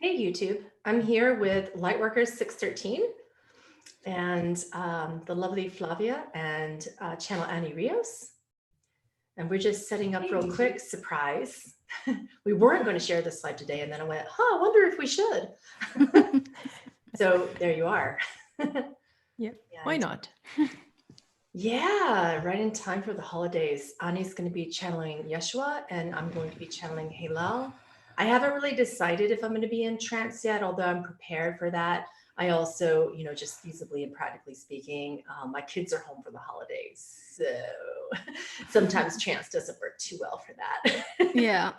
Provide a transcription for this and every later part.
Hey YouTube, I'm here with Lightworkers613 and the lovely Flavia and channel Annie Rios. And we're just setting up real quick, surprise. We weren't going to share this slide today and then I went, I wonder if we should. So there you are. Yeah, why not? Yeah, right in time for the holidays. Annie's going to be channeling Yeshua and I'm going to be channeling Heylal. I haven't really decided if I'm going to be in trance yet, although I'm prepared for that. I also, just feasibly and practically speaking, my kids are home for the holidays. So sometimes trance doesn't work too well for that. Yeah.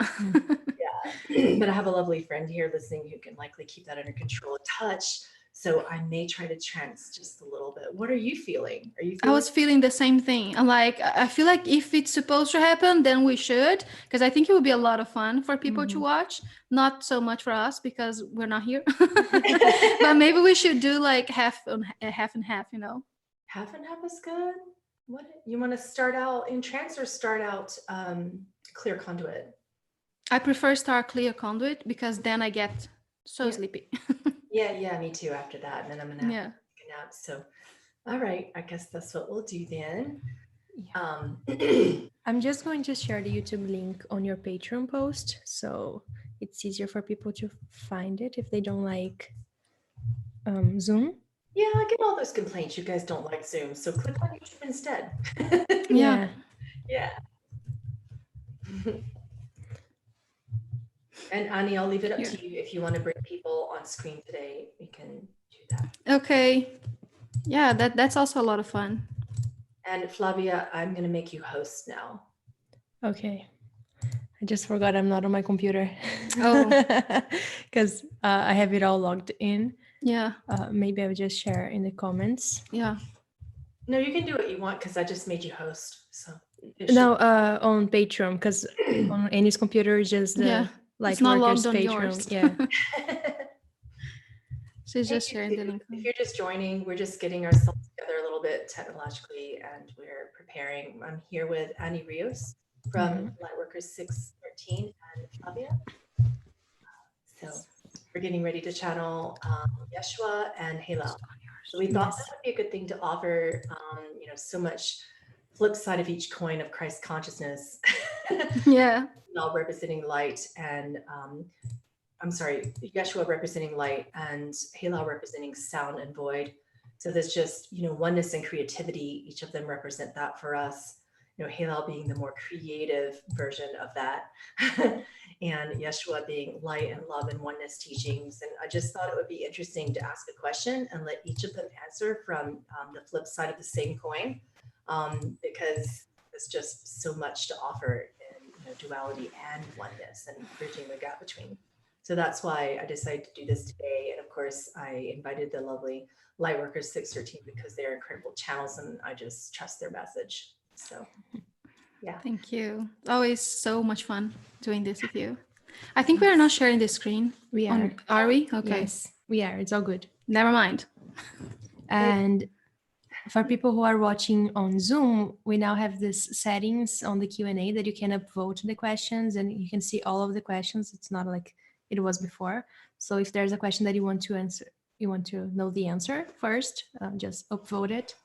Yeah. But I have a lovely friend here listening who can likely keep that under control and touch. So I may try to trance just a little bit. What are you feeling? I was feeling the same thing. I feel like if it's supposed to happen, then we should, because I think it would be a lot of fun for people to watch. Not so much for us because we're not here. But maybe we should do like half and half, Half and half is good. What you want to start out in trance or start out clear conduit? I prefer start clear conduit because then I get so sleepy. Yeah, me too after that. And then I'm gonna have to take a nap. So all right, I guess that's what we'll do then. I'm just going to share the YouTube link on your Patreon post, so it's easier for people to find it if they don't like Zoom. Yeah, I get all those complaints. You guys don't like Zoom, so click on YouTube instead. Yeah. And Annie, I'll leave it up to you. If you want to bring people on screen today, we can do that. Okay. Yeah, that's also a lot of fun. And Flavia, I'm going to make you host now. Okay. I just forgot I'm not on my computer. Oh. Because I have it all logged in. Yeah. Maybe I'll just share in the comments. Yeah. No, you can do what you want because I just made you host. So no, on Patreon, because on Annie's computer is just the Lightworkers Patreon. Yeah. She's just sharing the link. If you're just joining, we're just getting ourselves together a little bit technologically and we're preparing. I'm here with Annie Rios from Lightworkers613 and Flavia. So we're getting ready to channel Yeshua and Heylal. So we thought that would be a good thing to offer, so much flip side of each coin of Christ consciousness. Yeah. All representing light and Yeshua representing light and Heylal representing sound and void. So there's just, oneness and creativity. Each of them represent that for us. Heylal being the more creative version of that. And Yeshua being light and love and oneness teachings. And I just thought it would be interesting to ask a question and let each of them answer from the flip side of the same coin, because there's just so much to offer in duality and oneness and bridging the gap between. So that's why I decided to do this today. And of course, I invited the lovely Lightworkers613 because they're incredible channels and I just trust their message. So, yeah. Thank you. Always so much fun doing this with you. I think we are not sharing the screen. We are. Are we? Okay. Yes, we are. It's all good. Never mind. And for people who are watching on Zoom, we now have these settings on the Q&A that you can upvote the questions and you can see all of the questions. It's not like it was before. So if there's a question that you want to answer, you want to know the answer first, just upvote it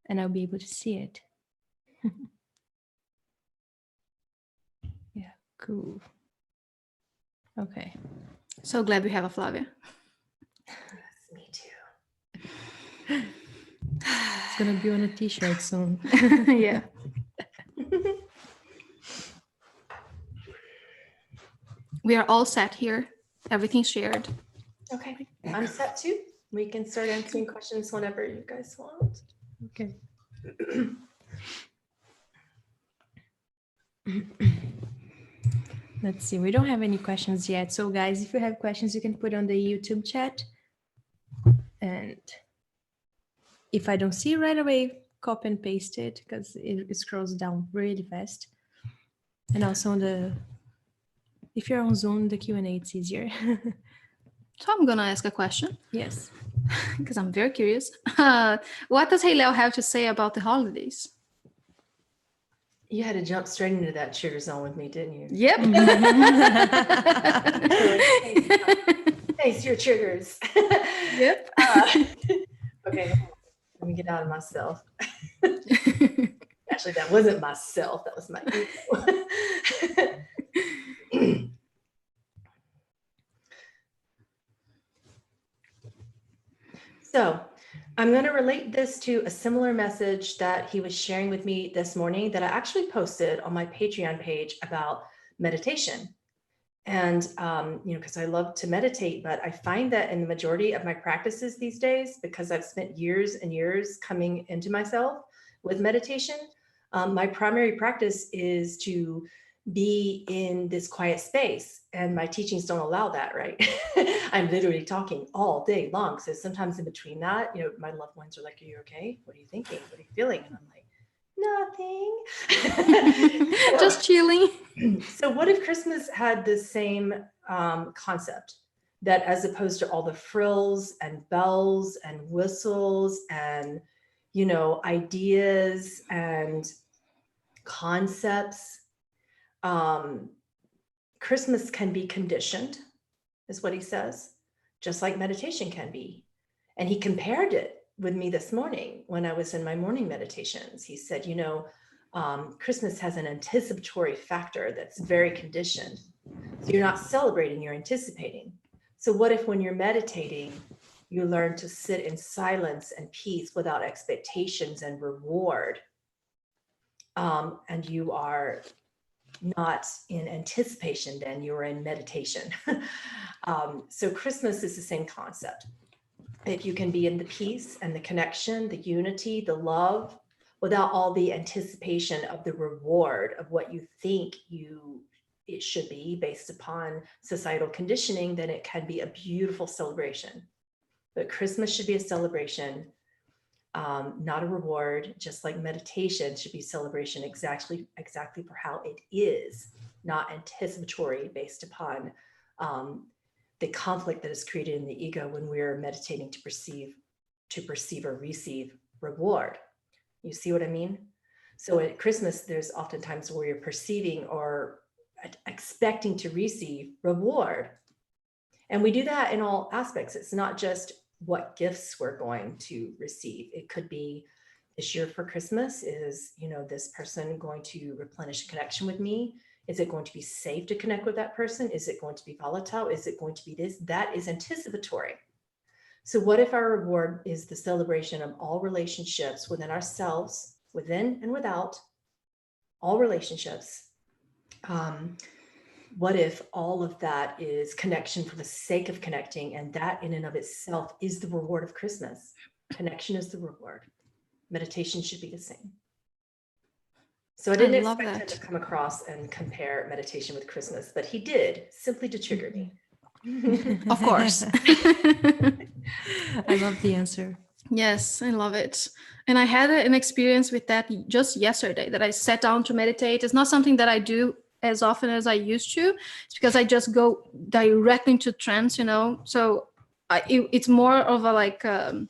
and I'll be able to see it. Yeah, cool. Okay. So glad we have a Flavia. Yes, me too. It's gonna be on a t-shirt soon. Yeah. We are all set here. Everything's shared. Okay, I'm set too. We can start answering questions whenever you guys want. Okay. Let's see, we don't have any questions yet. So guys, if you have questions, you can put on the YouTube chat. And if I don't see right away, copy and paste it because it scrolls down really fast. And also if you're on Zoom, the Q&A, it's easier. So I'm gonna ask a question. Yes. Because I'm very curious. What does Heylal have to say about the holidays? You had to jump straight into that trigger zone with me, didn't you? Yep. Nice, your triggers. Yep. Okay, let me get out of myself. Actually, that wasn't myself, that was my ego. So I'm going to relate this to a similar message that he was sharing with me this morning that I actually posted on my Patreon page about meditation. And, because I love to meditate, but I find that in the majority of my practices these days, because I've spent years and years coming into myself with meditation, my primary practice is to be in this quiet space, and my teachings don't allow that, right? I'm literally talking all day long. So sometimes in between that, my loved ones are like, are you okay? What are you thinking? What are you feeling? And I'm like, nothing. Just chilling. So what if Christmas had the same concept, that as opposed to all the frills and bells and whistles and, ideas and concepts, Christmas can be conditioned, is what he says, just like meditation can be. And he compared it with me this morning when I was in my morning meditations. He said, Christmas has an anticipatory factor that's very conditioned. So you're not celebrating, you're anticipating. So what if when you're meditating, you learn to sit in silence and peace without expectations and reward, and you are not in anticipation, then you're in meditation. So Christmas is the same concept. If you can be in the peace and the connection, the unity, the love, without all the anticipation of the reward of what you think it should be based upon societal conditioning, then it can be a beautiful celebration. But Christmas should be a celebration, not a reward, just like meditation should be celebration exactly for how it is, not anticipatory based upon the conflict that is created in the ego when we're meditating to perceive or receive reward. You see what I mean? So at Christmas, there's oftentimes where you're perceiving or expecting to receive reward. And we do that in all aspects. It's not just what gifts we're going to receive. It could be this year for Christmas is, this person going to replenish a connection with me? Is it going to be safe to connect with that person? Is it going to be volatile? Is it going to be this? That is anticipatory. So what if our reward is the celebration of all relationships within ourselves, within and without, all relationships? What if all of that is connection for the sake of connecting, and that in and of itself is the reward of Christmas? Connection is the reward. Meditation should be the same. So I didn't expect him to come across and compare meditation with Christmas, but he did, simply to trigger me. Of course. I love the answer. Yes, I love it. And I had an experience with that just yesterday, that I sat down to meditate. It's not something that I do as often as I used to. It's because I just go directly into trance, So it's more of a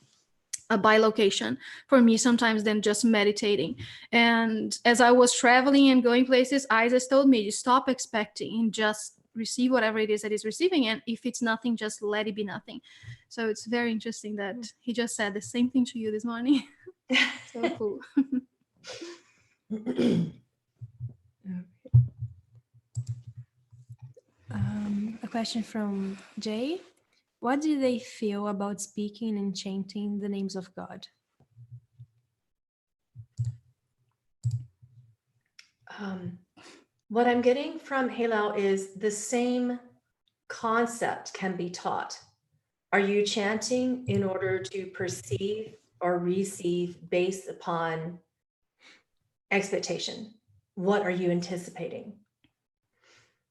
bilocation for me sometimes than just meditating. And as I was traveling and going places, Isis told me to stop expecting and just receive whatever it is that is receiving. And if it's nothing, just let it be nothing. So it's very interesting that he just said the same thing to you this morning. So cool. A question from Jay. What do they feel about speaking and chanting the names of God? What I'm getting from Heylal is the same concept can be taught. Are you chanting in order to perceive or receive based upon expectation? What are you anticipating?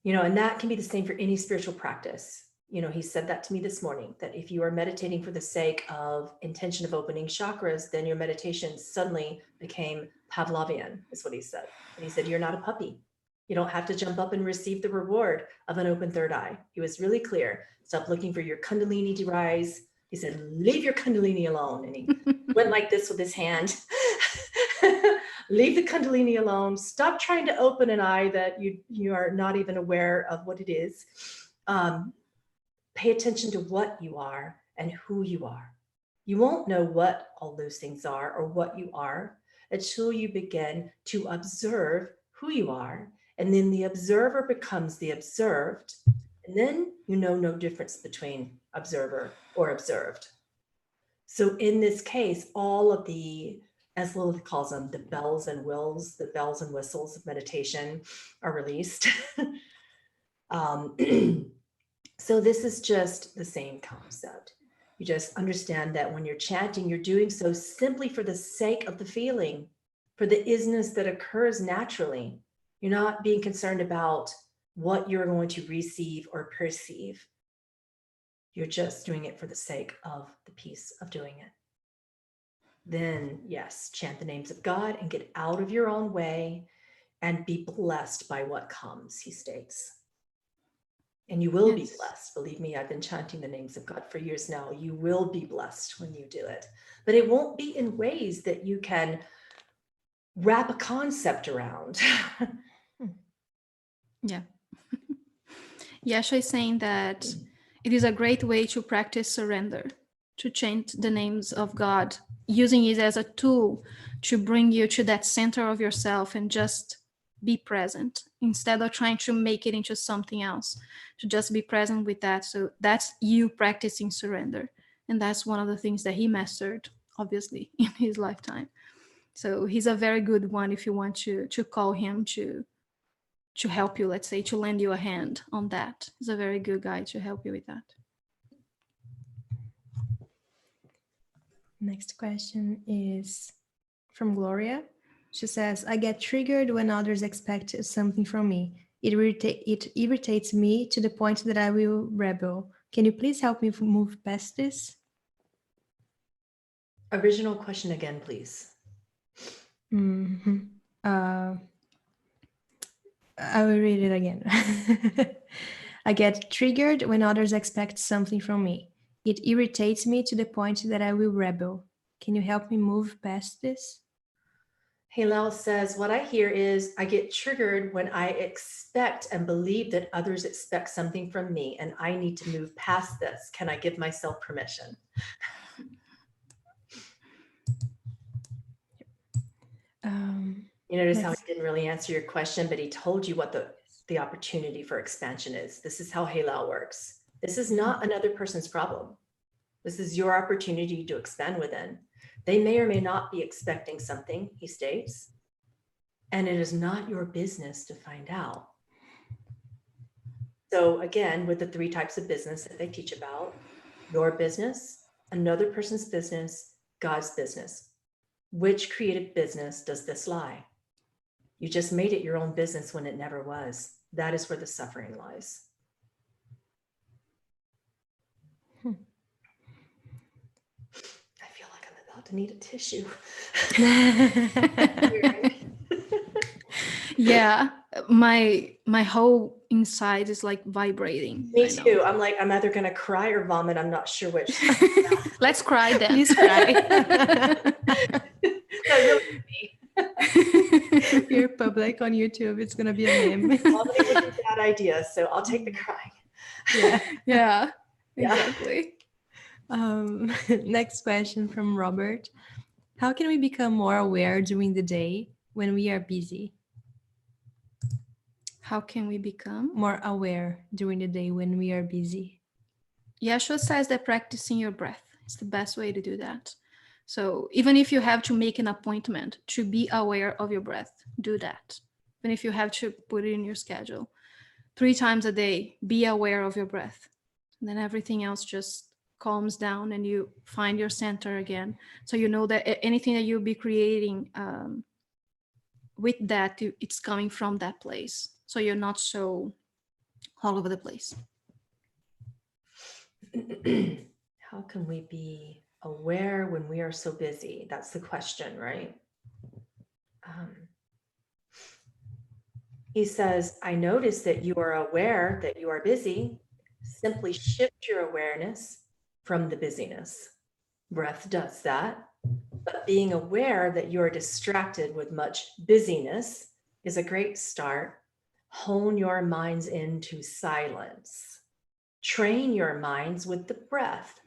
And that can be the same for any spiritual practice. He said that to me this morning, that if you are meditating for the sake of intention of opening chakras, then your meditation suddenly became Pavlovian, is what he said. And he said, you're not a puppy. You don't have to jump up and receive the reward of an open third eye. He was really clear. Stop looking for your Kundalini to rise. He said, leave your Kundalini alone. And he went like this with his hand. Leave the Kundalini alone. Stop trying to open an eye that you are not even aware of what it is. pay attention to what you are and who you are. You won't know what all those things are or what you are until you begin to observe who you are. And then the observer becomes the observed. And then you know no difference between observer or observed. So in this case, all of the, as Lilith calls them, the bells and whistles of meditation are released. So this is just the same concept. You just understand that when you're chanting, you're doing so simply for the sake of the feeling, for the isness that occurs naturally. You're not being concerned about what you're going to receive or perceive. You're just doing it for the sake of the peace of doing it. Then, yes, chant the names of God and get out of your own way and be blessed by what comes, he states. And you will be blessed. Believe me, I've been chanting the names of God for years now. You will be blessed when you do it. But it won't be in ways that you can wrap a concept around. Yeah. Yeshua is saying that it is a great way to practice surrender, to chant the names of God, using it as a tool to bring you to that center of yourself and just be present instead of trying to make it into something else, to just be present with that. So that's you practicing surrender. And that's one of the things that he mastered, obviously, in his lifetime. So he's a very good one if you want to call him to help you, let's say, to lend you a hand on that. He's a very good guy to help you with that. Next question is from Gloria. She says, I get triggered when others expect something from me. It irritates me to the point that I will rebel. Can you please help me move past this? Original question again, please. Mm-hmm. I will read it again. I get triggered when others expect something from me. It irritates me to the point that I will rebel. Can you help me move past this? Heylal says, what I hear is I get triggered when I expect and believe that others expect something from me and I need to move past this. Can I give myself permission? You notice how he didn't really answer your question, but he told you what the opportunity for expansion is. This is how Heylal works. This is not another person's problem. This is your opportunity to expand within. They may or may not be expecting something, he states, and it is not your business to find out. So again, with the 3 types of business that they teach about, your business, another person's business, God's business. Which creative business does this lie? You just made it your own business when it never was. That is where the suffering lies. I feel like I'm about to need a tissue. Yeah, my whole inside is like vibrating. Me too. I'm like, I'm either gonna cry or vomit. I'm not sure which. Let's cry then. Please cry. That really is me. You're public on YouTube. It's gonna be a meme. Vomiting would be a bad idea, so I'll take the crying. Yeah, exactly. Next question from Robert. How can we become more aware during the day when we are busy? How can we become more aware during the day when we are busy? Yeshua says that practicing your breath is the best way to do that. So even if you have to make an appointment to be aware of your breath, do that. Even if you have to put it in your schedule, 3 times a day, be aware of your breath. And then everything else just calms down and you find your center again. So you know that anything that you'll be creating with that, it's coming from that place. So you're not so all over the place. How can we be aware when we are so busy? That's the question, right? He says, I notice that you are aware that you are busy. Simply shift your awareness from the busyness. Breath does that. But being aware that you're distracted with much busyness is a great start. Hone your minds into silence. Train your minds with the breath.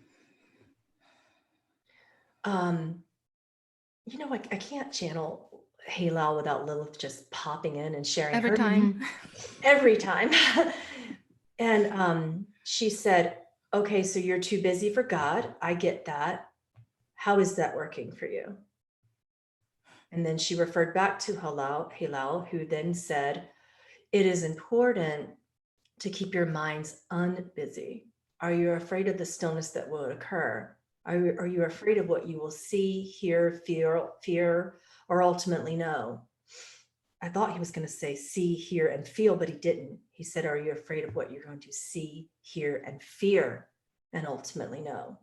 You know, I can't channel Heylal without Lilith just popping in and sharing Every her time. every time. And she said, okay, so you're too busy for God. I get that. How is that working for you? And then she referred back to Heylal, who then said, it is important to keep your minds unbusy. Are you afraid of the stillness that will occur? Are you afraid of what you will see, hear, fear, or ultimately know? I thought he was going to say see, hear, and feel, but he didn't. He said, are you afraid of what you're going to see, hear, and fear, and ultimately know?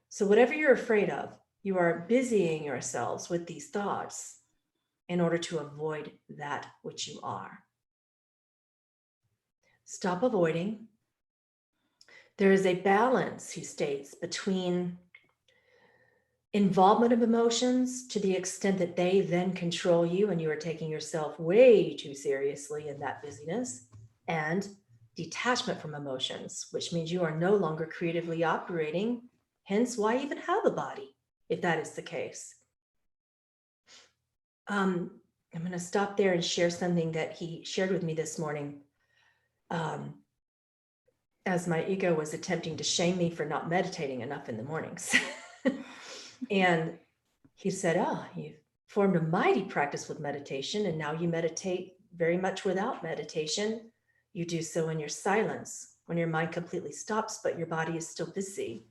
So whatever you're afraid of, you are busying yourselves with these thoughts in order to avoid that which you are. Stop avoiding. There is a balance, he states, between involvement of emotions to the extent that they then control you and you are taking yourself way too seriously in that busyness, and detachment from emotions, which means you are no longer creatively operating. Hence, why even have a body if that is the case? I'm going to stop there and share something that he shared with me this morning. As my ego was attempting to shame me for not meditating enough in the mornings. And he said, oh, you've formed a mighty practice with meditation, and now you meditate very much without meditation. You do so in your silence, when your mind completely stops, but your body is still busy.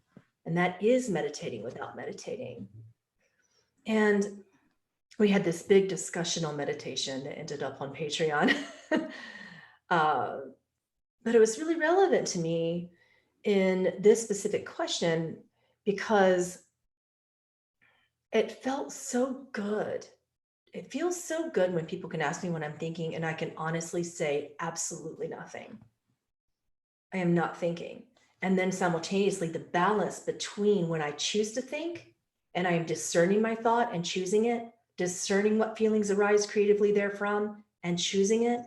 And that is meditating without meditating. And we had this big discussion on meditation that ended up on Patreon. But it was really relevant to me in this specific question because it felt so good. It feels so good when people can ask me what I'm thinking and I can honestly say absolutely nothing. I am not thinking. And then simultaneously the balance between when I choose to think and I am discerning my thought and choosing it, discerning what feelings arise creatively therefrom and choosing it,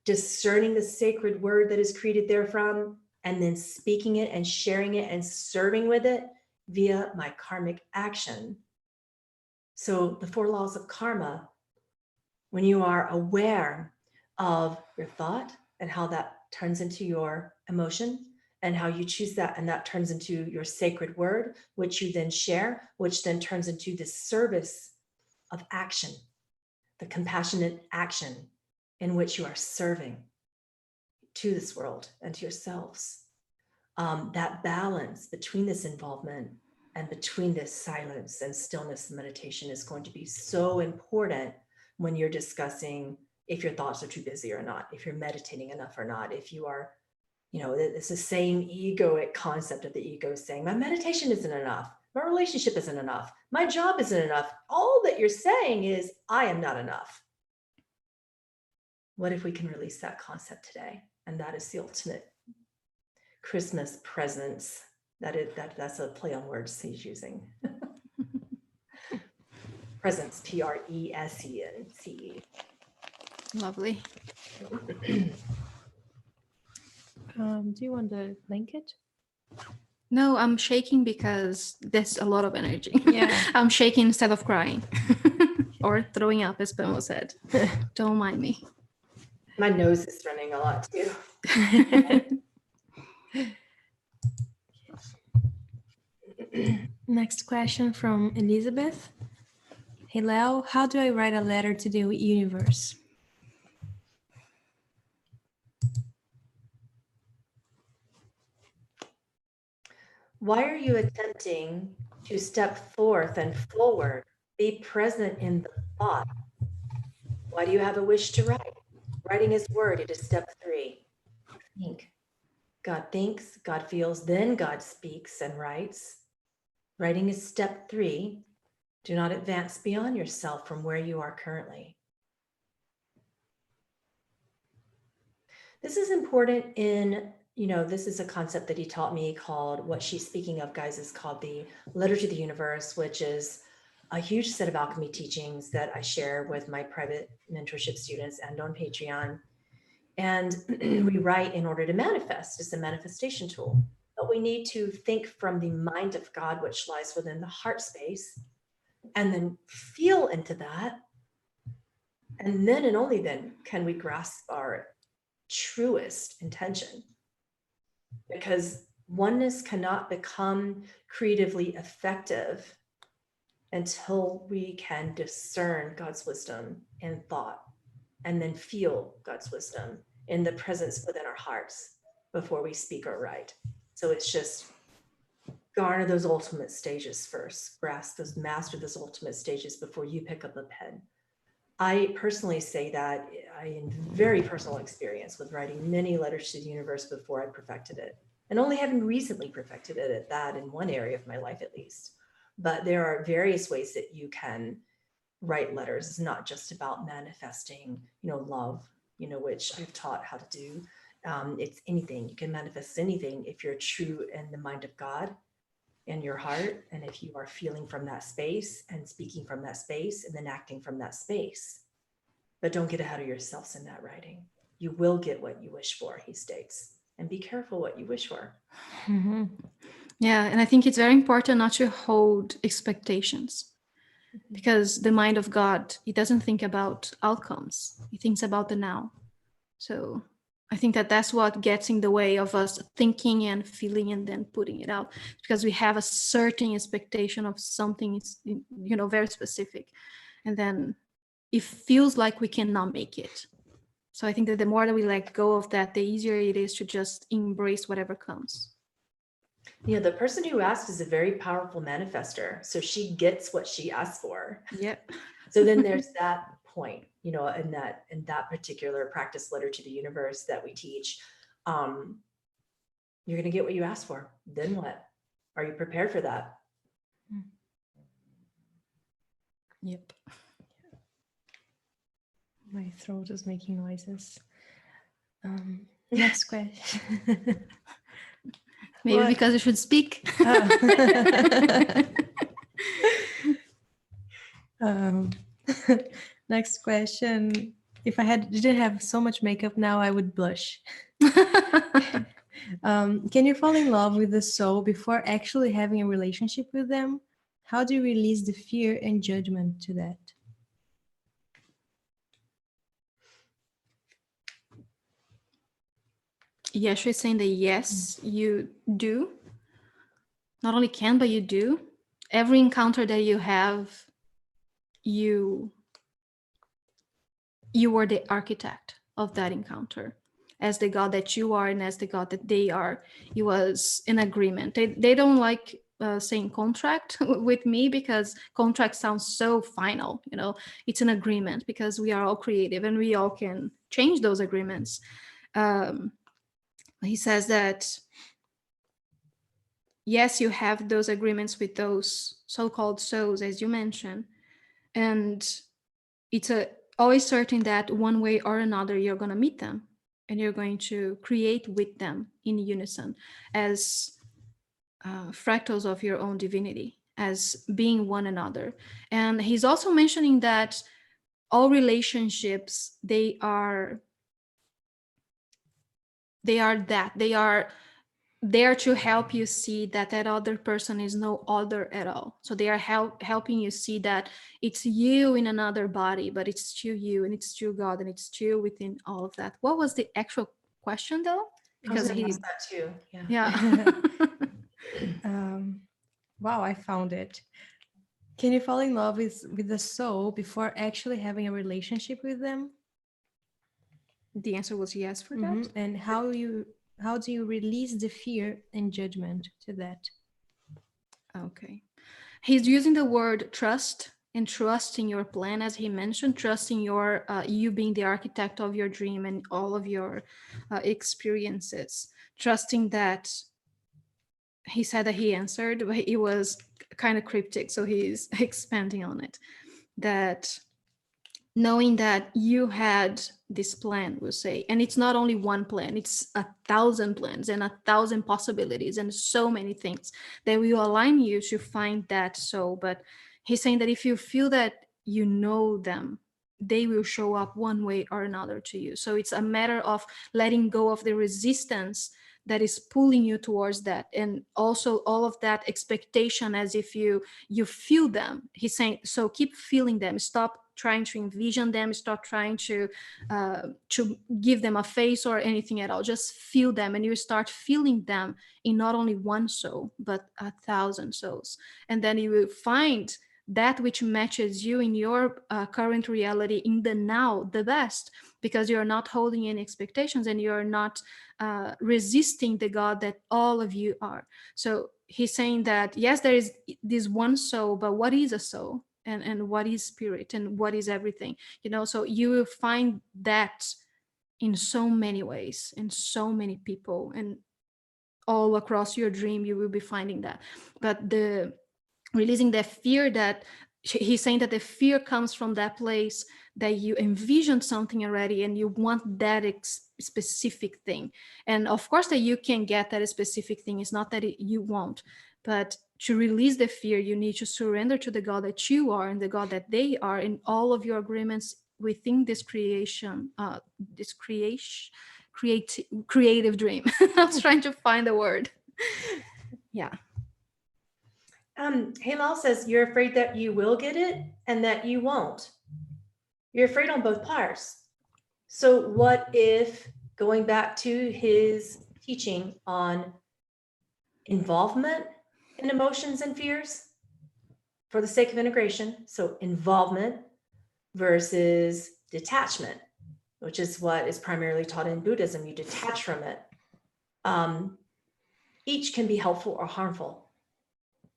discerning the sacred word that is created therefrom, and then speaking it and sharing it and serving with it via my karmic action. So the 4 laws of karma, when you are aware of your thought and how that turns into your emotion and how you choose that, and that turns into your sacred word, which you then share, which then turns into the service of action, the compassionate action in which you are serving to this world and to yourselves. That balance between this involvement and between this silence and stillness and meditation is going to be so important when you're discussing if your thoughts are too busy or not, if you're meditating enough or not, if you are, it's the same egoic concept of the ego saying, my meditation isn't enough, my relationship isn't enough, my job isn't enough. All that you're saying is, I am not enough. What if we can release that concept today? And that is the ultimate Christmas presents. That's a play on words he's using. Presence, PRESENCE. Lovely. Do you want to link it? No, I'm shaking because there's a lot of energy. Yeah. I'm shaking instead of crying or throwing up, as Pamela said. Don't mind me. My nose is running a lot too. Next question from Elizabeth. Heylal, how do I write a letter to the universe? Why are you attempting to step forth and forward? Be present in the thought. Why do you have a wish to write? Writing is word. It is step 3. Think. God thinks, God feels, then God speaks and writes. Writing is step 3. Do not advance beyond yourself from where you are currently. This is important in, this is a concept that he taught me called, what she's speaking of, guys, is called the Letter to the Universe, which is a huge set of alchemy teachings that I share with my private mentorship students and on Patreon. And we write in order to manifest. It's a manifestation tool. But we need to think from the mind of God, which lies within the heart space, and then feel into that. And then and only then can we grasp our truest intention. Because oneness cannot become creatively effective until we can discern God's wisdom in thought, and then feel God's wisdom in the presence within our hearts before we speak or write. So it's just garner those ultimate stages first, master those ultimate stages before you pick up a pen. I personally say that in very personal experience with writing many letters to the universe before I perfected it, and only having recently perfected it at that in one area of my life at least. But there are various ways that you can write letters. It's not just about manifesting, love, which I've taught how to do. It's anything. You can manifest anything if you're true in the mind of God in your heart, and if you are feeling from that space and speaking from that space and then acting from that space. But don't get ahead of yourselves in that writing. You will get what you wish for, he states, and be careful what you wish for. Mm-hmm. Yeah, and I think it's very important not to hold expectations, because the mind of God, he doesn't think about outcomes. He thinks about the now. So I think that that's what gets in the way of us thinking and feeling and then putting it out, because we have a certain expectation of something, very specific. And then it feels like we cannot make it. So I think that the more that we let go of that, the easier it is to just embrace whatever comes. The person who asked is a very powerful manifester. So she gets what she asked for. Yep. So then there's that point, in that particular practice letter to the universe that we teach. You're going to get what you asked for. Then what? Are you prepared for that? Yep. My throat is making noises. Next question. Maybe What? because you should speak. Next question. If I didn't have so much makeup now, I would blush. Can you fall in love with the soul before actually having a relationship with them? How do you release the fear and judgment to that? Yeshua is saying that yes, you do. Not only can, but you do. Every encounter that you have, you are the architect of that encounter. As the God that you are and as the God that they are, it was an agreement. They don't like saying contract with me, because contract sounds so final. It's an agreement, because we are all creative and we all can change those agreements. He says that yes, you have those agreements with those so-called souls, as you mentioned, and it's always certain that one way or another you're going to meet them and you're going to create with them in unison as fractals of your own divinity, as being one another. And he's also mentioning that all relationships, they are there to help you see that that other person is no other at all. So they are helping you see that it's you in another body, but it's still you, and it's still God, and it's still within all of that. What was the actual question though? Because he asked that too. Yeah. Wow, I found it. Can you fall in love with the soul before actually having a relationship with them? The answer was yes for that. And how do you release the fear and judgment to that? Okay. He's using the word trust, and trusting your plan, as he mentioned, trusting your you being the architect of your dream and all of your experiences, trusting that. He said that he answered, but it was kind of cryptic, so he's expanding on it. That knowing that you had this plan, we'll say, and it's not only one plan, it's 1,000 plans and 1,000 possibilities and so many things that will align you to find that soul. But he's saying that if you feel that you know them, they will show up one way or another to you. So it's a matter of letting go of the resistance that is pulling you towards that, and also all of that expectation as if you feel them. He's saying, so keep feeling them, stop trying to envision them, stop trying to give them a face or anything at all. Just feel them, and you start feeling them in not only one soul but 1,000 souls, and then you will find that which matches you in your current reality in the now the best, because you're not holding any expectations, and you're not resisting the God that all of you are. So he's saying that yes, there is this one soul, but what is a soul, and what is spirit, and what is everything, so you will find that in so many ways, in so many people, and all across your dream you will be finding that. But the releasing the fear, that he's saying that the fear comes from that place that you envisioned something already and you want that specific thing. And of course that you can get that specific thing. It's not that you won't, but to release the fear, you need to surrender to the God that you are and the God that they are in all of your agreements within this creation, creative dream. I was trying to find the word. Yeah. Heylal says, you're afraid that you will get it and that you won't. You're afraid on both parts. So what if, going back to his teaching on involvement in emotions and fears for the sake of integration, so involvement versus detachment, which is what is primarily taught in Buddhism, you detach from it. Each can be helpful or harmful.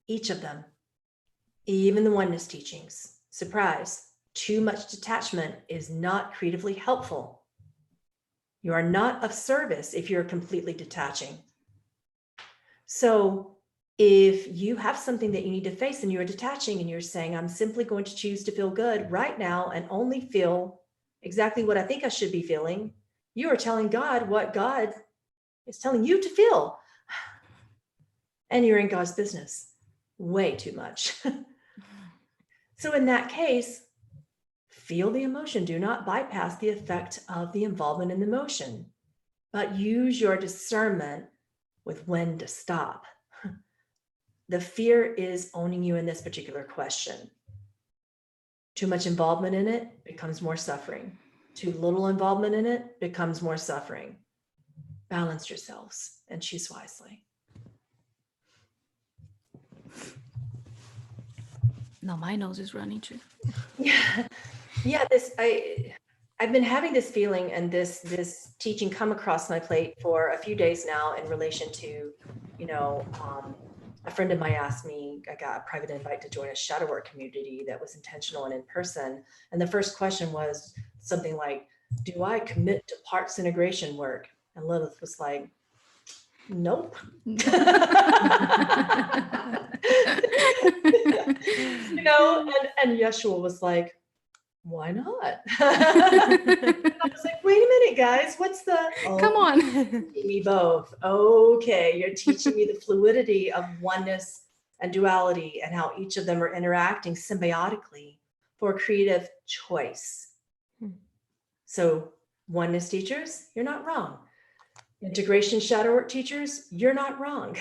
Each of them. Even the oneness teachings. Surprise, too much detachment is not creatively helpful. You are not of service if you're completely detaching. So if you have something that you need to face and you're detaching and you're saying, I'm simply going to choose to feel good right now and only feel exactly what I think I should be feeling, you are telling God what God is telling you to feel. And you're in God's business way too much. So in that case, feel the emotion. Do not bypass the effect of the involvement in the emotion, but use your discernment with when to stop. The fear is owning you in this particular question. Too much involvement in it becomes more suffering. Too little involvement in it becomes more suffering. Balance yourselves and choose wisely. No, my nose is running too. Yeah. I've been having this feeling and this teaching come across my plate for a few days now in relation to, a friend of mine asked me, I got a private invite to join a shadow work community that was intentional and in person. And the first question was something like, do I commit to parts integration work? And Lilith was like, nope. And Yeshua was like, why not? I was like, wait a minute, guys, what's the, come on. Me both. Okay, you're teaching me the fluidity of oneness and duality and how each of them are interacting symbiotically for creative choice. So oneness teachers, you're not wrong. Integration shadow work teachers, you're not wrong.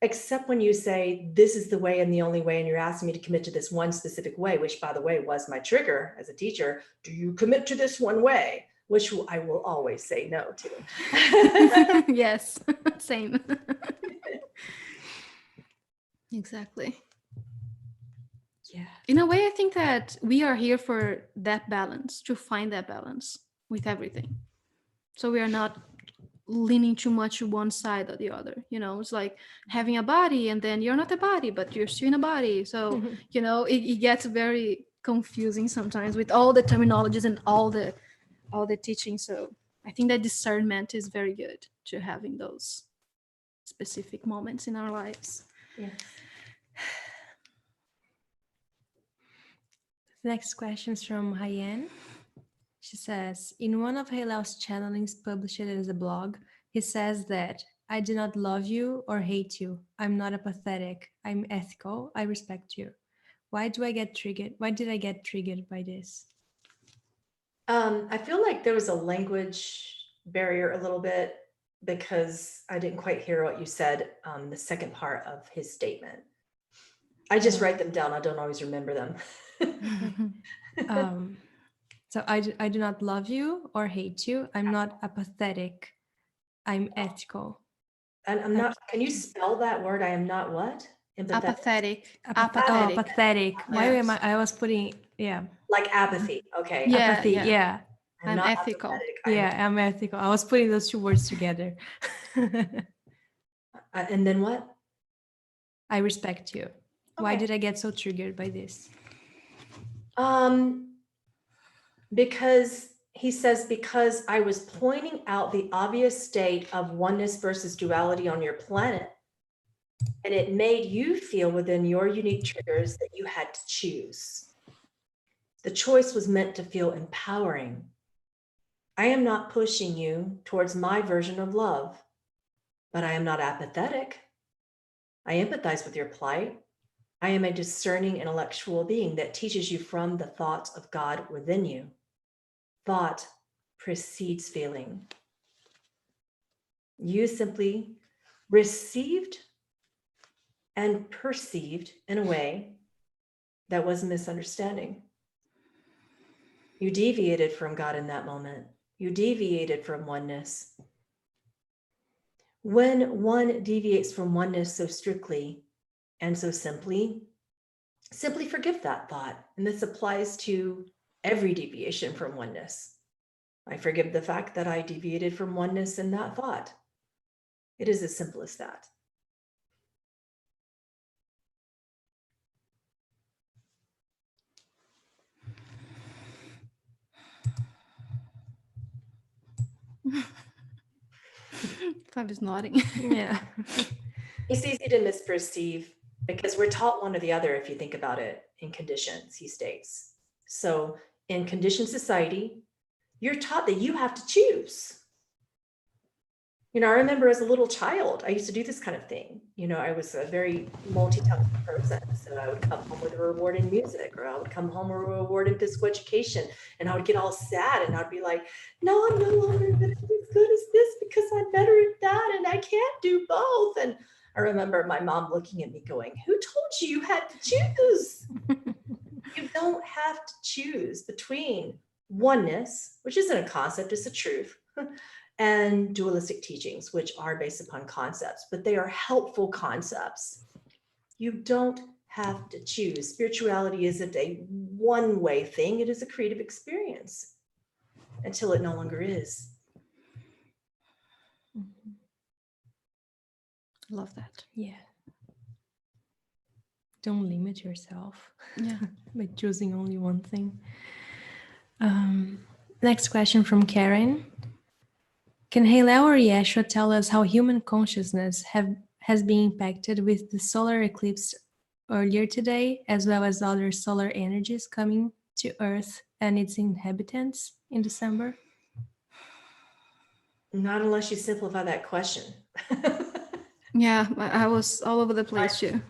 Except when you say, this is the way and the only way, and you're asking me to commit to this one specific way, which by the way, was my trigger as a teacher. Do you commit to this one way? Which I will always say no to. Yes, same. Exactly. Yeah. In a way, I think that we are here for that balance, to find that balance with everything. So we are not leaning too much to one side or the other. It's like having a body and then you're not a body, but you're still in a body. So, it gets very confusing sometimes with all the terminologies and all the teaching. So I think that discernment is very good to having those specific moments in our lives. Yes. The next question is from Hyen. She says, in one of Heylal's channelings published as a blog, he says that I do not love you or hate you. I'm not apathetic. I'm ethical. I respect you. Why did I get triggered by this? I feel like there was a language barrier a little bit because I didn't quite hear what you said, the second part of his statement. I just write them down. I don't always remember them. So I do not love you or hate you. I'm not apathetic. I'm ethical. And I'm not, can you spell that word? I am not what? Empathetic? Apathetic. Oh, Apathetic. pathetic. Why am I was putting, Like apathy. Okay. Yeah, apathy. yeah. Yeah. I'm not ethical. apathetic. I'm ethical. I was putting those two words together. And then what? I respect you. Okay. Why did I get so triggered by this? Because he says, because I was pointing out the obvious state of oneness versus duality on your planet, and it made you feel within your unique triggers that you had to choose. The choice was meant to feel empowering. I am not pushing you towards my version of love, but I am not apathetic. I empathize with your plight. I am a discerning intellectual being that teaches you from the thoughts of God within you. Thought precedes feeling. You simply received and perceived in a way that was a misunderstanding. You deviated from God in that moment. You deviated from oneness. When one deviates from oneness so strictly and so simply forgive that thought. And this applies to every deviation from oneness. I forgive the fact that I deviated from oneness in that thought. It is as simple as that. Fab is nodding. Yeah. It's easy to misperceive because we're taught one or the other if you think about it in conditions, he states. So in conditioned society, you're taught that you have to choose. You know, I remember as a little child, I used to do this kind of thing. You know, I was a very multi-talented person. So I would come home with a reward in music, or I would come home with a reward in physical education. And I would get all sad and I'd be like, no, I'm no longer going to be as good as this because I'm better at that. And I can't do both. And I remember my mom looking at me going, who told you you had to choose? You don't have to choose between oneness, which isn't a concept, it's a truth, and dualistic teachings, which are based upon concepts, but they are helpful concepts. You don't have to choose. Spirituality isn't a one-way thing. It is a creative experience until it no longer is. Love that. Yeah. Don't limit yourself. Yeah. By choosing only one thing. Next question from Karen. Can Heylal or Yeshua tell us how human consciousness has been impacted with the solar eclipse earlier today, as well as other solar energies coming to Earth and its inhabitants in December? Not unless you simplify that question. Yeah, I was all over the place too.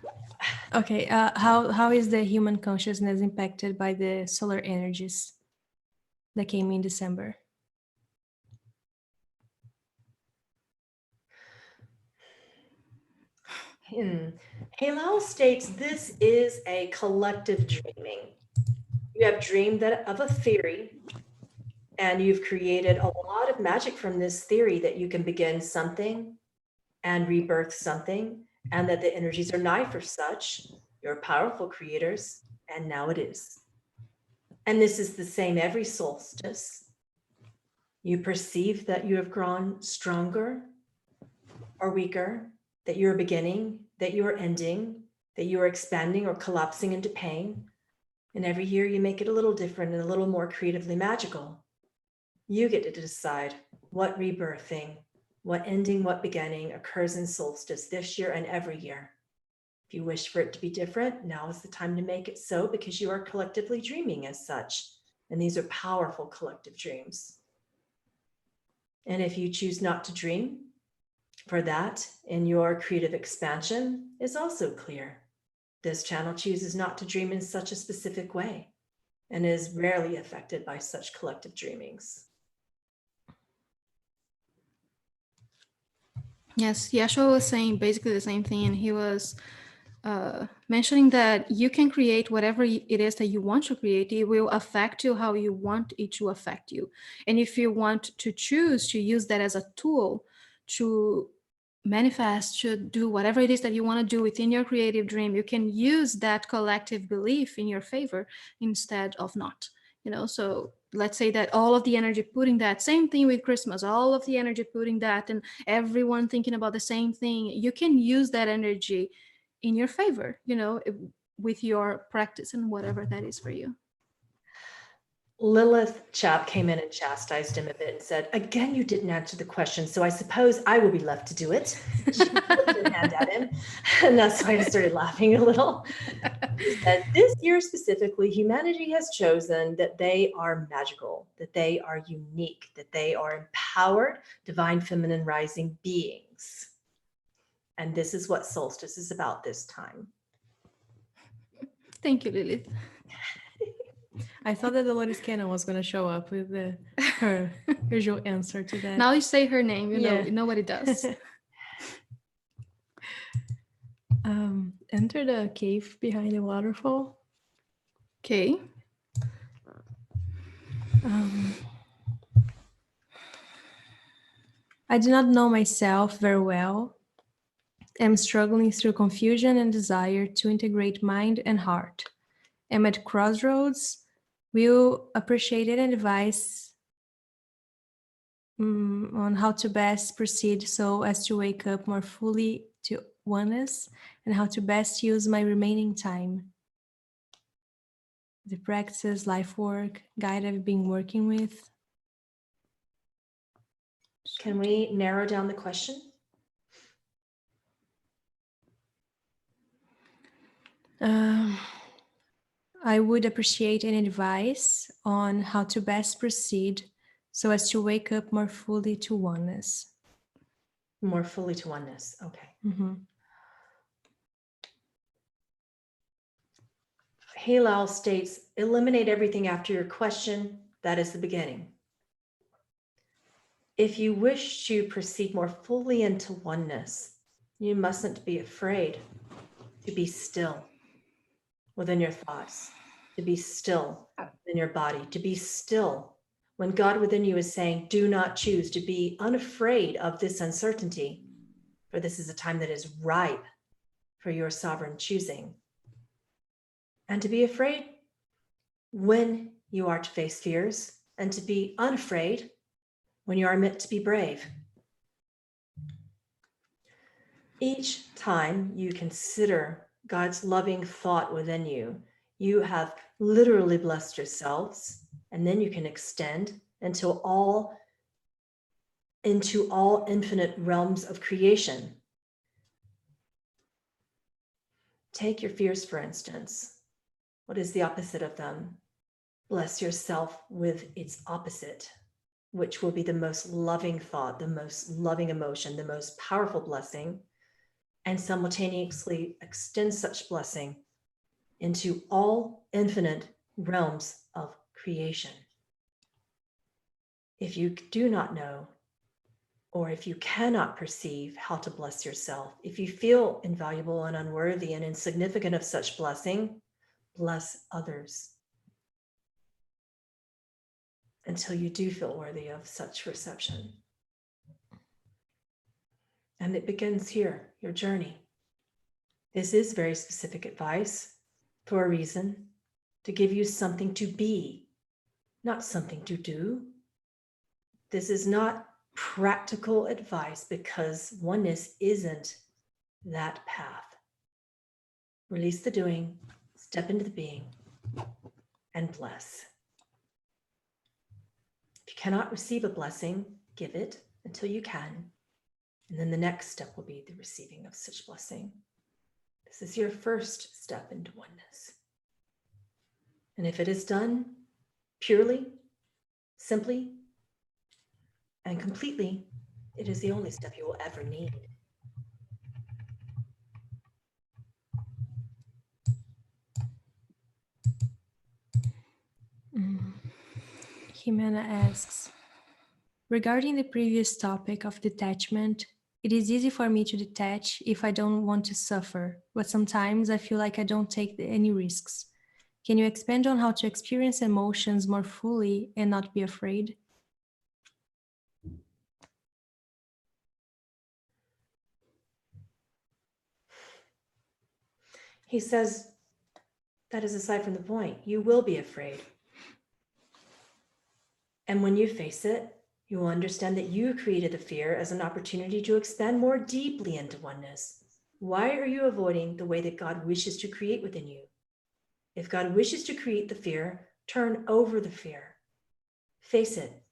Okay, how is the human consciousness impacted by the solar energies that came in December? Heylal states this is a collective dreaming. You have dreamed of a theory, and you've created a lot of magic from this theory that you can begin something and rebirth something, and that the energies are nigh for such. You're powerful creators, and now it is. And this is the same every solstice. You perceive that you have grown stronger or weaker, that you're beginning, that you are ending, that you are expanding or collapsing into pain. And every year you make it a little different and a little more creatively magical. You get to decide what rebirthing, what ending, what beginning occurs in solstice this year and every year. If you wish for it to be different, now is the time to make it so, because you are collectively dreaming as such. And these are powerful collective dreams. And if you choose not to dream, for that in your creative expansion is also clear. This channel chooses not to dream in such a specific way. and is rarely affected by such collective dreamings. Yes, Yeshua was saying basically the same thing, and he was mentioning that you can create whatever it is that you want to create. It will affect you how you want it to affect you. And if you want to choose to use that as a tool to manifest, to do whatever it is that you want to do within your creative dream, you can use that collective belief in your favor instead of not. So let's say that all of the energy putting that same thing with Christmas, all of the energy putting that, and everyone thinking about the same thing, you can use that energy in your favor, with your practice and whatever that is for you. Lilith Chap came in and chastised him a bit and said, again, you didn't answer the question, so I suppose I will be left to do it. She flipped her hand at him, and that's why I started laughing a little. He said, this year specifically, humanity has chosen that they are magical, that they are unique, that they are empowered, divine feminine rising beings. And this is what solstice is about this time. Thank you, Lilith. I thought that Dolores Cannon was going to show up with her usual answer to that. Now you say her name, you know what it does. Enter the cave behind the waterfall. Okay. I do not know myself very well. I'm struggling through confusion and desire to integrate mind and heart. I'm at crossroads. Will appreciate any advice on how to best proceed so as to wake up more fully to oneness, and how to best use my remaining time. The practices, life work, guide I've been working with. Can we narrow down the question? I would appreciate any advice on how to best proceed so as to wake up more fully to oneness. More fully to oneness. Okay. Mm-hmm. Heylal states, eliminate everything after your question. That is the beginning. If you wish to proceed more fully into oneness, you mustn't be afraid to be still within your thoughts, to be still in your body, to be still when God within you is saying, do not choose, to be unafraid of this uncertainty, for this is a time that is ripe for your sovereign choosing. And to be afraid when you are to face fears, and to be unafraid when you are meant to be brave. Each time you consider God's loving thought within you, you have literally blessed yourselves, and then you can extend into all infinite realms of creation. Take your fears, for instance. What is the opposite of them? Bless yourself with its opposite, which will be the most loving thought, the most loving emotion, the most powerful blessing, and simultaneously extend such blessing into all infinite realms of creation. If you do not know, or if you cannot perceive how to bless yourself, if you feel invaluable and unworthy and insignificant of such blessing, bless others until you do feel worthy of such reception. And it begins here, your journey. This is very specific advice for a reason, to give you something to be, not something to do. This is not practical advice because oneness isn't that path. Release the doing, step into the being, and bless. If you cannot receive a blessing, give it until you can. And then the next step will be the receiving of such blessing. This is your first step into oneness. And if it is done purely, simply, and completely, it is the only step you will ever need. Jimena asks, regarding the previous topic of detachment, it is easy for me to detach if I don't want to suffer, but sometimes I feel like I don't take any risks. Can you expand on how to experience emotions more fully and not be afraid? He says, that is aside from the point. You will be afraid. And when you face it, you will understand that you created the fear as an opportunity to expand more deeply into oneness. Why are you avoiding the way that God wishes to create within you? If God wishes to create the fear, turn over the fear. Face it.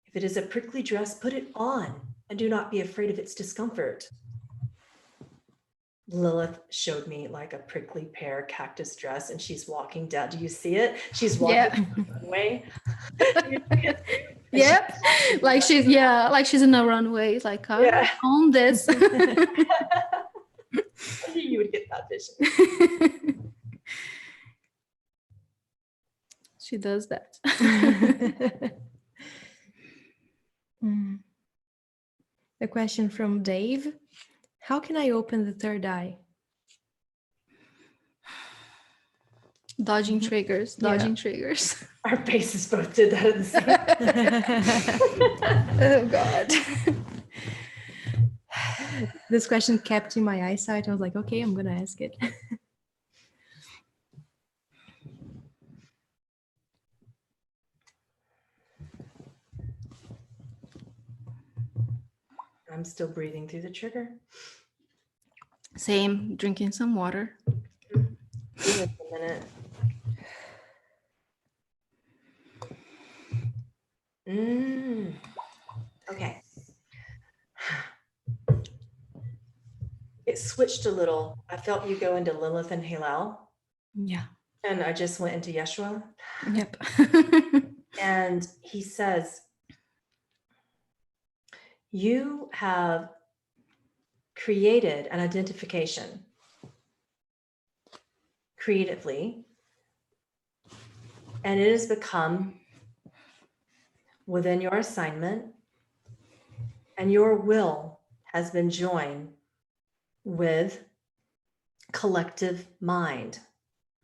If it is a prickly dress, put it on and do not be afraid of its discomfort. Lilith showed me like a prickly pear cactus dress and she's walking down. Do you see it? She's walking down the runway. Yep. Like she's in a runway. Like on this. I knew you would get that vision. She does that. A question from Dave. How can I open the third eye? Dodging triggers. Our faces both did that at the same time. Oh God. This question kept in my eyesight. I was like, okay, I'm going to ask it. I'm still breathing through the trigger. Same, drinking some water. Give it a minute. Okay. It switched a little. I felt you go into Lilith and Heylal. Yeah. And I just went into Yeshua. Yep. And he says, you have created an identification creatively, and it has become within your assignment, and your will has been joined with collective mind,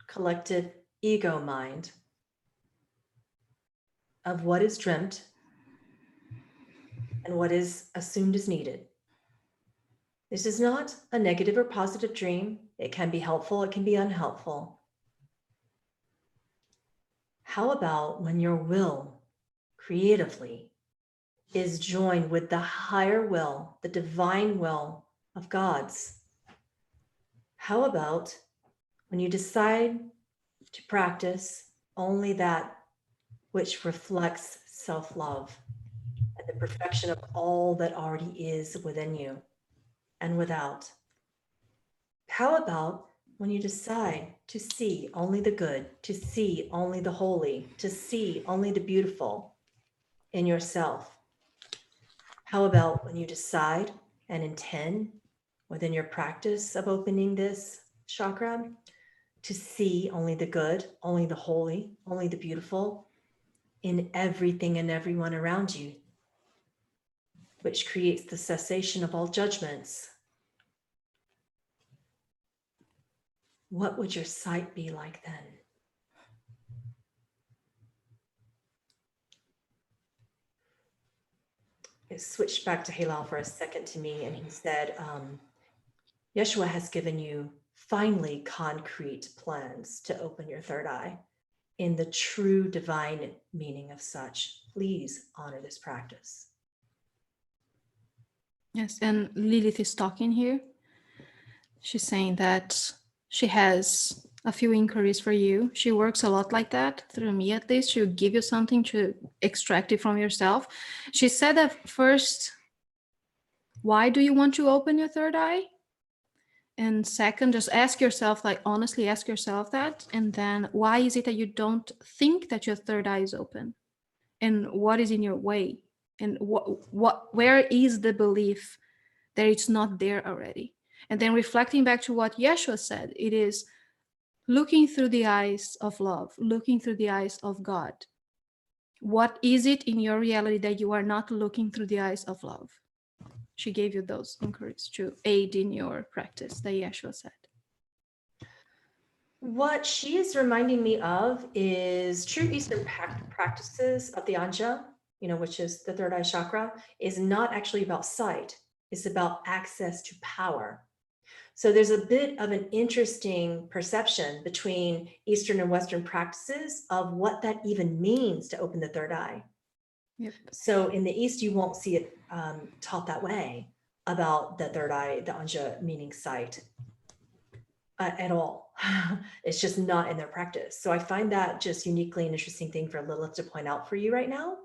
collective ego mind of what is dreamt and what is assumed as needed. This is not a negative or positive dream. It can be helpful, it can be unhelpful. How about when your will creatively is joined with the higher will, the divine will of God's? How about when you decide to practice only that which reflects self-love and the perfection of all that already is within you and without? How about when you decide to see only the good, to see only the holy, to see only the beautiful in yourself? How about when you decide and intend within your practice of opening this chakra to see only the good, only the holy, only the beautiful in everything and everyone around you, which creates the cessation of all judgments? What would your sight be like then? It switched back to Heylal for a second to me, and he said, Yeshua has given you finally concrete plans to open your third eye in the true divine meaning of such. Please honor this practice. Yes, and Lilith is talking here. She's saying that she has a few inquiries for you. She works a lot like that, through me at least. She'll give you something to extract it from yourself. She said that first, why do you want to open your third eye? And second, just ask yourself, like honestly ask yourself that. And then why is it that you don't think that your third eye is open? And what is in your way? And where is the belief that it's not there already? And then reflecting back to what Yeshua said, it is looking through the eyes of love, looking through the eyes of God. What is it in your reality that you are not looking through the eyes of love? She gave you those inquiries to aid in your practice, that Yeshua said. What she is reminding me of is true Eastern practices of the Anja, which is the third eye chakra, is not actually about sight. It's about access to power. So there's a bit of an interesting perception between Eastern and Western practices of what that even means to open the third eye. Yep. So in the East, you won't see it taught that way about the third eye, the Anja meaning sight at all. It's just not in their practice. So I find that just uniquely an interesting thing for Lilith to point out for you right now,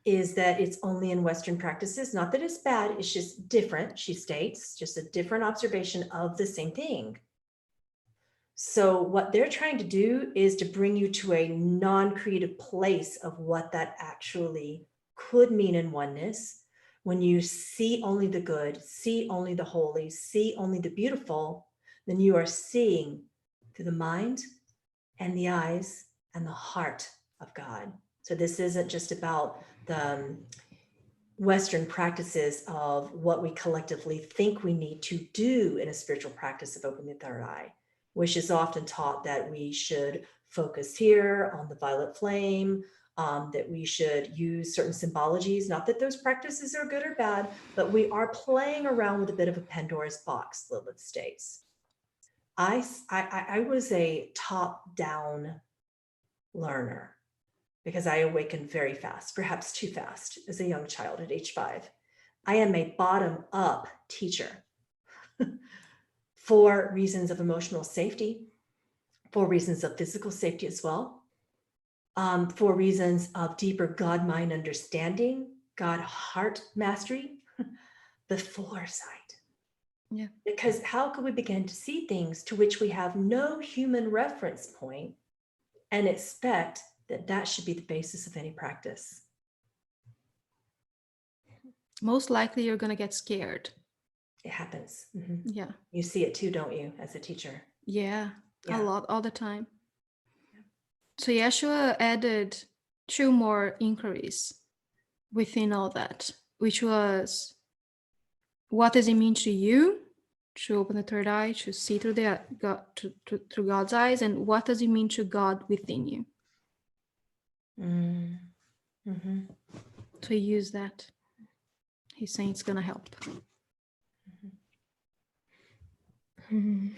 is that it's only in Western practices. Not that it's bad, it's just different, she states, just a different observation of the same thing. So what they're trying to do is to bring you to a non-creative place of what that actually could mean in oneness. When you see only the good, see only the holy, see only the beautiful, then you are seeing through the mind and the eyes and the heart of God. So this isn't just about the Western practices of what we collectively think we need to do in a spiritual practice of opening the third eye, which is often taught that we should focus here on the violet flame, that we should use certain symbologies. Not that those practices are good or bad, but we are playing around with a bit of a Pandora's box, Lilith states. I was a top-down learner because I awakened very fast, perhaps too fast as a young child at age 5. I am a bottom-up teacher for reasons of emotional safety, for reasons of physical safety as well, for reasons of deeper God-mind understanding, God-heart mastery, the foresight. Yeah. Because how could we begin to see things to which we have no human reference point and expect that that should be the basis of any practice? Most likely you're going to get scared. It happens. Mm-hmm. Yeah. You see it too, don't you, as a teacher? Yeah, Yeah. a lot, all the time. Yeah. So Yeshua added 2 more inquiries within all that, which was, what does it mean to you to open the third eye, to see through the God, through God's eyes, and what does it mean to God within you? Mm-hmm. So he used that. He's saying it's gonna help. Mm-hmm.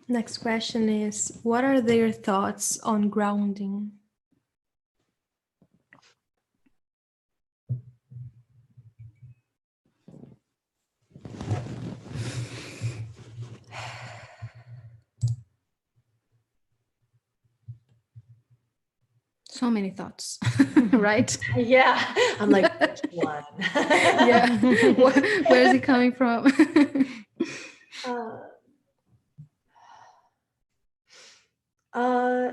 Next question is, what are their thoughts on grounding? So many thoughts, right? Yeah, I'm like, which one? Yeah, where is it coming from?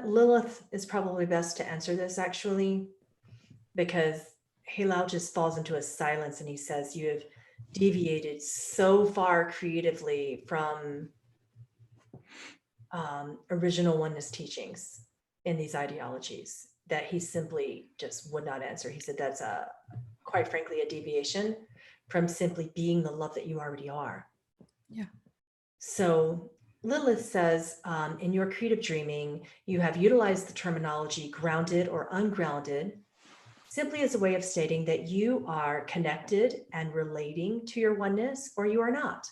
Lilith is probably best to answer this, actually, because Heylal just falls into a silence and he says, you have deviated so far creatively from original oneness teachings in these ideologies that he simply just would not answer. He said that's quite frankly a deviation from simply being the love that you already are. Yeah. So Lilith says, in your creative dreaming, you have utilized the terminology grounded or ungrounded simply as a way of stating that you are connected and relating to your oneness, or you are not.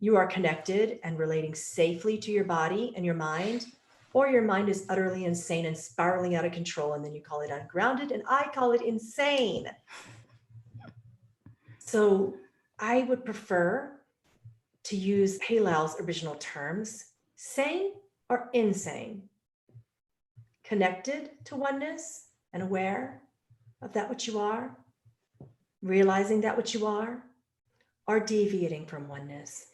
You are connected and relating safely to your body and your mind, or your mind is utterly insane and spiraling out of control, and then you call it ungrounded, and I call it insane. So I would prefer to use Heylal's original terms, sane or insane, connected to oneness and aware of that which you are, realizing that which you are, or deviating from oneness,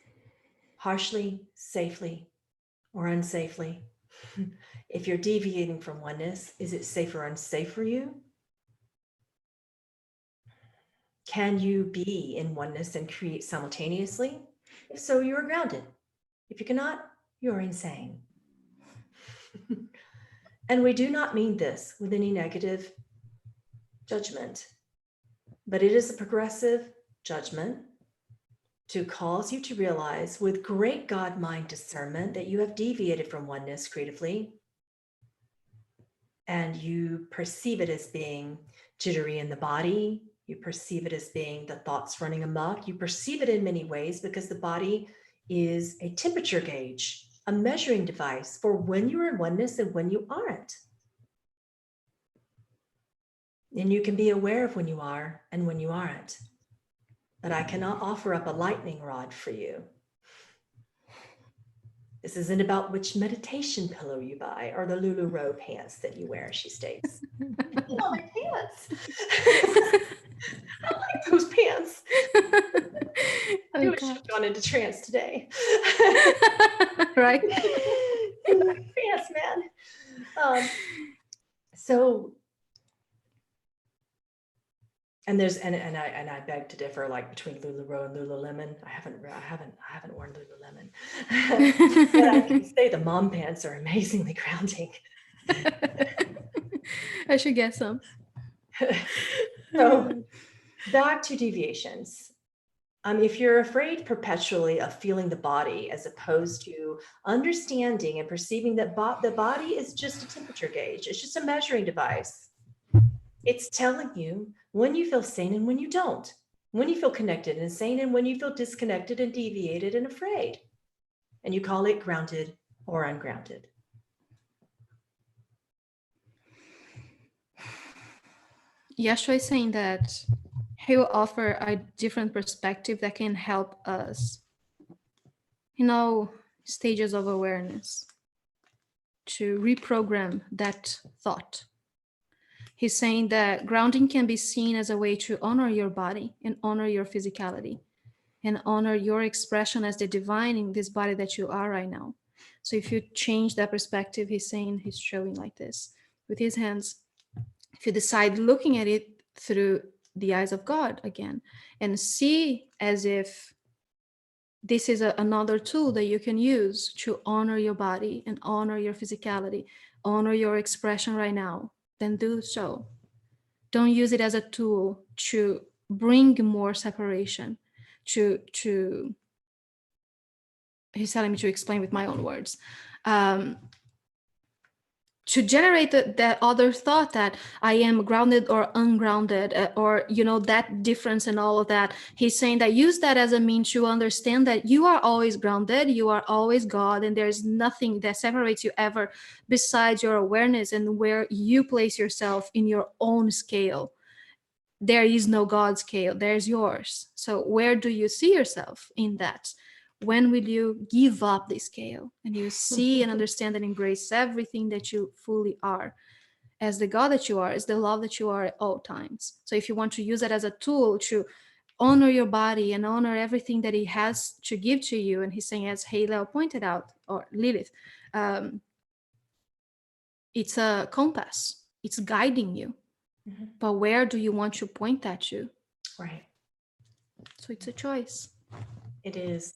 harshly, safely, or unsafely. If you're deviating from oneness, is it safe or unsafe for you? Can you be in oneness and create simultaneously? If so, you are grounded. If you cannot, you're insane. And we do not mean this with any negative judgment, but it is a progressive judgment to cause you to realize with great God mind discernment that you have deviated from oneness creatively, and you perceive it as being jittery in the body. You perceive it as being the thoughts running amok. You perceive it in many ways because the body is a temperature gauge, a measuring device for when you're in oneness and when you aren't. And you can be aware of when you are and when you aren't. But I cannot offer up a lightning rod for you. This isn't about which meditation pillow you buy or the LuLaRoe pants that you wear, she states. Oh, my pants. I like those pants. I knew I should have gone into trance today. Right? Pants, man. So, and there's and I beg to differ, like between LuLaRoe and Lululemon. I haven't worn Lululemon, but I can say the mom pants are amazingly grounding. I should get some. So back to deviations. If you're afraid perpetually of feeling the body as opposed to understanding and perceiving that the body is just a temperature gauge, it's just a measuring device. It's telling you when you feel sane and when you don't, when you feel connected and sane and when you feel disconnected and deviated and afraid. And you call it grounded or ungrounded. Yeshua is saying that he will offer a different perspective that can help us in all stages of awareness to reprogram that thought. He's saying that grounding can be seen as a way to honor your body and honor your physicality and honor your expression as the divine in this body that you are right now. So if you change that perspective, he's showing like this with his hands. If you decide looking at it through the eyes of God again and see as if this is another tool that you can use to honor your body and honor your physicality, honor your expression right now, then do so. Don't use it as a tool to bring more separation, to he's telling me to explain with my own words, to generate that other thought that I am grounded or ungrounded, or, that difference and all of that. He's saying that use that as a means to understand that you are always grounded, you are always God, and there's nothing that separates you ever besides your awareness and where you place yourself in your own scale. There is no God scale, there's yours. So where do you see yourself in that? When will you give up the scale and you see and understand and embrace everything that you fully are as the God that you are, as the love that you are at all times? So if you want to use it as a tool to honor your body and honor everything that he has to give to you, and he's saying, as Heylal pointed out, or Lilith, it's a compass, it's guiding you. Mm-hmm. But where do you want to point that to? Right. So it's a choice. It is.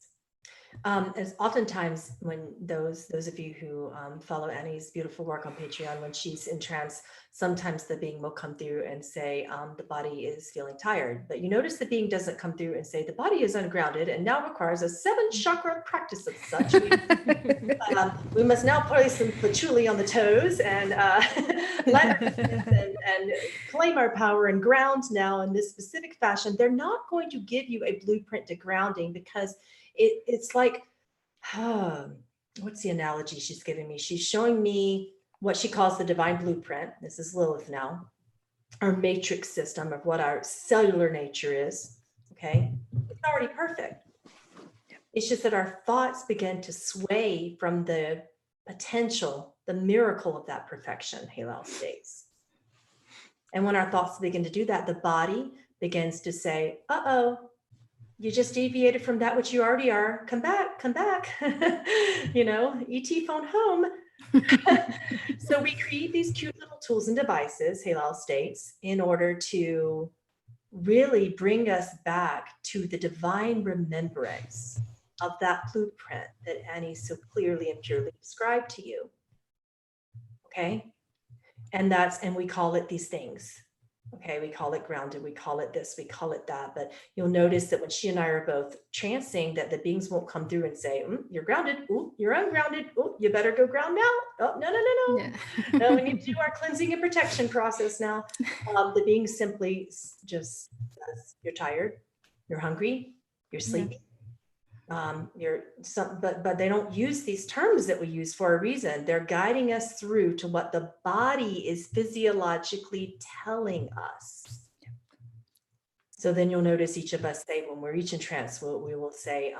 As oftentimes when those of you who follow Annie's beautiful work on Patreon, when she's in trance, sometimes the being will come through and say the body is feeling tired. But you notice the being doesn't come through and say the body is ungrounded and now requires a 7-chakra practice of such. We must now place some patchouli on the toes and and claim our power and ground now in this specific fashion. They're not going to give you a blueprint to grounding, because it's like, what's the analogy she's giving me? She's showing me what she calls the divine blueprint. This is Lilith now, our matrix system of what our cellular nature is. Okay, it's already perfect. It's just that our thoughts begin to sway from the potential, the miracle of that perfection, Heylal states. And when our thoughts begin to do that, the body begins to say, uh-oh, you just deviated from that which you already are. Come back, come back. ET phone home. So we create these cute little tools and devices, Heylal states, in order to really bring us back to the divine remembrance of that blueprint that Annie so clearly and purely described to you. Okay? And we call it these things. Okay, we call it grounded, we call it this, we call it that. But you'll notice that when she and I are both trancing, that the beings won't come through and say, you're grounded. Ooh, you're ungrounded. Ooh, you better go ground now. Oh, no. Yeah. No, we need to do our cleansing and protection process now. The beings simply just, you're tired, you're hungry, you're sleepy. But they don't use these terms that we use for a reason. They're guiding us through to what the body is physiologically telling us. So then you'll notice each of us say, when we're each in trance, we will say,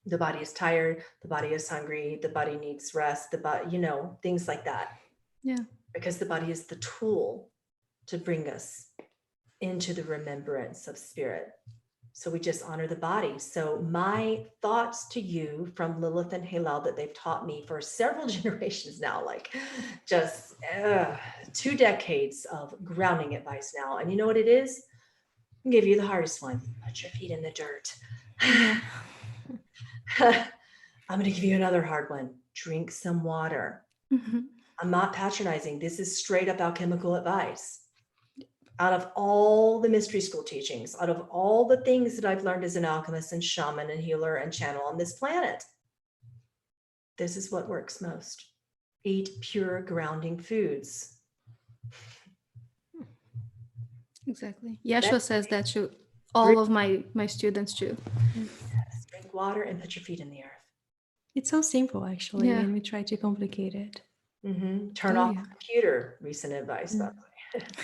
the body is tired, the body is hungry, the body needs rest, the body, things like that. Yeah. Because the body is the tool to bring us into the remembrance of spirit. So we just honor the body. So my thoughts to you from Lilith and Heylal that they've taught me for several generations now, like just 2 decades of grounding advice now. And you know what it is? I'll give you the hardest one. Put your feet in the dirt. Yeah. I'm going to give you another hard one. Drink some water. Mm-hmm. I'm not patronizing. This is straight up alchemical advice. Out of all the mystery school teachings, out of all the things that I've learned as an alchemist and shaman and healer and channel on this planet, this is what works most. Eat pure grounding foods. Exactly. Yeshua says that to all of my students too. Yes, drink water and put your feet in the earth. It's so simple, actually, Yeah. and we try to complicate it. Turn off the computer. Recent advice, by the way.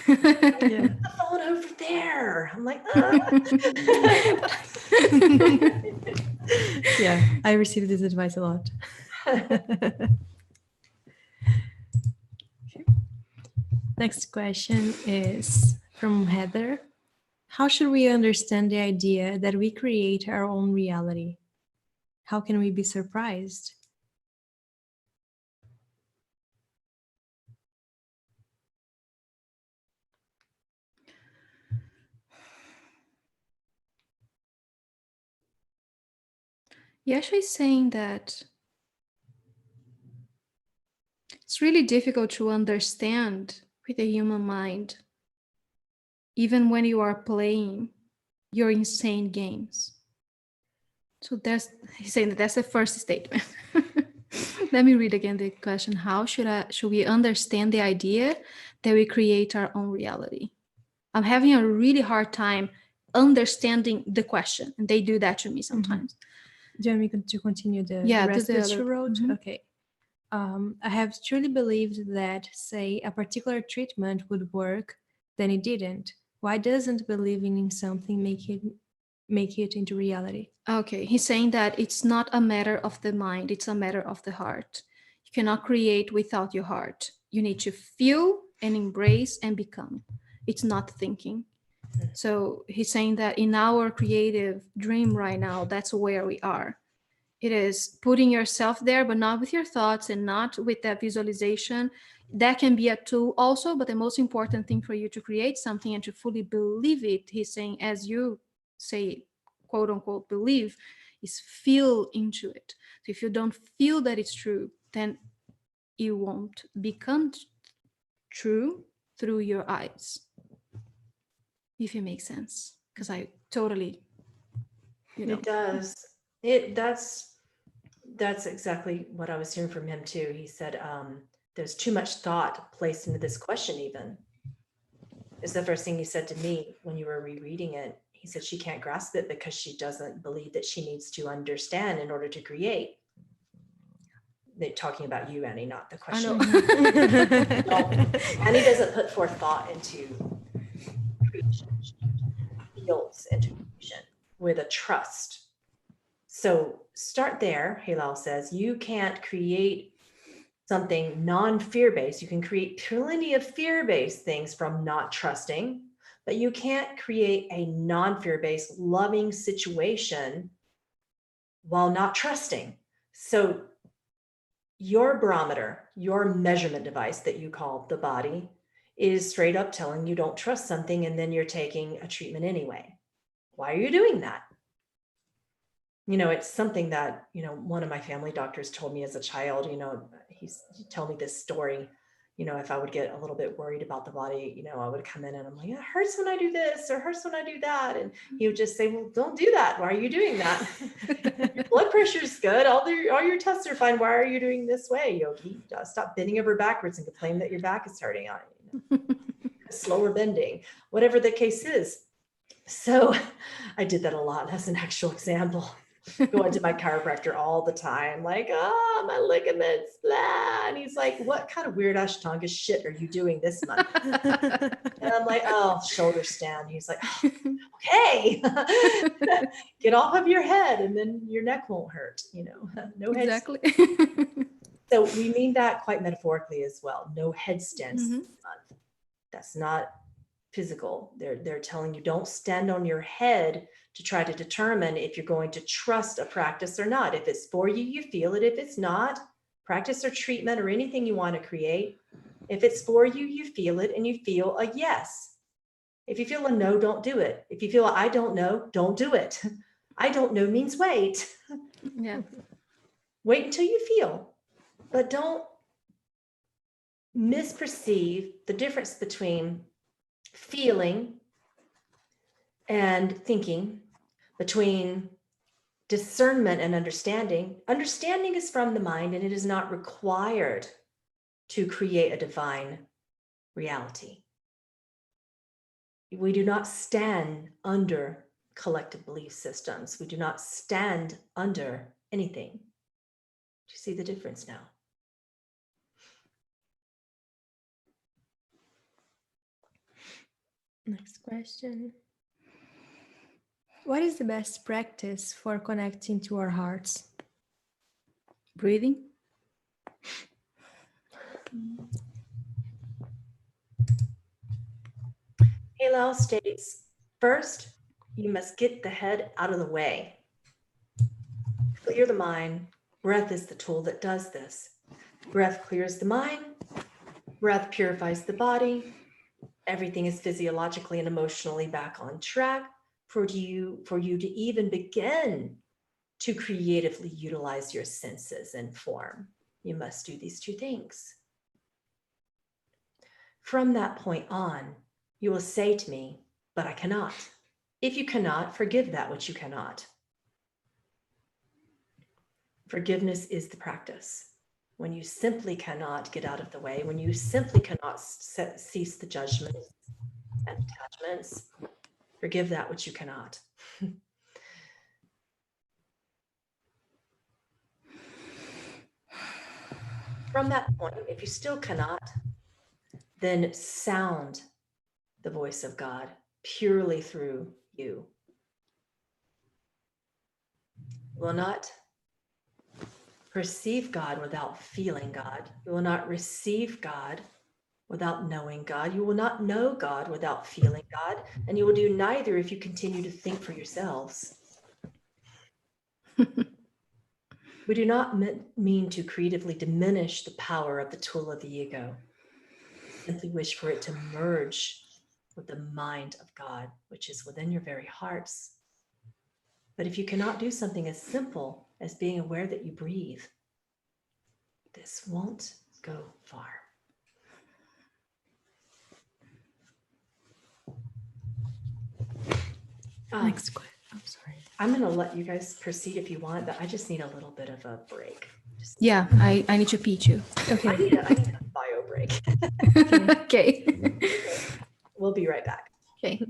Yeah. The phone over there. I'm like, Yeah, I received this advice a lot. Next question is from Heather. How should we understand the idea that we create our own reality? How can we be surprised? Yeshua is saying that it's really difficult to understand with the human mind, even when you are playing your insane games. So he's saying that that's the first statement. Let me read again the question. How should we understand the idea that we create our own reality? I'm having a really hard time understanding the question, and they do that to me sometimes. Do you want me to continue the rest the that other. you wrote? Okay. I have truly believed that, say, a particular treatment would work, then it didn't. Why doesn't believing in something make it into reality? Okay, he's saying that it's not a matter of the mind, it's a matter of the heart. You cannot create without your heart. You need to feel and embrace and become. It's not thinking. So he's saying that in our creative dream right now, that's where we are. It is putting yourself there, but not with your thoughts and not with that visualization. That can be a tool also, but the most important thing for you to create something and to fully believe it, he's saying, as you say, quote unquote, believe, is feel into it. So if you don't feel that it's true, then it won't become true through your eyes. If it makes sense, because I totally, It does. That's exactly what I was hearing from him too. He said, there's too much thought placed into this question even. It's the first thing he said to me when you were rereading it. He said she can't grasp it because she doesn't believe that she needs to understand in order to create. They're talking about you, Annie, not the question. Annie doesn't put forth thought into creation. She feels into creation with a trust. So start there. Heylal says you can't create something non-fear-based. You can create plenty of fear-based things from not trusting, but you can't create a non-fear-based loving situation while not trusting. So your barometer, your measurement device that you call the body, is straight up telling you don't trust something, and then you're taking a treatment anyway. Why are you doing that? It's something that, one of my family doctors told me as a child. He told me this story. if I would get a little bit worried about the body, I would come in and I'm like, it hurts when I do this or hurts when I do that. And he would just say, well, don't do that. Why are you doing that? Your blood pressure is good. All your tests are fine. Why are you doing this way, Yogi? Stop bending over backwards and complain that your back is hurting on you. Slower bending, whatever the case is. So I did that a lot as an actual example. Going to my chiropractor all the time, like, my ligaments, blah. And he's like, what kind of weird Ashtanga shit are you doing this month? And I'm like, oh, shoulder stand. He's like, oh, okay, get off of your head and then your neck won't hurt, no head. Exactly. So we mean that quite metaphorically as well. No headstands this month. That's not physical. They're telling you don't stand on your head to try to determine if you're going to trust a practice or not. If it's for you, you feel it. If it's not, practice or treatment or anything you want to create, if it's for you, you feel it and you feel a yes. If you feel a no, don't do it. If you feel I don't know, don't do it. I don't know means wait. Yeah. Wait until you feel, but don't misperceive the difference between feeling and thinking, between discernment and understanding. Understanding is from the mind and it is not required to create a divine reality. We do not stand under collective belief systems. We do not stand under anything. Do you see the difference now? Next question. What is the best practice for connecting to our hearts? Breathing. Heylal states, first, you must get the head out of the way. Clear the mind. Breath is the tool that does this. Breath clears the mind. Breath purifies the body. Everything is physiologically and emotionally back on track for you to even begin to creatively utilize your senses and form. You must do these two things. From that point on, you will say to me, but I cannot. If you cannot, forgive that which you cannot. Forgiveness is the practice. When you simply cannot get out of the way, when you simply cannot cease the judgments and attachments, forgive that which you cannot. From that point, if you still cannot, then sound the voice of God purely through you. You will not perceive God without feeling God. You will not receive God without knowing God. You will not know God without feeling God. And you will do neither if you continue to think for yourselves. We do not mean to creatively diminish the power of the tool of the ego. We simply wish for it to merge with the mind of God, which is within your very hearts. But if you cannot do something as simple as being aware that you breathe, this won't go far. Next question. I'm sorry. I'm going to let you guys proceed if you want, but I just need a little bit of a break. Yeah, I need to pee too. Okay. I need a bio break. Okay. We'll be right back. Okay.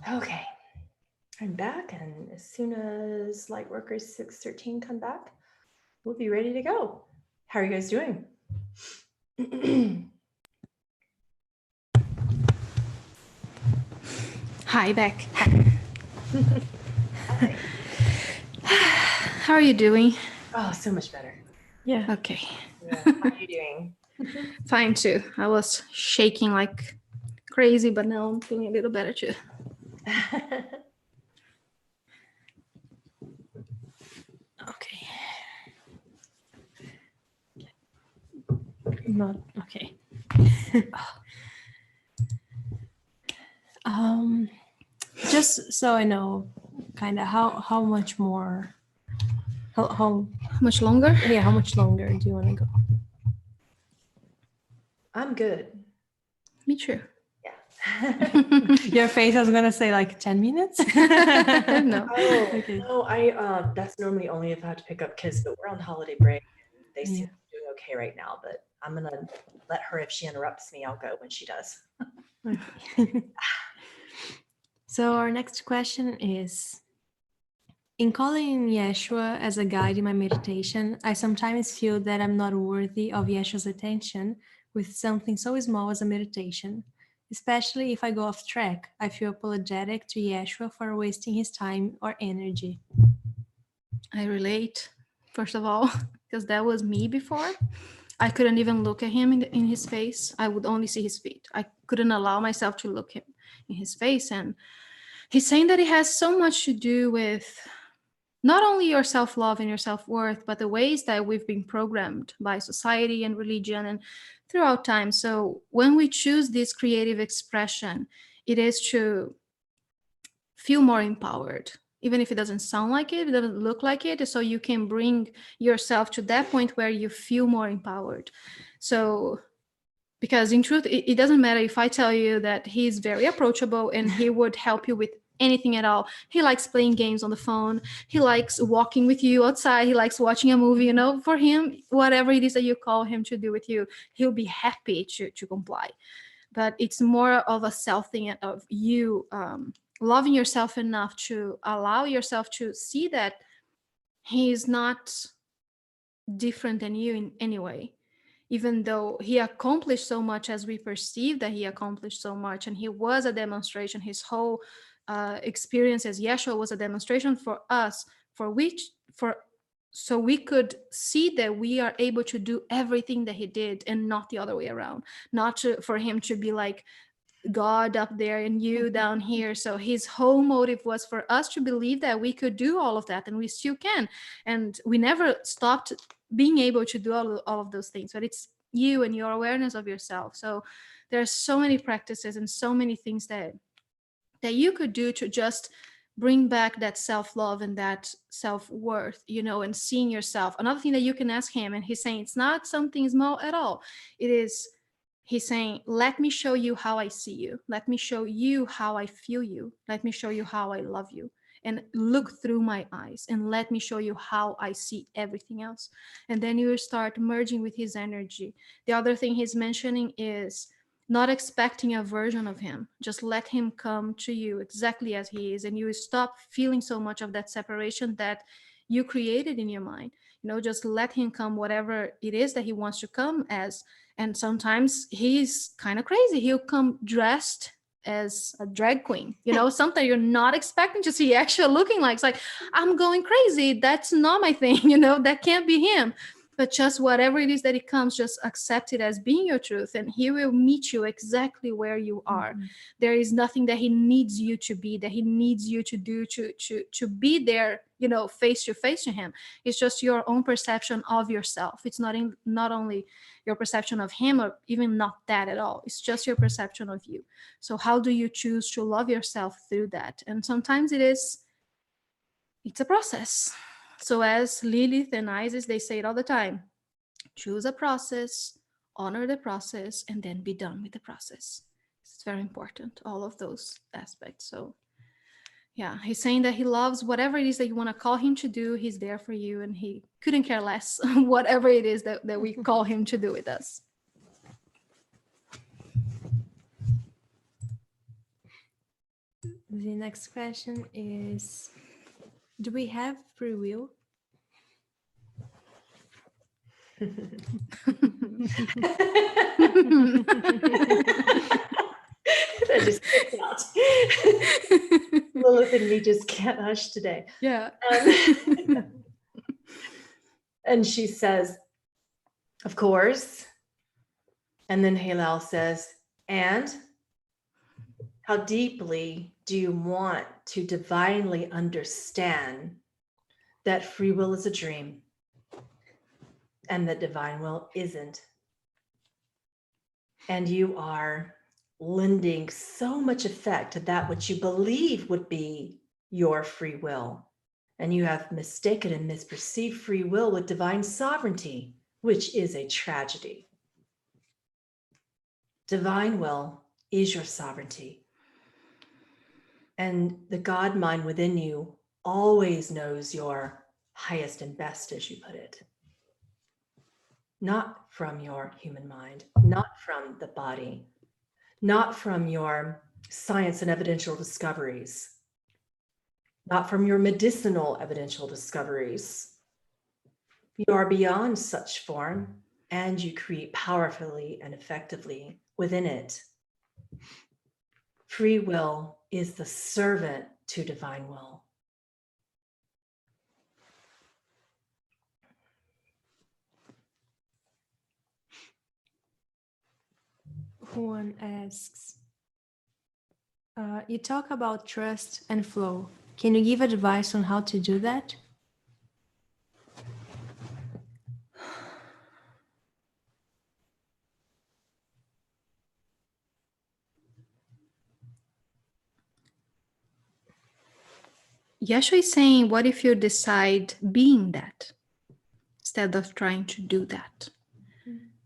Okay, I'm back, and as soon as Lightworkers613 come back, we'll be ready to go. How are you guys doing? Hi, Beck. Hi. How are you doing? Oh, so much better. Yeah. Okay, Yeah. How are you doing? fine too. I was shaking like crazy, but now I'm feeling a little better too. Okay. Not okay. Just so I know, kind of how much more, how Much longer? yeah, how much longer do you want to go? I'm good. Me too. Yeah. Your face, I was gonna say like 10 minutes. No. Oh, Okay. no, that's normally only if I have to pick up kids, but we're on holiday break. They seem Yeah. to be doing okay right now, but I'm gonna let her, if she interrupts me, I'll go when she does. Okay. So our next question is, in calling Yeshua as a guide in my meditation, I sometimes feel that I'm not worthy of Yeshua's attention with something so small as a meditation. Especially if I go off track, I feel apologetic to Yeshua for wasting his time or energy. I relate, first of all, because that was me before. I couldn't even look at him in his face. I would only see his feet. I couldn't allow myself to look him in his face. And he's saying that it has so much to do with not only your self-love and your self-worth, but the ways that we've been programmed by society and religion and throughout time. So when we choose this creative expression, it is to feel more empowered, even if it doesn't sound like it doesn't look like it, so you can bring yourself to that point where you feel more empowered. So because in truth, it doesn't matter if I tell you that he's very approachable and he would help you with anything at all. He likes playing games on the phone, he likes walking with you outside, he likes watching a movie, for him, whatever it is that you call him to do with you, he'll be happy to comply. But it's more of a self thing of you loving yourself enough to allow yourself to see that he's not different than you in any way, even though he accomplished so much as we perceive that he accomplished so much, and he was a demonstration. His whole experience as Yeshua was a demonstration for us, for so we could see that we are able to do everything that he did and not the other way around, not for him to be like God up there and you down here. So his whole motive was for us to believe that we could do all of that, and we still can. And we never stopped being able to do all of those things. But it's you and your awareness of yourself. So there are so many practices and so many things that you could do to just bring back that self-love and that self-worth, and seeing yourself. Another thing that you can ask him, and he's saying it's not something small at all. It is, he's saying, let me show you how I see you. Let me show you how I feel you. Let me show you how I love you. And look through my eyes and let me show you how I see everything else. And then you will start merging with his energy. The other thing he's mentioning is not expecting a version of him. Just let him come to you exactly as he is. And you will stop feeling so much of that separation that you created in your mind. Just let him come, whatever it is that he wants to come as. And sometimes he's kind of crazy. He'll come dressed as a drag queen, something you're not expecting to see actually looking like. It's like, I'm going crazy. That's not my thing, that can't be him. But just whatever it is that it comes, just accept it as being your truth, and he will meet you exactly where you are. Mm-hmm. There is nothing that he needs you to be, that he needs you to do to be there, face to face to him. It's just your own perception of yourself. It's not only your perception of him, or even not that at all. It's just your perception of you. So how do you choose to love yourself through that? And sometimes it's a process. So as Lilith and Isis, they say it all the time: choose a process, honor the process, and then be done with the process. It's very important, all of those aspects. So yeah, he's saying that he loves whatever it is that you want to call him to do. He's there for you, and he couldn't care less whatever it is that we call him to do with us. The next question is, do we have free will? That just sticks out. Lilith and me just can't hush today. Yeah. And she says, of course. And then Heylal says, and how deeply do you want to divinely understand that free will is a dream and that divine will isn't? And you are lending so much effect to that which you believe would be your free will. And you have mistaken and misperceived free will with divine sovereignty, which is a tragedy. Divine will is your sovereignty. And the God mind within you always knows your highest and best, as you put it. Not from your human mind, not from the body, not from your science and evidential discoveries, not from your medicinal evidential discoveries. You are beyond such form, and you create powerfully and effectively within it. Free will is the servant to divine will. Juan asks, you talk about trust and flow. Can you give advice on how to do that? Yeshua is saying, what if you decide being that instead of trying to do that?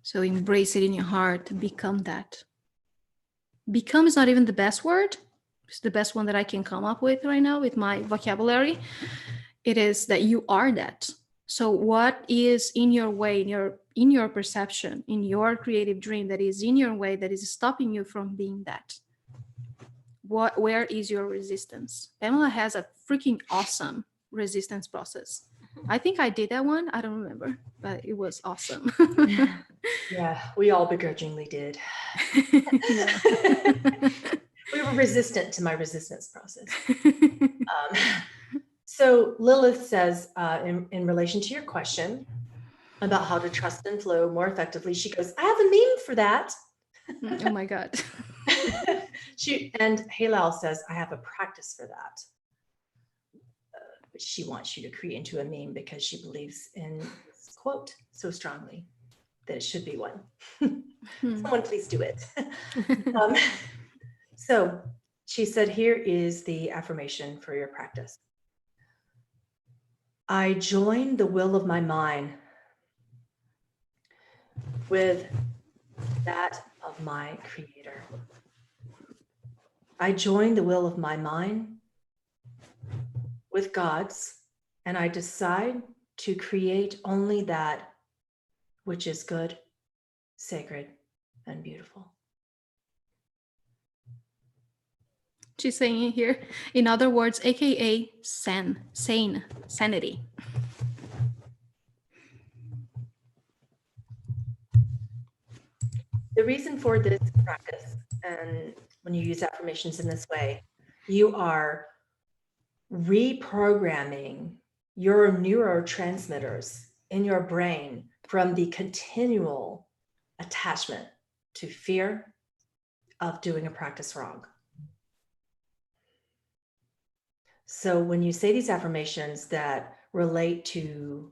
So embrace it in your heart, become that. Become is not even the best word. It's the best one that I can come up with right now with my vocabulary. It is that you are that. So what is in your way, in your perception, in your creative dream that is in your way, that is stopping you from being that? Where is your resistance? Pamela has a freaking awesome resistance process. I think I did that one. I don't remember, but it was awesome. Yeah, we all begrudgingly did. We were resistant to my resistance process. So Lilith says, in relation to your question about how to trust and flow more effectively, she goes, I have a meme for that. Oh my God. And Heylal says, I have a practice for that. But she wants you to create into a meme because she believes in this quote so strongly that it should be one. Someone please do it. So she said, here is the affirmation for your practice. I join the will of my mind with that of my Creator. I join the will of my mind with God's, and I decide to create only that which is good, sacred, and beautiful. She's saying it here, in other words, AKA sanity. The reason for this practice, and when you use affirmations in this way, you are reprogramming your neurotransmitters in your brain from the continual attachment to fear of doing a practice wrong. So when you say these affirmations that relate to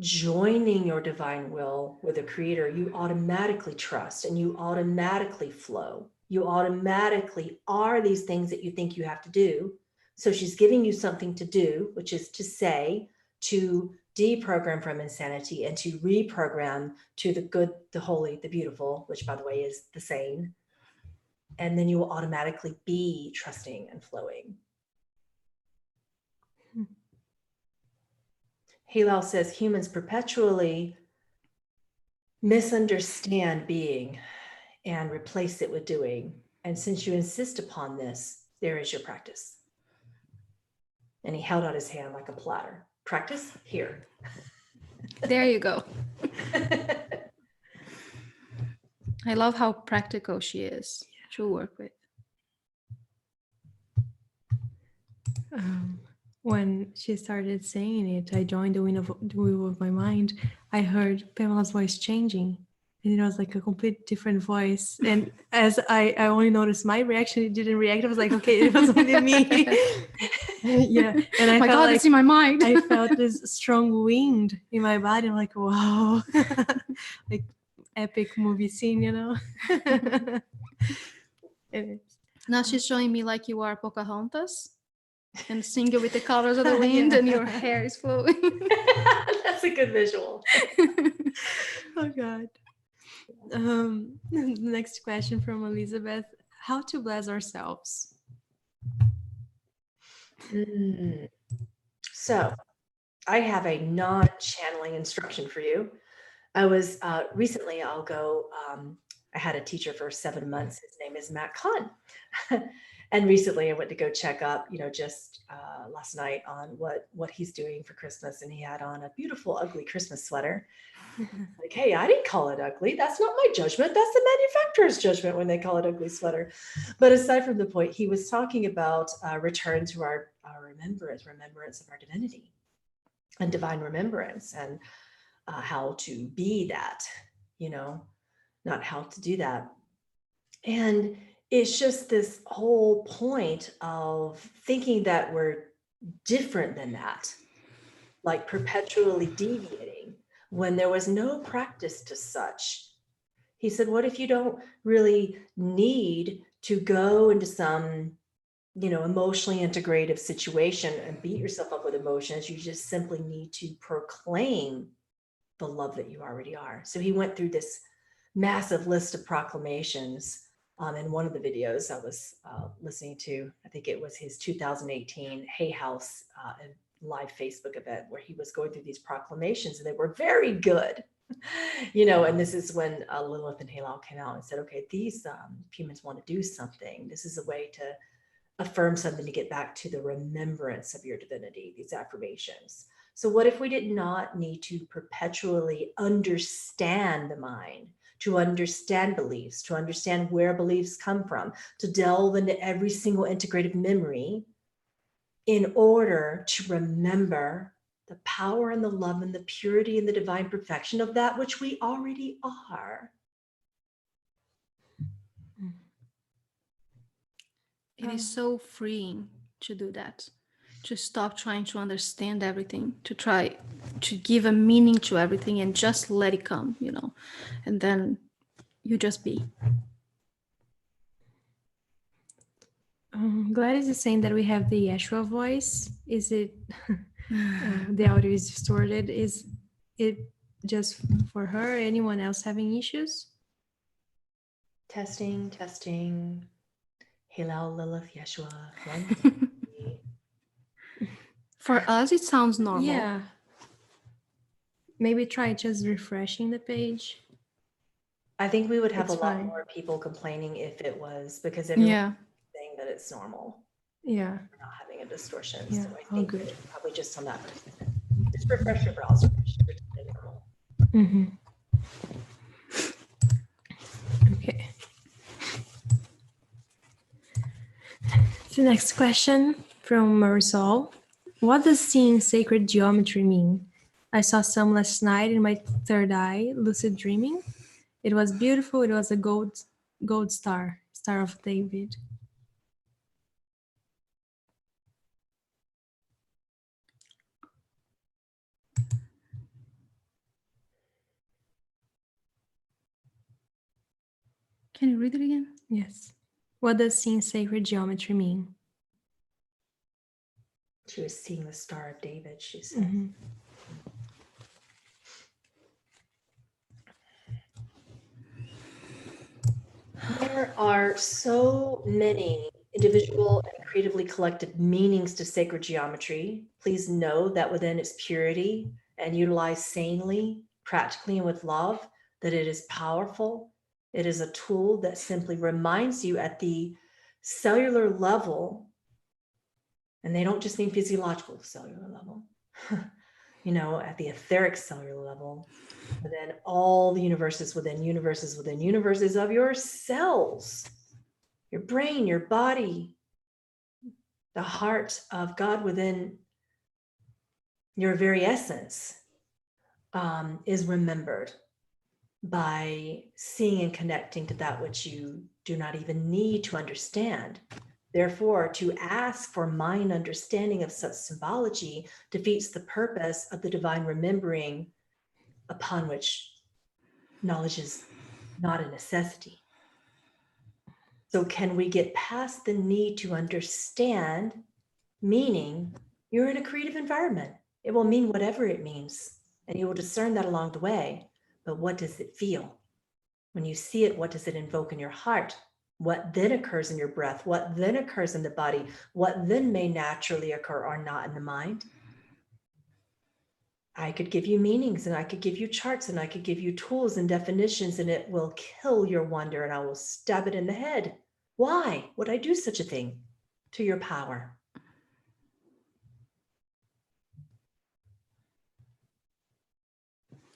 joining your divine will with the Creator, you automatically trust and you automatically flow. You automatically are these things that you think you have to do. So she's giving you something to do, which is to say, to deprogram from insanity and to reprogram to the good, the holy, the beautiful, which by the way is the sane. And then you will automatically be trusting and flowing. Heylal says humans perpetually misunderstand being and replace it with doing. And since you insist upon this, There is your practice. And he held out his hand like a platter. Practice here. There you go. I love how practical she is to work with. When she started saying it, I joined the wheel of my mind. I heard Pamela's voice changing, and it was like a complete different voice. And as I only noticed my reaction, it didn't react. I was like, okay, it was only me. Yeah, and I My felt God, like it's in my mind. I felt this strong wind in my body. I'm like, wow, like epic movie scene, you know. Now she's showing me like you are Pocahontas and singing with the colors of the wind, and your hair is flowing. That's a good visual. Oh God. Next question from Elizabeth: how to bless ourselves? So I have a non-channeling instruction for you. I was recently, I had a teacher for 7 months. His name is Matt Kahn. And recently I went to go check up, just last night on what he's doing for Christmas. And he had on a beautiful, ugly Christmas sweater. Like, hey, I didn't call it ugly. That's not my judgment. That's the manufacturer's judgment when they call it ugly sweater. But aside from the point, he was talking about return to our remembrance of our divinity and divine remembrance, and how to be that, not how to do that. And it's just this whole point of thinking that we're different than that, like perpetually deviating when there was no practice to such. He said, what if you don't really need to go into some, emotionally integrative situation and beat yourself up with emotions? You just simply need to proclaim the love that you already are. So he went through this massive list of proclamations. In one of the videos I was listening to, I think it was his 2018 Hay House live Facebook event, where he was going through these proclamations, and they were very good. And this is when Lilith and Heylal came out and said, okay, these humans want to do something. This is a way to affirm something, to get back to the remembrance of your divinity, these affirmations. So what if we did not need to perpetually understand the mind, to understand beliefs, to understand where beliefs come from, to delve into every single integrative memory in order to remember the power and the love and the purity and the divine perfection of that which we already are? It is so freeing to do that, to stop trying to understand everything, to try to give a meaning to everything and just let it come, and then you just be. Gladys is saying that we have the Yeshua voice. Is it the audio is distorted? Is it just for her? Anyone else having issues? Testing. Heylal, Lilith, Yeshua. For us, it sounds normal. Yeah. Maybe try just refreshing the page. I think we would have It's a lot fine. more people complaining if it was, because everyone's saying that it's normal. Yeah. We're not having a distortion. Yeah. So I think Good. probably just on that. Just refresh your browser. Normal. Mm-hmm. Okay. The next question from Marisol. What does seeing sacred geometry mean? I saw some last night in my third eye, lucid dreaming. It was beautiful. It was a gold star, Star of David. Can you read it again? Yes. What does seeing sacred geometry mean? She was seeing the Star of David, she said. Mm-hmm. There are so many individual and creatively collected meanings to sacred geometry. Please know that within its purity and utilized sanely, practically, and with love, that it is powerful. It is a tool that simply reminds you at the cellular level, and they don't just mean physiological cellular level, at the etheric cellular level, but then all the universes within universes of your cells, your brain, your body, the heart of God within your very essence, is remembered by seeing and connecting to that which you do not even need to understand. Therefore, to ask for mind understanding of such symbology defeats the purpose of the divine remembering, upon which knowledge is not a necessity. So can we get past the need to understand, meaning you're in a creative environment? It will mean whatever it means, and you will discern that along the way. But what does it feel? When you see it, what does it invoke in your heart? What then occurs in your breath? What then occurs in the body? What then may naturally occur or not in the mind? I could give you meanings, and I could give you charts, and I could give you tools and definitions, and it will kill your wonder, and I will stab it in the head. Why would I do such a thing to your power?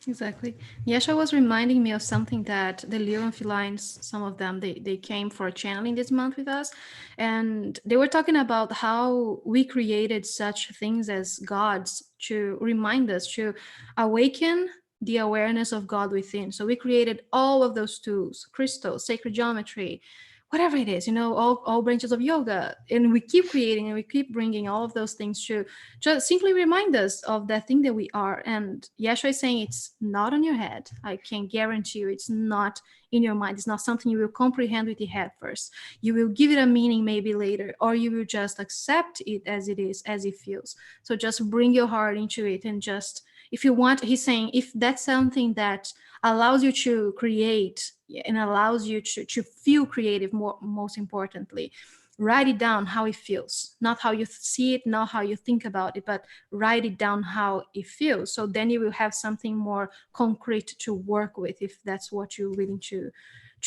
Exactly. Yeshua was reminding me of something that the Leo and Felines, some of them, they came for a channeling this month with us. And they were talking about how we created such things as gods to remind us, to awaken the awareness of God within. So we created all of those tools, crystals, sacred geometry, whatever it is, all branches of yoga. And we keep creating and we keep bringing all of those things to just simply remind us of that thing that we are. And Yeshua is saying it's not on your head. I can guarantee you it's not in your mind. It's not something you will comprehend with your head first. You will give it a meaning maybe later, or you will just accept it as it is, as it feels. So just bring your heart into it, and just, if you want, he's saying, if that's something that allows you to create and allows you to feel creative, most importantly, write it down how it feels, not how you see it, not how you think about it, but write it down how it feels. So then you will have something more concrete to work with, if that's what you're willing to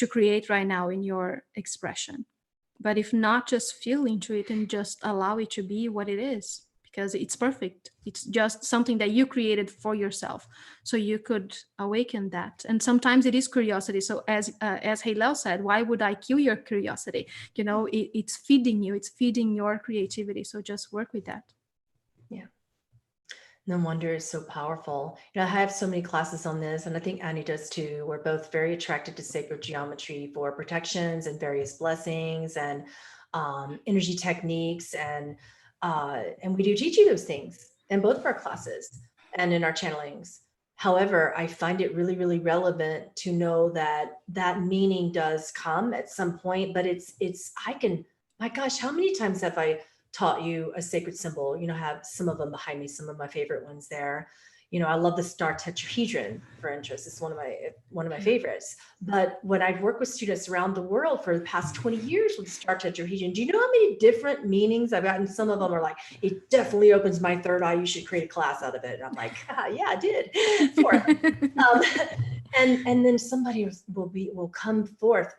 create right now in your expression. But if not, just feel into it and just allow it to be what it is, because it's perfect. It's just something that you created for yourself, so you could awaken that. And sometimes it is curiosity. So as Heylal said, why would I kill your curiosity? It's feeding you, it's feeding your creativity. So just work with that. Yeah. No wonder it's so powerful. I have so many classes on this, and I think Annie does too. We're both very attracted to sacred geometry for protections and various blessings and energy techniques, and we do teach you those things in both of our classes and in our channelings. However, I find it really, really relevant to know that that meaning does come at some point, but my gosh, how many times have I taught you a sacred symbol? Have some of them behind me, some of my favorite ones there. I love the star tetrahedron, for interest. It's one of my favorites. But when I've worked with students around the world for the past 20 years with the star tetrahedron, do you know how many different meanings I've gotten? Some of them are like, it definitely opens my third eye. You should create a class out of it. And I'm like, yeah, I did. And then somebody will come forth.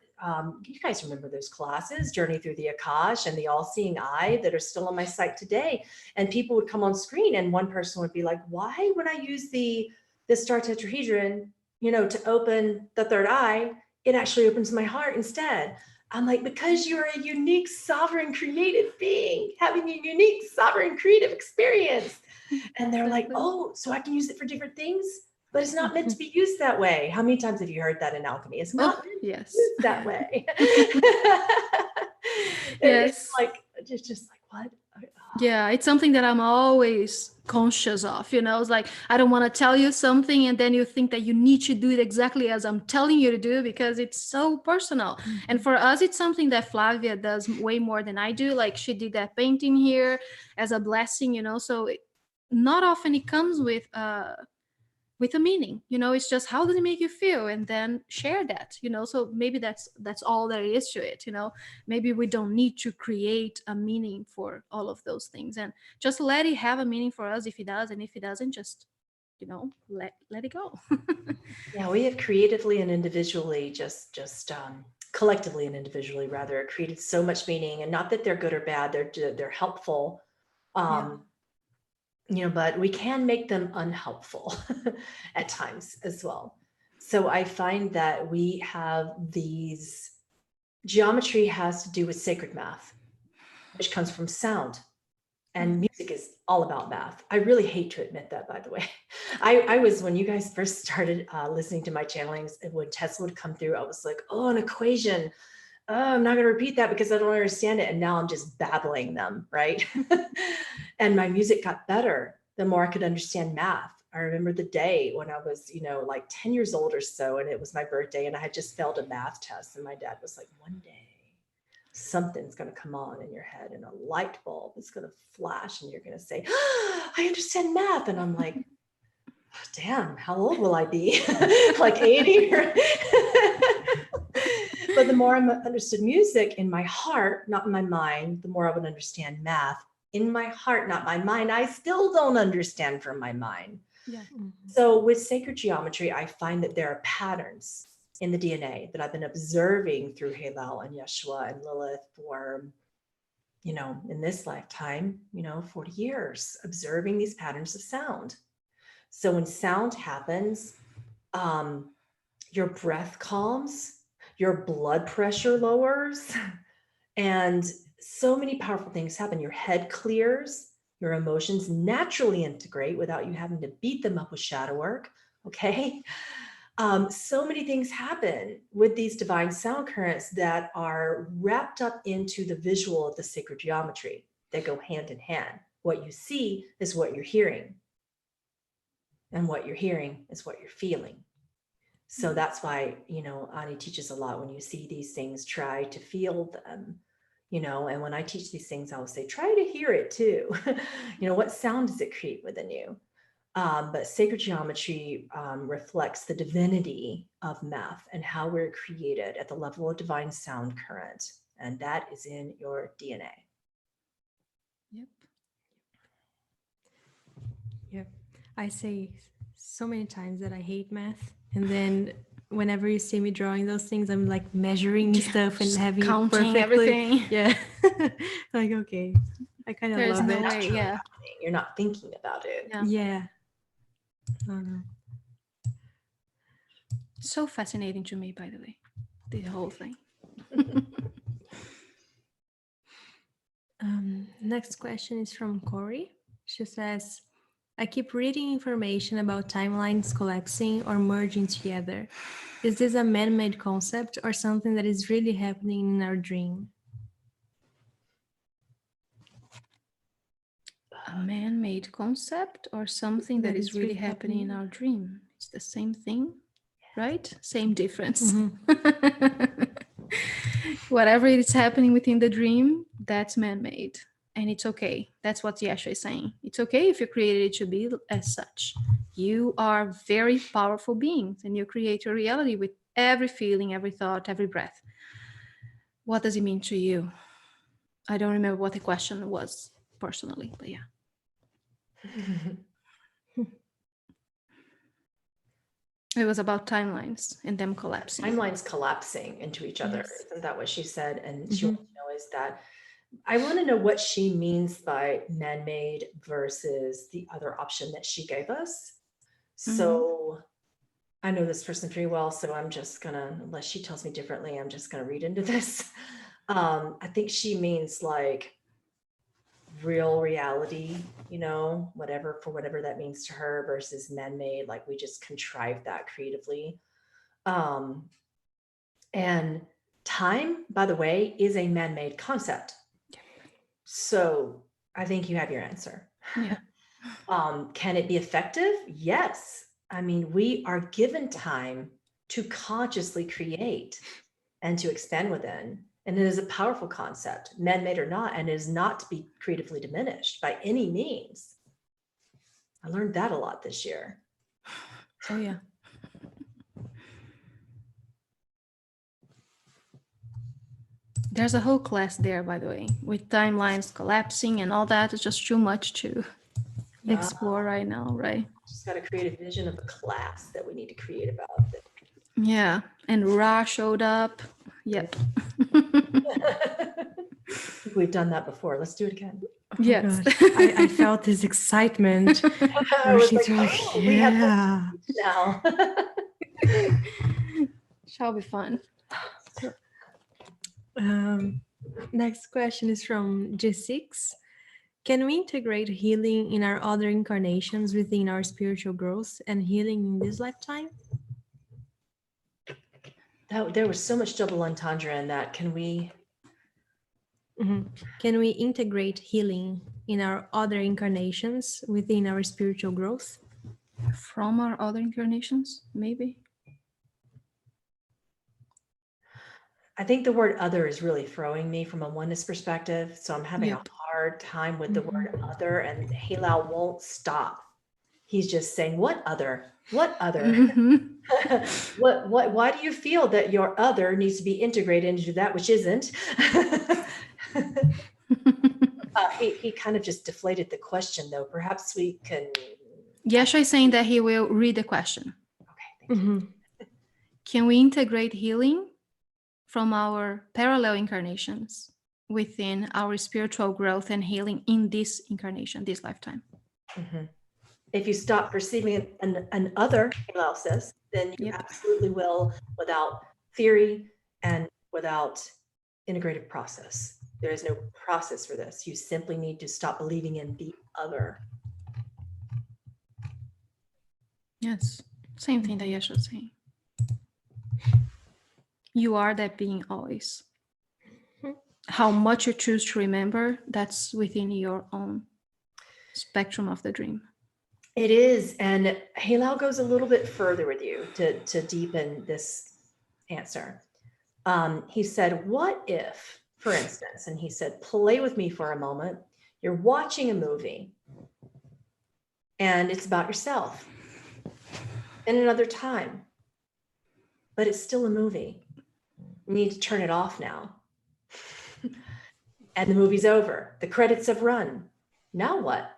You guys remember those classes, Journey Through the Akash and the All-Seeing Eye, that are still on my site today. And people would come on screen, and one person would be like, why would I use the star tetrahedron, to open the third eye? It actually opens my heart instead. I'm like, because you're a unique, sovereign, creative being having a unique, sovereign, creative experience. And they're like, oh, so I can use it for different things? But it's not meant to be used that way. How many times have you heard that in alchemy? It's not meant to be used that way. Yes. It's just like, what? Yeah, it's something that I'm always conscious of. It's like, I don't want to tell you something and then you think that you need to do it exactly as I'm telling you to do, because it's so personal. Mm-hmm. And for us, it's something that Flavia does way more than I do. Like, she did that painting here as a blessing, so not often it comes with a meaning. It's just, how does it make you feel, and then share that. So maybe that's all there is to it. Maybe we don't need to create a meaning for all of those things, and just let it have a meaning for us if it does, and if it doesn't, just let it go. Yeah, we have creatively and individually just collectively and individually rather, created so much meaning. And not that they're good or bad, they're helpful. You know, but we can make them unhelpful at times as well. So I find that we have these, geometry has to do with sacred math, which comes from sound. And music is all about math. I really hate to admit that, by the way. I was, when you guys first started listening to my channelings, and when Tessa would come through, I was like, oh, an equation. Oh, I'm not going to repeat that because I don't understand it. And now I'm just babbling them, right? And my music got better the more I could understand math. I remember the day when I was, you know, like 10 years old or so, and it was my birthday, and I had just failed a math test. And my dad was like, one day something's going to come on in your head and a light bulb is going to flash and you're going to say, oh, I understand math. And I'm like, damn, how old will I be? Like 80? But the more I understood music in my heart, not in my mind, the more I would understand math in my heart, not my mind. I still don't understand from my mind. Yeah. So with sacred geometry, I find that there are patterns in the DNA that I've been observing through Heylal and Yeshua and Lilith for, you know, in this lifetime, you know, 40 years, observing these patterns of sound. So when sound happens, your breath calms, your blood pressure lowers, and so many powerful things happen. Your head clears, your emotions naturally integrate without you having to beat them up with shadow work, okay? So many things happen with these divine sound currents that are wrapped up into the visual of the sacred geometry. They go hand in hand. What you see is what you're hearing. And what you're hearing is what you're feeling. So that's why, you know, Ani teaches a lot. When you see these things, try to feel them, you know, and when I teach these things, I will say, try to hear it too. You know, what sound does it create within you? But sacred geometry reflects the divinity of math and how we're created at the level of divine sound current. And that is in your DNA. Yep. Yep. I say so many times that I hate math. And then whenever you see me drawing those things, I'm like measuring stuff and having counting perfectly, everything. Yeah. Like, okay. I kind of There's love no it. way. Yeah. You're not thinking about it. Yeah. I don't know. So fascinating to me, by the way, the whole thing. Next question is from Corey. She says, I keep reading information about timelines collapsing or merging together. Is this a man-made concept or something that is really happening in our dream? A man-made concept or something that is really happening in our dream? It's the same thing, right? Same difference. Whatever is happening within the dream, that's man-made. And it's okay. That's what Yeshua is saying. It's okay if you created it to be as such. You are very powerful beings and you create your reality with every feeling, every thought, every breath. What does it mean to you? I don't remember what the question was personally, but yeah. It was about timelines and them collapsing. Timelines collapsing into each other. Yes. Isn't that what she said? And she wants to know is that, I want to know what she means by man-made versus the other option that she gave us. So I know this person pretty well, so I'm just gonna, unless she tells me differently, I'm just gonna read into this. I think she means like real reality, you know, whatever, for whatever that means to her, versus man-made, like we just contrived that creatively. And time, by the way, is a man-made concept. So I think you have your answer. Yeah. Can it be effective? Yes. I mean, we are given time to consciously create and to expand within. And it is a powerful concept, man-made or not, and it is not to be creatively diminished by any means. I learned that a lot this year. Oh, yeah. There's a whole class there, by the way, with timelines collapsing and all that. It's just too much to explore right now, right? Just got to create a vision of a class that we need to create about it. Yeah, and Ra showed up Yep. We've done that before. Let's do it again. Oh, Yes. gosh. I felt this excitement. I was She's like, like, oh, we have yeah. now. Shall be fun. Next question is from G6. Can we integrate healing in our other incarnations within our spiritual growth and healing in this lifetime? There was so much double entendre in that. Can we? Can we integrate healing in our other incarnations within our spiritual growth? From our other incarnations, maybe. I think the word other is really throwing me from a oneness perspective. So I'm having Yep. a hard time with the word other, and Heylal won't stop. He's just saying, what other? What other? Why do you feel that your other needs to be integrated into that which isn't? He kind of just deflated the question, though. Perhaps we can. Yeshua is saying that he will read the question. Okay, thank you. Can we integrate healing from our parallel incarnations within our spiritual growth and healing in this incarnation, this lifetime? If you stop perceiving an other, Heylal says, then you absolutely will, without theory and without integrative process. There is no process for this. You simply need to stop believing in the other. Yes, same thing that Yeshua is saying. You are that being always. How much you choose to remember, that's within your own spectrum of the dream. It is, and Heylal goes a little bit further with you to deepen this answer. He said, what if, for instance, and he said, play with me for a moment. You're watching a movie and it's about yourself in another time, but it's still a movie. You need to turn it off now. And the movie's over. The credits have run. Now what?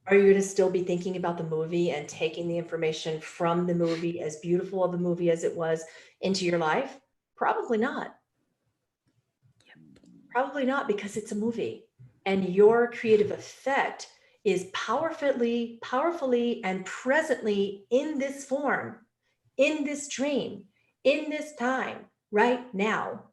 Are you going to still be thinking about the movie and taking the information from the movie, as beautiful of a movie as it was, into your life? Probably not. Probably not, because it's a movie. And your creative effect is powerfully and presently in this form, in this dream, in this time, right now.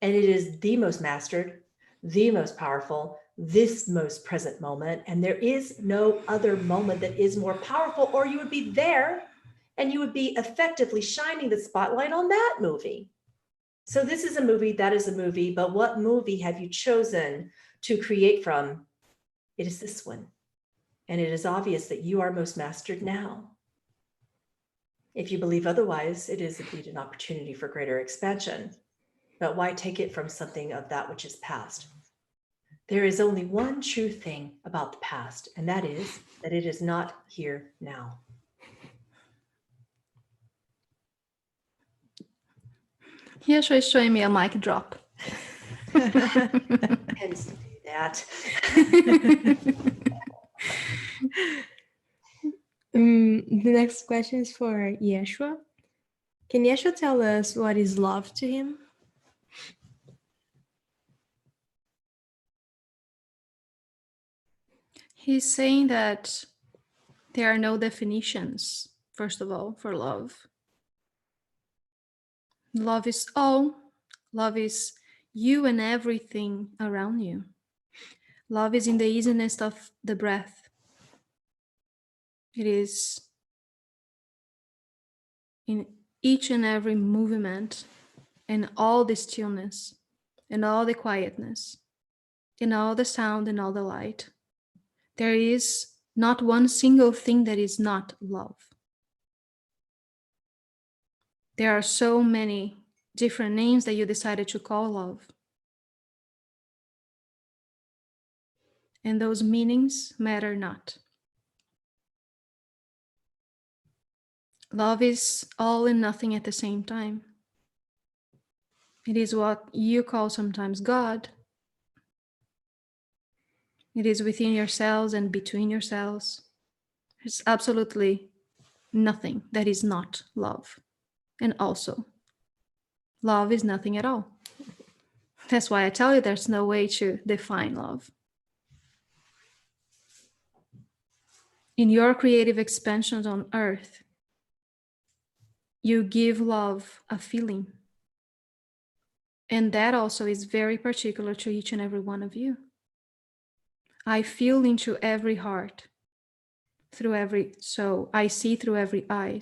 And it is the most mastered, the most powerful, this most present moment. And there is no other moment that is more powerful, or you would be there and you would be effectively shining the spotlight on that movie. So this is a movie, that is a movie, but what movie have you chosen to create from? It is this one. And it is obvious that you are most mastered now. If you believe otherwise, it is indeed an opportunity for greater expansion. But why take it from something of that which is past? There is only one true thing about the past, and that is that it is not here now. Yeshua is showing me a mic drop. Tends to do that. The next question is for Yeshua. Can Yeshua tell us what is love to him? He's saying that there are no definitions, first of all, for love. Love is all. Love is you and everything around you. Love is in the easiness of the breath. It is in each and every movement, and all the stillness, and all the quietness, and all the sound and all the light. There is not one single thing that is not love. There are so many different names that you decided to call love. And those meanings matter not. Love is all and nothing at the same time. It is what you call sometimes God. It is within yourselves and between yourselves. There's absolutely nothing that is not love. And also, love is nothing at all. That's why I tell you there's no way to define love. In your creative expansions on earth, you give love a feeling. And that also is very particular to each and every one of you. I feel into every heart, through every soul. I see through every eye.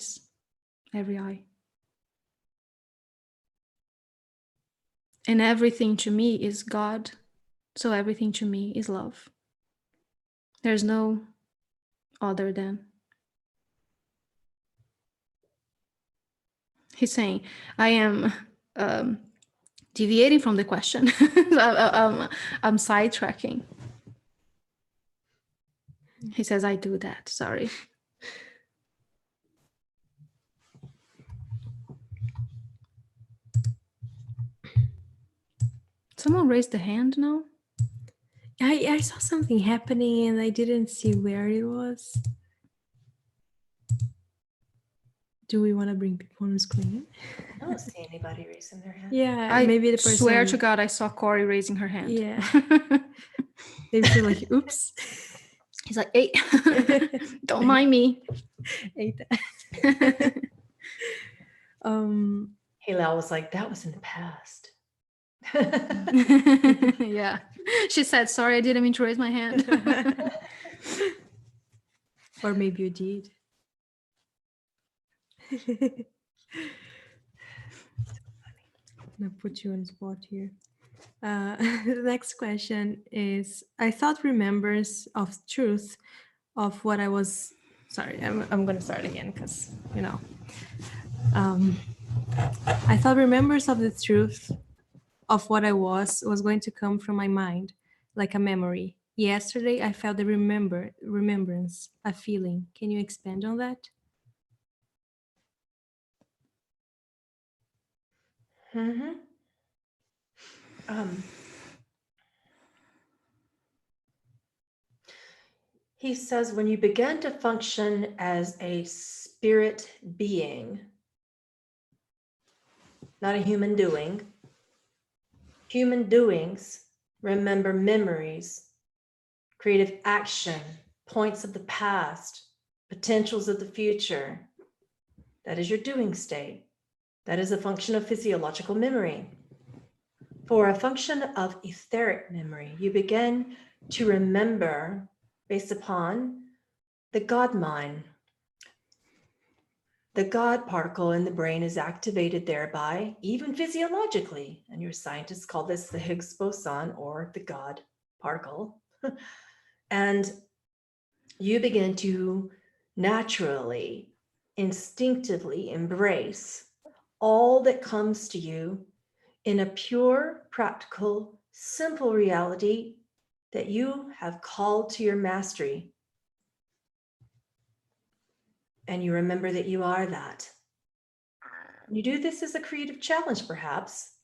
And everything to me is God. So everything to me is love. There's no other than. He's saying, I am deviating from the question. I'm sidetracking. He says, I do that. Sorry. Someone raised the hand now? I saw something happening and I didn't see where it was. Do we want to bring people on screen? I don't see anybody raising their hand. Yeah, I maybe the person. swear to God, I saw Corey raising her hand. Yeah. Maybe she's like, oops. He's like, hey, don't mind me. Eita. Heylal was like, that was in the past. Yeah. She said, sorry, I didn't mean to raise my hand. Or maybe you did. I'm gonna put you on the spot here. The next question is, I thought remembrance of truth of what I was, sorry, I'm gonna start again because, you know. I thought remembrance of the truth of what I was going to come from my mind, like a memory. Yesterday, I felt the remembrance, a feeling. Can you expand on that? Mm-hmm. He says, when you begin to function as a spirit being, not a human doing, human doings remember memories, creative action, points of the past, potentials of the future. That is your doing state. That is a function of physiological memory. For a function of etheric memory, you begin to remember based upon the God mind. The God particle in the brain is activated thereby, even physiologically. And your scientists call this the Higgs boson or the God particle. And you begin to naturally, instinctively embrace all that comes to you in a pure, practical, simple reality that you have called to your mastery. And you remember that you are that. You do this as a creative challenge, perhaps,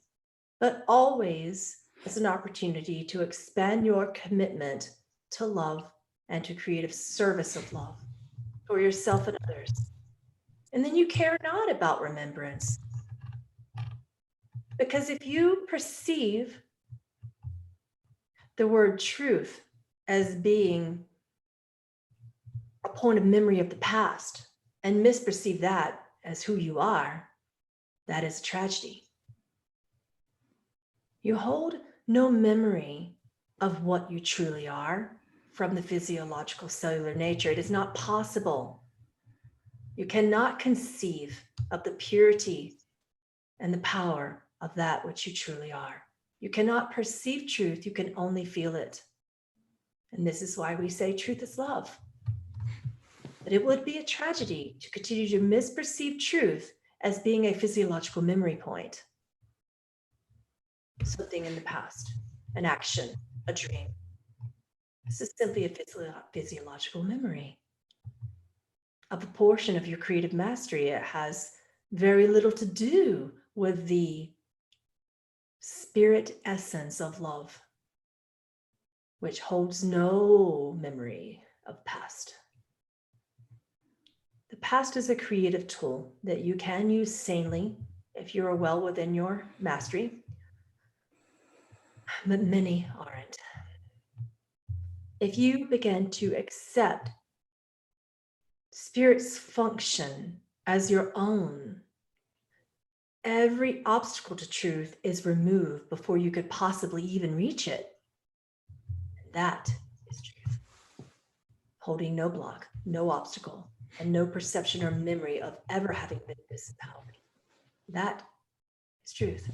but always as an opportunity to expand your commitment to love and to creative service of love for yourself and others. And then you care not about remembrance. Because if you perceive the word truth as being a point of memory of the past and misperceive that as who you are, that is tragedy. You hold no memory of what you truly are from the physiological cellular nature. It is not possible. You cannot conceive of the purity and the power of that which you truly are. You cannot perceive truth, you can only feel it. And this is why we say truth is love. But it would be a tragedy to continue to misperceive truth as being a physiological memory point. Something in the past, an action, a dream. This is simply a physiological memory of a portion of your creative mastery. It has very little to do with the spirit essence of love, which holds no memory of past. The past is a creative tool that you can use sanely if you are well within your mastery. but many aren't. If you begin to accept Spirit's function as your own, every obstacle to truth is removed before you could possibly even reach it. And that is truth. Holding no block, no obstacle, and no perception or memory of ever having been disempowered. That is truth.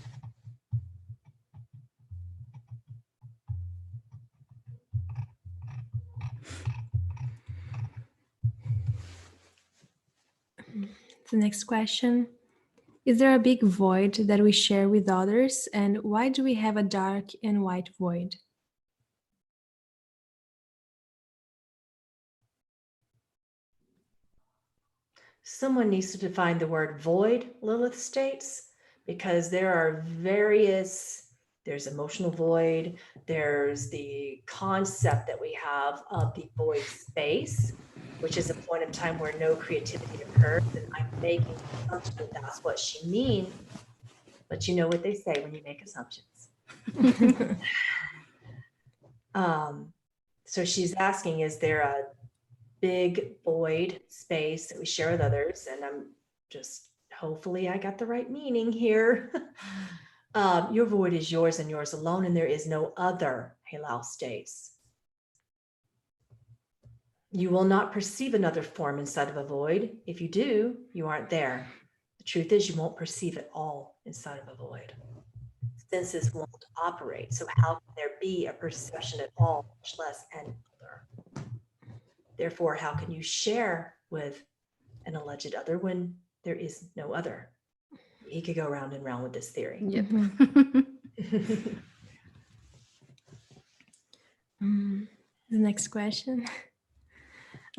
The next question. Is there a big void that we share with others? And why do we have a dark and white void? Someone needs to define the word void, Lilith states, because there are there's emotional void, there's the concept that we have of the void space, which is a point of time where no creativity occurs, and I'm making the assumption that that's what she means, but you know what they say when you make assumptions. So she's asking, is there a big void space that we share with others? And I'm just, hopefully I got the right meaning here. Your void is yours and yours alone, and there is no other, Heylal states. You will not perceive another form inside of a void. If you do, you aren't there. The truth is, you won't perceive it all inside of a void. Senses won't operate. So how can there be a perception at all, much less an other? Therefore, how can you share with an alleged other when there is no other? He could go round and round with this theory. Yep. The next question.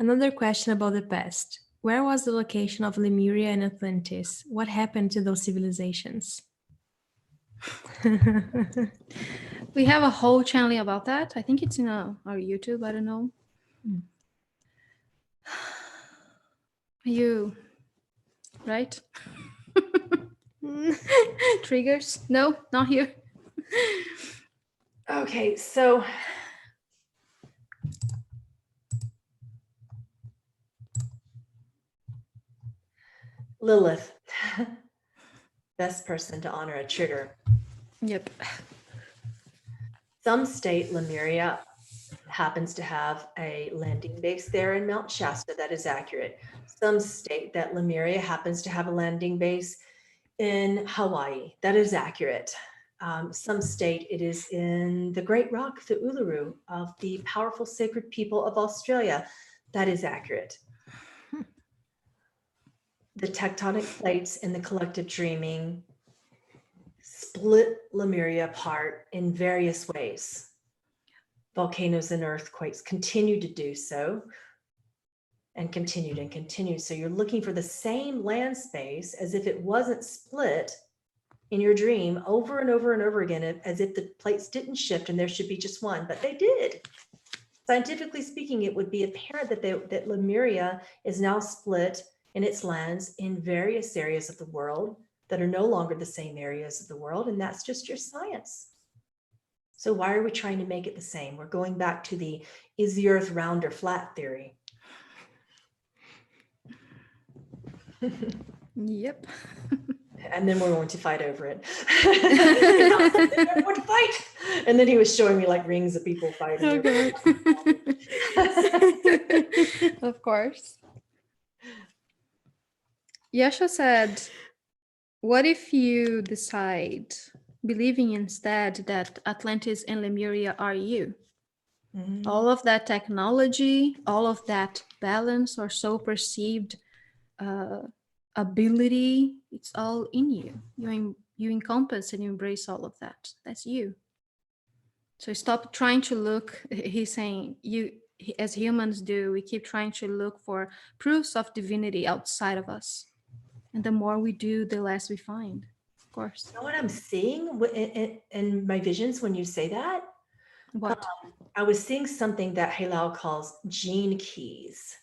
Another question about the past. Where was the location of Lemuria and Atlantis? What happened to those civilizations? We have a whole channel about that. I think it's in our YouTube. I don't know. You, right? Triggers? No, not here. Okay, so Lilith, best person to honor a trigger. Yep. Some state Lemuria happens to have a landing base there in Mount Shasta. That is accurate. Some state that Lemuria happens to have a landing base in Hawaii. That is accurate. Some state it is in the Great Rock, the Uluru of the powerful sacred people of Australia. That is accurate. The tectonic plates in the collective dreaming split Lemuria apart in various ways. Volcanoes and earthquakes continue to do so, and continued and continued. So you're looking for the same land space as if it wasn't split in your dream over and over and over again, as if the plates didn't shift and there should be just one, but they did. Scientifically speaking, it would be apparent that Lemuria is now split in its lands in various areas of the world that are no longer the same areas of the world, and that's just your science. So why are we trying to make it the same? We're going back to the, is the earth round or flat theory? Yep. And then we're going to fight over it. We're going to fight. And then he was showing me like rings of people fighting. Of course. Yasha said, what if you decide, believing instead that Atlantis and Lemuria are you? Mm-hmm. All of that technology, all of that balance or so perceived ability, it's all in you. You encompass and you embrace all of that. That's you. So stop trying to look, he's saying, as humans do, we keep trying to look for proofs of divinity outside of us. And the more we do, the less we find, of course. You know what I'm seeing in my visions when you say that? What? I was seeing something that Heylal calls gene keys.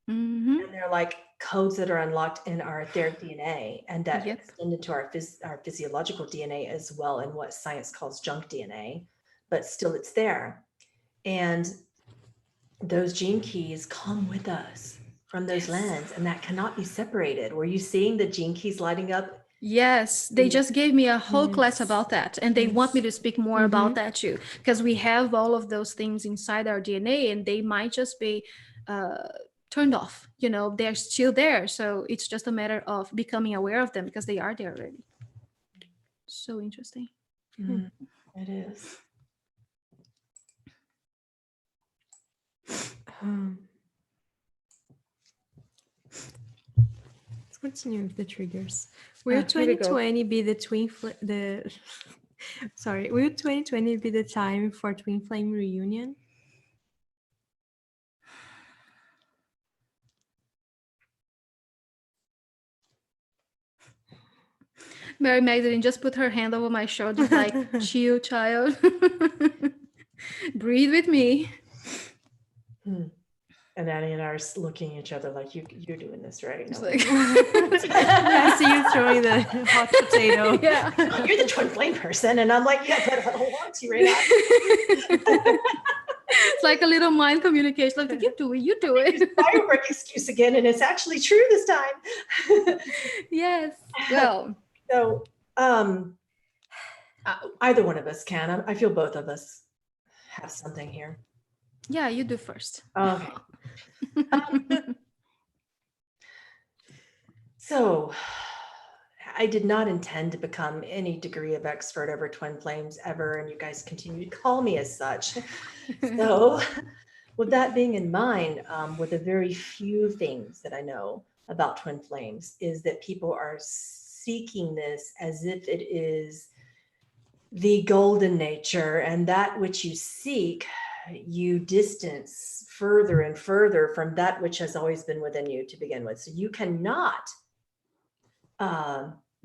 Mm-hmm. And they're like codes that are unlocked in their DNA, and that Yep. extend into our physiological DNA as well, in what science calls junk DNA, but still it's there. And those gene keys come with us from those lands, and that cannot be separated. Were you seeing the gene keys lighting up? Yes, they just gave me a whole class Yes. about that, and they want me to speak more about Mhm. that too, because we have all of those things inside our DNA, and they might just be turned off. You know, they're still there, so it's just a matter of becoming aware of them because they are there already. So interesting. It is. Let's continue with the triggers. Will Here we go. 2020 be the sorry, will 2020 be the time for twin flame reunion? Mary Magdalene just put her hand over my shoulder, like, chill, child. Breathe with me. And Annie and I are looking at each other like, you're doing this, right? It's No. like, I see you throwing the hot potato. yeah. Oh, you're the twin flame person. And I'm like, yeah, but I don't want to right now. It's like a little mind communication. Like, you do it. Firework excuse again, and it's actually true this time. Yes. Well, So either one of us can. I feel both of us have something here. yeah, you do first. Okay. So I did not intend to become any degree of expert over twin flames ever, and you guys continue to call me as such. So with that being in mind, with the very few things that I know about twin flames is that people are seeking this as if it is the golden nature, and that which you seek, you distance further and further from that which has always been within you to begin with. So you cannot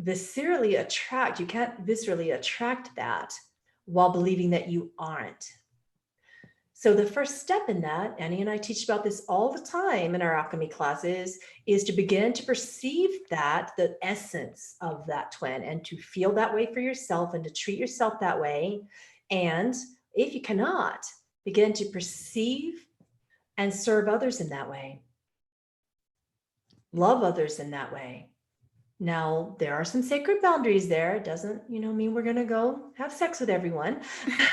viscerally attract, you can't viscerally attract that while believing that you aren't. So the first step in that, Annie and I teach about this all the time in our alchemy classes, is to begin to perceive that, the essence of that twin, and to feel that way for yourself and to treat yourself that way. And if you cannot, begin to perceive and serve others in that way. Love others in that way. Now, there are some sacred boundaries there. It doesn't, mean we're going to go have sex with everyone.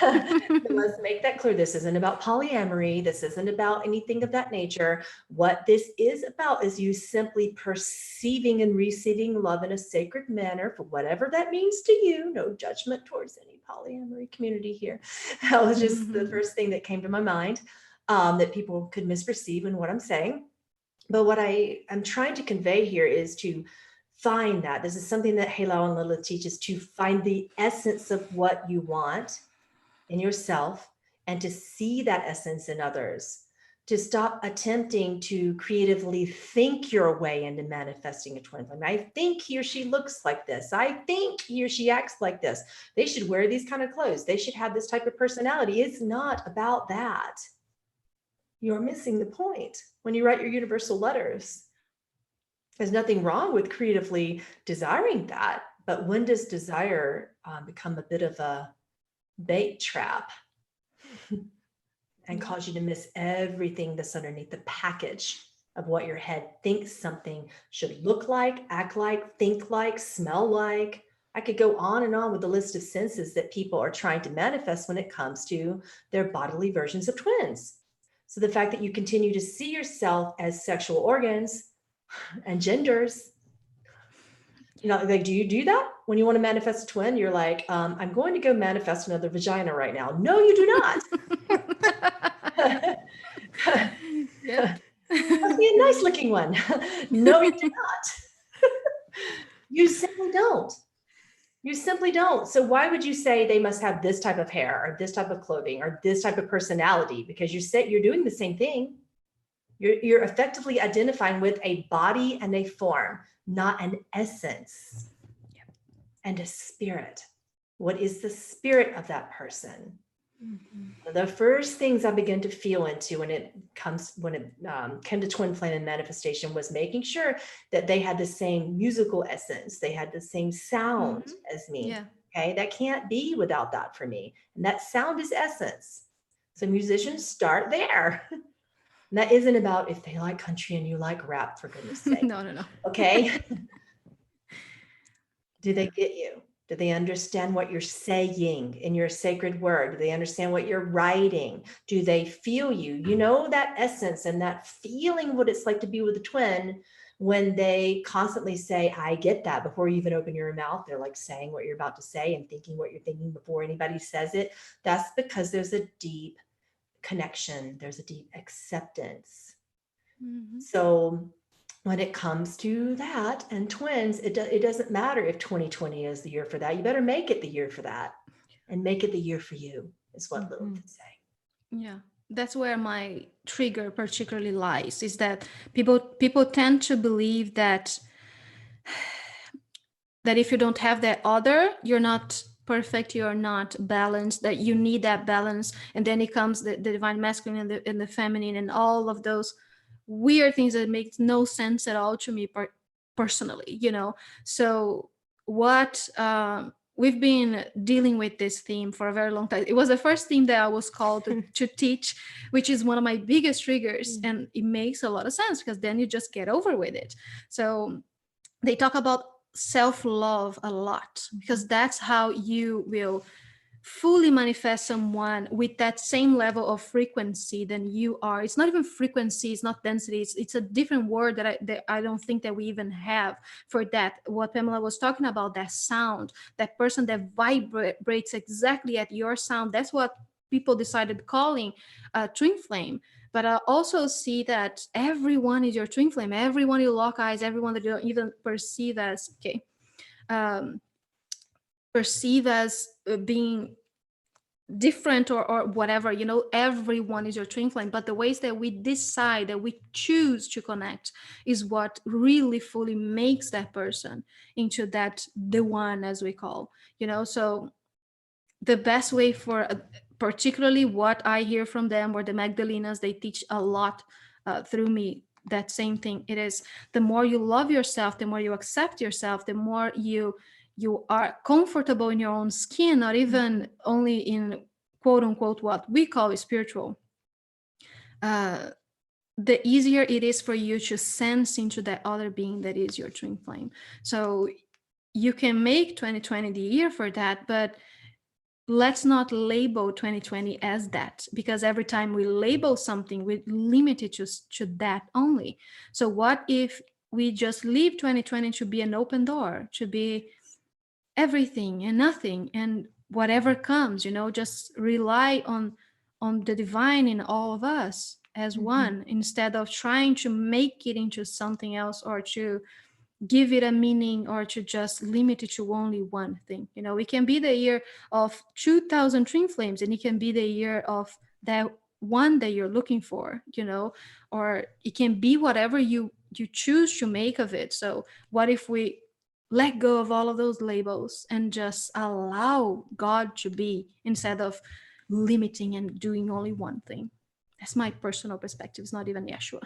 Let's make that clear. This isn't about polyamory. This isn't about anything of that nature. What this is about is you simply perceiving and receiving love in a sacred manner, for whatever that means to you. No judgment towards any polyamory community here. That was just the first thing that came to my mind, that people could misperceive in what I'm saying. But what I am trying to convey here is to find that. This is something that Heylal and Lilith teaches, to find the essence of what you want in yourself and to see that essence in others, to stop attempting to creatively think your way into manifesting a twin flame. I think he or she looks like this. I think he or she acts like this. They should wear these kind of clothes. They should have this type of personality. It's not about that. You're missing the point when you write your universal letters. There's nothing wrong with creatively desiring that, but when does desire become a bit of a bait trap and cause you to miss everything that's underneath the package of what your head thinks something should look like, act like, think like, smell like? I could go on and on with the list of senses that people are trying to manifest when it comes to their bodily versions of twins. So the fact that you continue to see yourself as sexual organs and genders, like, do you do that when you want to manifest a twin? You're like, I'm going to go manifest another vagina right now. No, you do not. Yep. Must be a nice looking one. No, you do not. You simply don't. You simply don't. So why would you say they must have this type of hair or this type of clothing or this type of personality? Because you're doing the same thing. You're effectively identifying with a body and a form, not an essence and a spirit. What is the spirit of that person? The first things I began to feel into when it came to twin flame and manifestation was making sure that they had the same musical essence. They had the same sound as me. Yeah. Okay. That can't be without that for me. And that sound is essence. So musicians start there. And that isn't about if they like country and you like rap, for goodness sake. No. Okay. Do they get you? Do they understand what you're saying in your sacred word? Do they understand what you're writing? Do they feel you? You know, that essence and that feeling what it's like to be with a twin when they constantly say, I get that, before you even open your mouth. They're like saying what you're about to say and thinking what you're thinking before anybody says it. That's because there's a deep connection. There's a deep acceptance. So when it comes to that and twins, it doesn't matter if 2020 is the year for that. You better make it the year for that, and make it the year for you, is what Lilith is saying. Yeah, that's where my trigger particularly lies, is that people tend to believe that if you don't have that other, you're not perfect, you're not balanced, that you need that balance. And then it comes the divine masculine and the feminine and all of those weird things that make no sense at all to me personally, you know. So what we've been dealing with this theme for a very long time. It was the first theme that I was called to teach, which is one of my biggest triggers. And it makes a lot of sense because then you just get over with it. So they talk about self-love a lot, because that's how you will fully manifest someone with that same level of frequency than you are. It's not even frequency, it's not density, it's a different word that I don't think that we even have for that. What Pamela was talking about, that sound, that person that vibrates exactly at your sound, that's what people decided calling twin flame. But I also see that everyone is your twin flame, everyone you lock eyes, everyone that you don't even perceive as being different or whatever, you know, everyone is your twin flame. But the ways that we decide, that we choose to connect, is what really fully makes that person into that the one, as we call, you know. So the best way for particularly what I hear from them, or the Magdalenas, they teach a lot through me, that same thing. It is, the more you love yourself, the more you accept yourself, the more you are comfortable in your own skin, not even only in quote unquote what we call spiritual, the easier it is for you to sense into that other being that is your twin flame. So you can make 2020 the year for that, but let's not label 2020 as that, because every time we label something, we limit it to that only. So what if we just leave 2020 to be an open door, to be everything and nothing, and whatever comes, you know, just rely on the divine in all of us as one, instead of trying to make it into something else, or to give it a meaning, or to just limit it to only one thing. You know, it can be the year of 2000 twin flames, and it can be the year of that one that you're looking for, you know, or it can be whatever you choose to make of it. So what if we let go of all of those labels and just allow God to be, instead of limiting and doing only one thing? That's my personal perspective. It's not even Yeshua.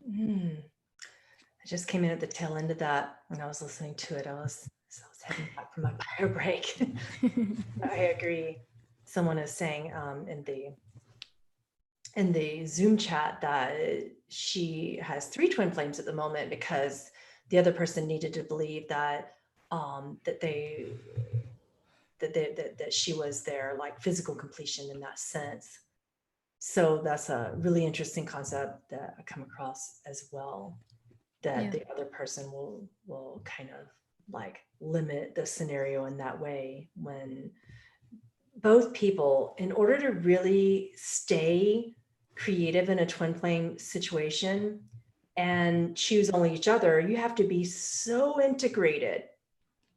I just came in at the tail end of that when I was listening to it. I was heading back from my bio break. I agree. Someone is saying in the Zoom chat that she has 3 twin flames at the moment, because the other person needed to believe that that she was their like physical completion in that sense. So that's a really interesting concept that I come across as well, that the other person will kind of like limit the scenario in that way, when both people, in order to really stay creative in a twin flame situation and choose only each other, you have to be so integrated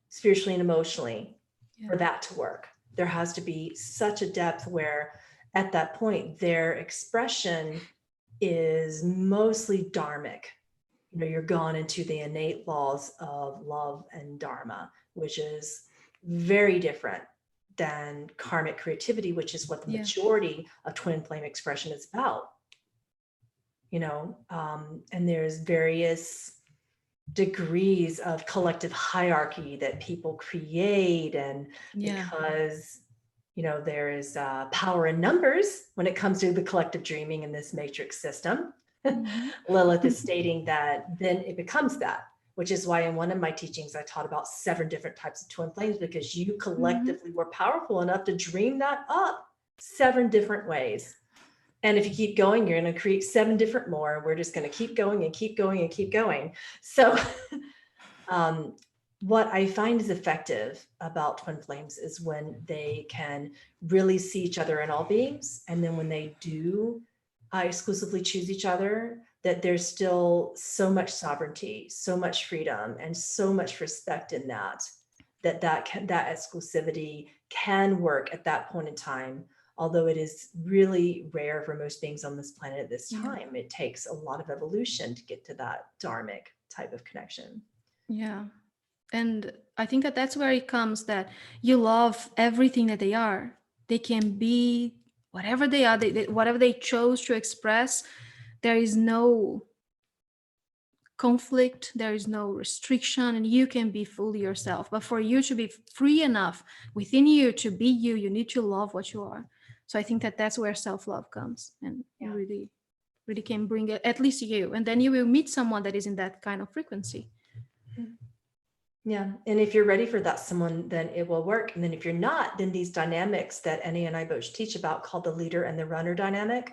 spiritually and emotionally for that to work. There has to be such a depth where at that point their expression is mostly dharmic. You know, you're gone into the innate laws of love and dharma, which is very different than karmic creativity, which is what the Yeah. majority of twin flame expression is about. And there's various degrees of collective hierarchy that people create, and because there is power in numbers when it comes to the collective dreaming in this matrix system. Lilith is stating that then it becomes that, which is why in one of my teachings I taught about 7 different types of twin flames, because you collectively were powerful enough to dream that up 7 different ways. And if you keep going, you're going to create 7 different more. We're just going to keep going and keep going and keep going. So what I find is effective about twin flames is when they can really see each other in all beings. And then when they do exclusively choose each other, that there's still so much sovereignty, so much freedom, and so much respect in that exclusivity can work at that point in time. Although it is really rare for most beings on this planet at this time, it takes a lot of evolution to get to that dharmic type of connection. Yeah. And I think that that's where it comes, that you love everything that they are. They can be whatever they are, whatever they chose to express. There is no conflict, there is no restriction, and you can be fully yourself. But for you to be free enough within you to be you, you need to love what you are. So I think that that's where self-love comes, and you really can bring it, at least you, and then you will meet someone that is in that kind of frequency. Yeah. And if you're ready for that someone, then it will work. And then if you're not, then these dynamics that Annie and I both teach about, called the leader and the runner dynamic,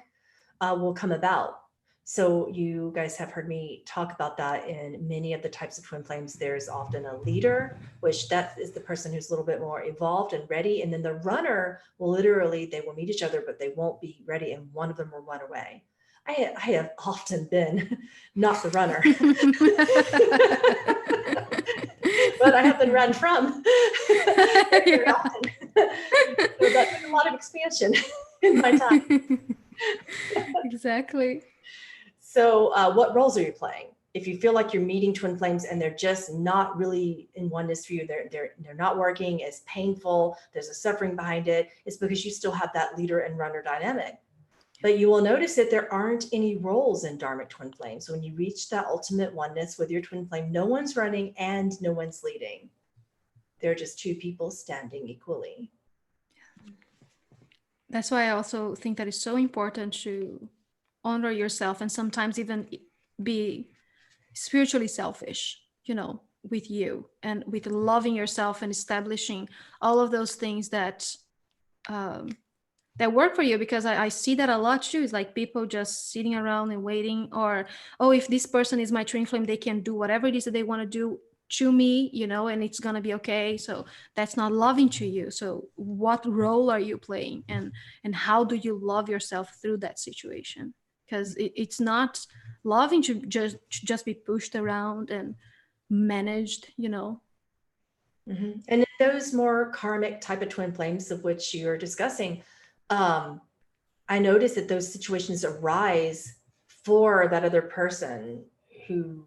will come about. So you guys have heard me talk about that in many of the types of twin flames. There's often a leader, which that is the person who's a little bit more evolved and ready. And then the runner will literally, they will meet each other, but they won't be ready. And one of them will run away. I have often been not the runner. But I have been run from very often. So that took a lot of expansion in my time. Exactly. So what roles are you playing? If you feel like you're meeting twin flames and they're just not really in oneness for you, they're not working, it's painful, there's a suffering behind it, it's because you still have that leader and runner dynamic. But you will notice that there aren't any roles in dharmic twin flames. When you reach that ultimate oneness with your twin flame, no one's running and no one's leading. They're just 2 people standing equally. That's why I also think that it's so important to honor yourself, and sometimes even be spiritually selfish, with you, and with loving yourself and establishing all of those things that that work for you. Because I see that a lot too. It's like people just sitting around and waiting, or, oh, if this person is my twin flame, they can do whatever it is that they want to do to me, and it's gonna be okay. So that's not loving to you. So what role are you playing, and how do you love yourself through that situation? Because it's not loving to just be pushed around and managed. And in those more karmic type of twin flames of which you're discussing, I notice that those situations arise for that other person who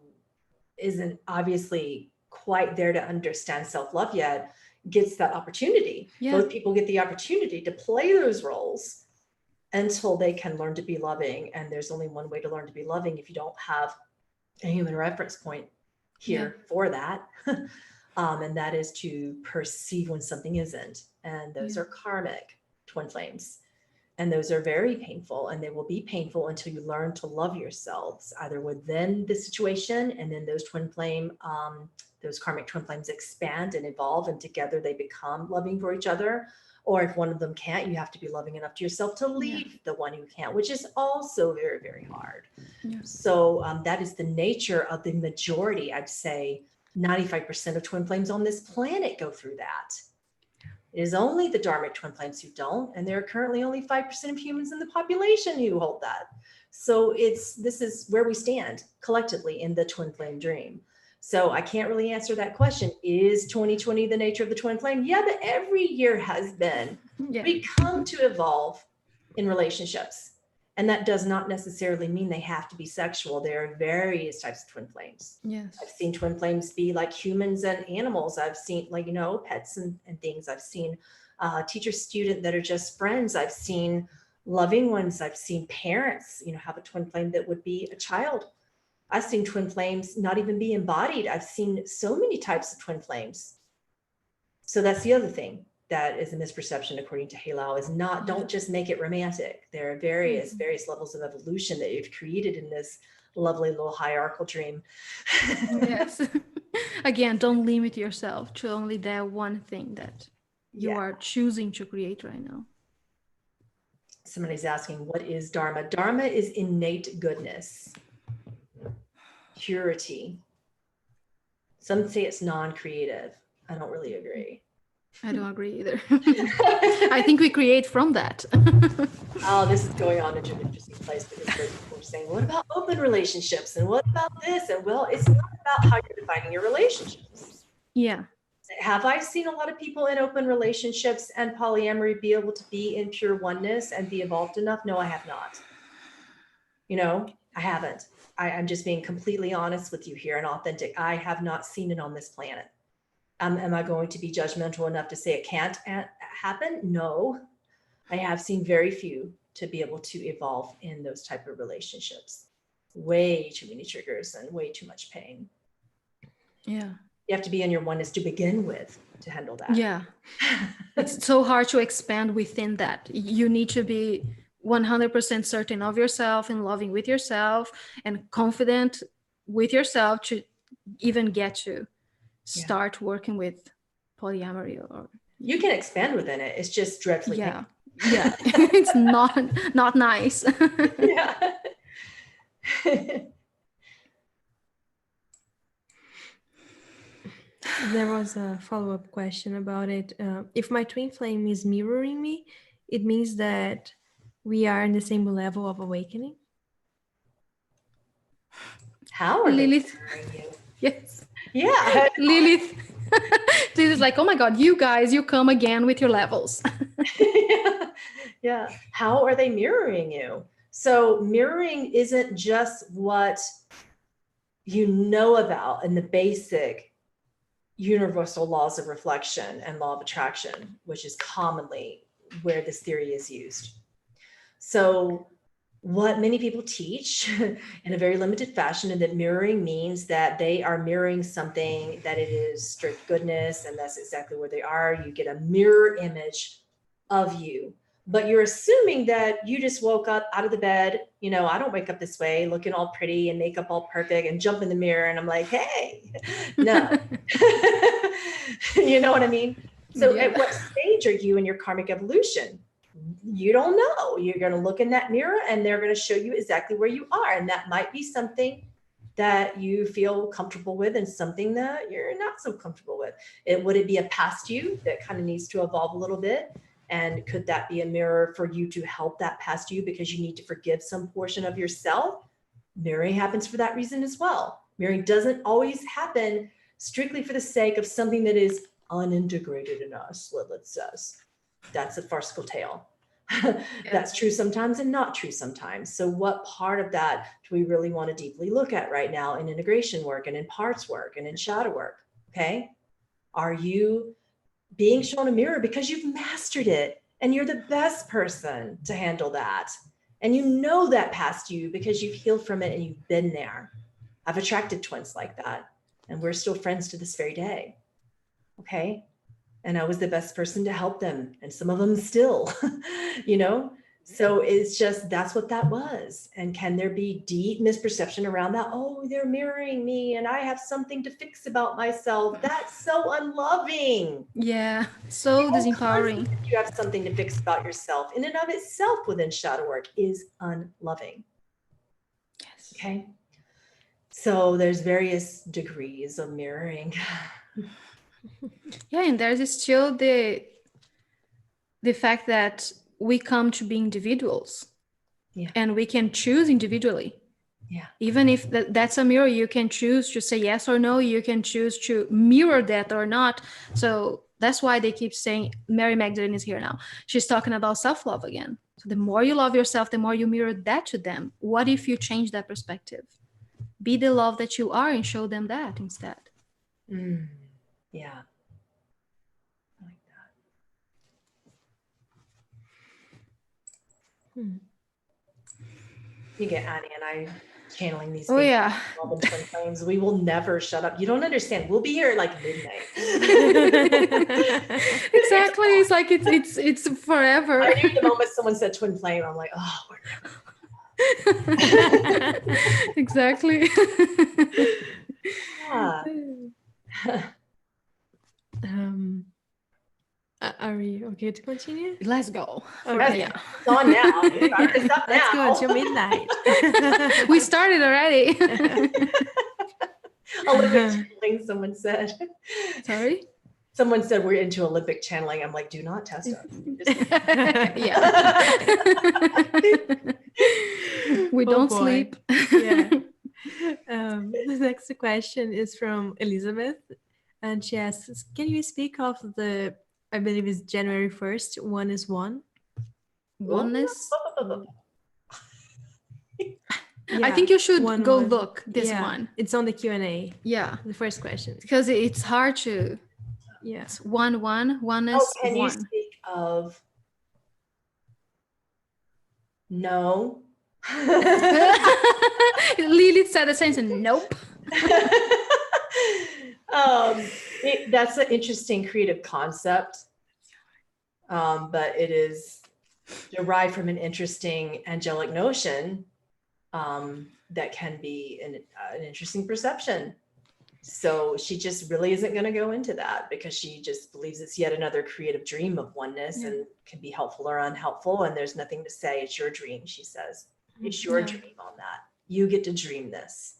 isn't obviously quite there to understand self-love yet, gets that opportunity. Both people get the opportunity to play those roles until they can learn to be loving. And there's only one way to learn to be loving if you don't have a human reference point here for that. And that is to perceive when something isn't. And those are karmic twin flames. And those are very painful, and they will be painful until you learn to love yourselves, either within the situation, and then those those karmic twin flames expand and evolve, and together they become loving for each other. Or if one of them can't, you have to be loving enough to yourself to leave the one who can't, which is also very, very hard. So that is the nature of the majority. I'd say 95% of twin flames on this planet go through that. It is only the dharmic twin flames who don't, and there are currently only 5% of humans in the population who hold that. So this is where we stand collectively in the twin flame dream. So I can't really answer that question. Is 2020 the nature of the twin flame? Yeah, but every year has been. We come to evolve in relationships. And that does not necessarily mean they have to be sexual. There are various types of twin flames. I've seen twin flames be like humans and animals. I've seen pets and things. I've seen teacher student that are just friends. I've seen loving ones. I've seen parents, have a twin flame that would be a child. I've seen twin flames not even be embodied. I've seen so many types of twin flames. So that's the other thing that is a misperception, according to Heylal, is don't just make it romantic. There are various levels of evolution that you've created in this lovely little hierarchical dream. Yes. Again, don't limit yourself to only that one thing that you are choosing to create right now. Somebody's asking, what is Dharma? Dharma is innate goodness, purity. Some say it's non-creative. I don't really agree. I don't agree either. I think we create from that. Oh, this is going on into an interesting place, because people are saying, what about open relationships? And what about this? And well, it's not about how you're defining your relationships. Yeah. Have I seen a lot of people in open relationships and polyamory be able to be in pure oneness and be evolved enough? No, I have not. I haven't. I'm just being completely honest with you here and authentic. I have not seen it on this planet. Am I going to be judgmental enough to say it can't happen? No. I have seen very few to be able to evolve in those type of relationships. Way too many triggers and way too much pain. Yeah. You have to be in your oneness to begin with to handle that. Yeah. It's so hard to expand within that. You need to be 100% certain of yourself and loving with yourself and confident with yourself to even get to start working with polyamory. Or you can expand within it. It's just dreadfully painful. Yeah. It's not nice. Yeah. There was a follow-up question about it. If my twin flame is mirroring me, it means that we are in the same level of awakening. How are Lilith? they mirroring you? Yes. Yeah. Lilith. This is like, oh my God, you guys, you come again with your levels. Yeah. How are they mirroring you? So mirroring isn't just what you know about in the basic universal laws of reflection and law of attraction, which is commonly where this theory is used. So what many people teach in a very limited fashion, and that mirroring means that they are mirroring something, that it is strict goodness, and that's exactly where they are. You get a mirror image of you, but you're assuming that you just woke up out of the bed. I don't wake up this way looking all pretty and makeup all perfect and jump in the mirror and I'm like, hey, no. You know what I mean? So at what stage are you in your karmic evolution? You don't know. You're going to look in that mirror and they're going to show you exactly where you are. And that might be something that you feel comfortable with and something that you're not so comfortable with. Would it be a past you that kind of needs to evolve a little bit? And could that be a mirror for you to help that past you because you need to forgive some portion of yourself? Mirroring happens for that reason as well. Mirroring doesn't always happen strictly for the sake of something that is unintegrated in us, Lilith says. That's a farcical tale. That's true sometimes and not true sometimes. So what part of that do we really want to deeply look at right now in integration work and in parts work and in shadow work? Okay. Are you being shown a mirror because you've mastered it and you're the best person to handle that? And you know that past you because you've healed from it and you've been there. I've attracted twins like that and we're still friends to this very day. Okay. And I was the best person to help them. And some of them still, so it's just, that's what that was. And can there be deep misperception around that? Oh, they're mirroring me and I have something to fix about myself. That's so unloving. Yeah. So disempowering. You have something to fix about yourself in and of itself within shadow work is unloving. Yes. Okay. So there's various degrees of mirroring. Yeah, and there's still the fact that we come to be individuals, and we can choose individually. Yeah. Even if that's a mirror, you can choose to say yes or no. You can choose to mirror that or not. So that's why they keep saying, Mary Magdalene is here now. She's talking about self-love again. So the more you love yourself, the more you mirror that to them. What if you change that perspective? Be the love that you are and show them that instead. Yeah. I like that. You get Annie and I channeling these Oh things. yeah. Love and twin flames. We will never shut up. You don't understand. We'll be here at like midnight. Exactly. It's like it's forever. I knew the moment someone said twin flame, I'm like, oh, we're never. Exactly. Ah. Are we okay to continue? Let's go. Okay. Yeah. It's on now. Start this up Let's now. go until midnight. We started already. Olympic channeling, someone said. Sorry? Someone said we're into Olympic channeling. I'm like, do not test us. Yeah. We Oh, don't boy. sleep. Yeah. The next question is from Elizabeth, and she asks, can you speak of the, I believe it's January 1st, one is one? Oneness. Yeah, I think you should go one. look this Yeah, one. it's on the Q&A, Yeah. the first question. Because it's hard to. Yeah. It's oneness, Oh, can you one. speak of no? Lilith said the same thing. Nope. That's an interesting creative concept, but it is derived from an interesting angelic notion that can be an interesting perception. So she just really isn't going to go into that because she just believes it's yet another creative dream of oneness and can be helpful or unhelpful. And there's nothing to say. It's your dream, she says. It's your dream on that. You get to dream this.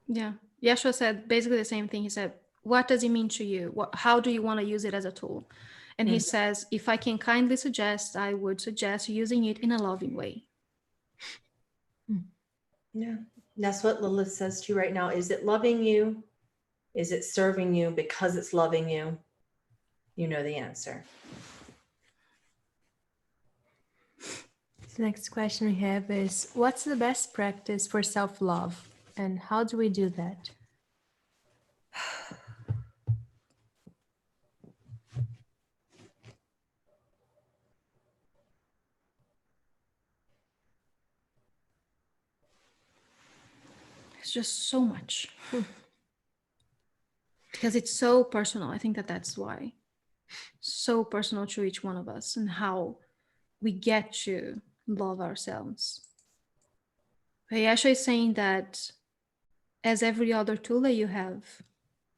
Yeah. Yeshua said basically the same thing. He said, what does it mean to you? How do you want to use it as a tool? And he says, if I can kindly suggest, I would suggest using it in a loving way. Yeah. And that's what Lilith says to you right now. Is it loving you? Is it serving you because it's loving you? You know the answer. The next question we have is, what's the best practice for self-love and how do we do that? It's just so much. Because it's so personal. I think that's why. So personal to each one of us and how we get to love ourselves. Yeshua is saying that as every other tool that you have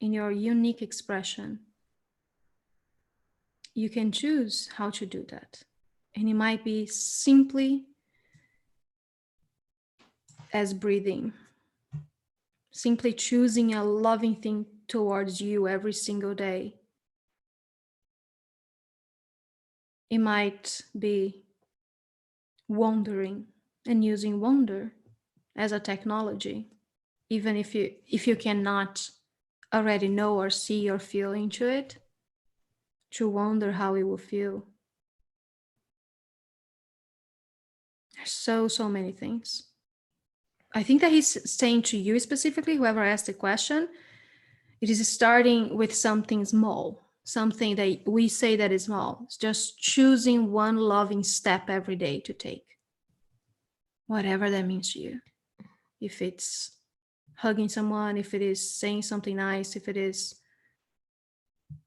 in your unique expression, you can choose how to do that. And it might be simply as breathing, simply choosing a loving thing towards you every single day. It might be wondering and using wonder as a technology, even if you cannot already know or see or feel into it, to wonder how it will feel. There's so many things. I think that he's saying to you specifically, whoever asked the question, it is starting with something small, something that we say that is small. It's just choosing one loving step every day to take, whatever that means to you. If it's hugging someone, if it is saying something nice, if it is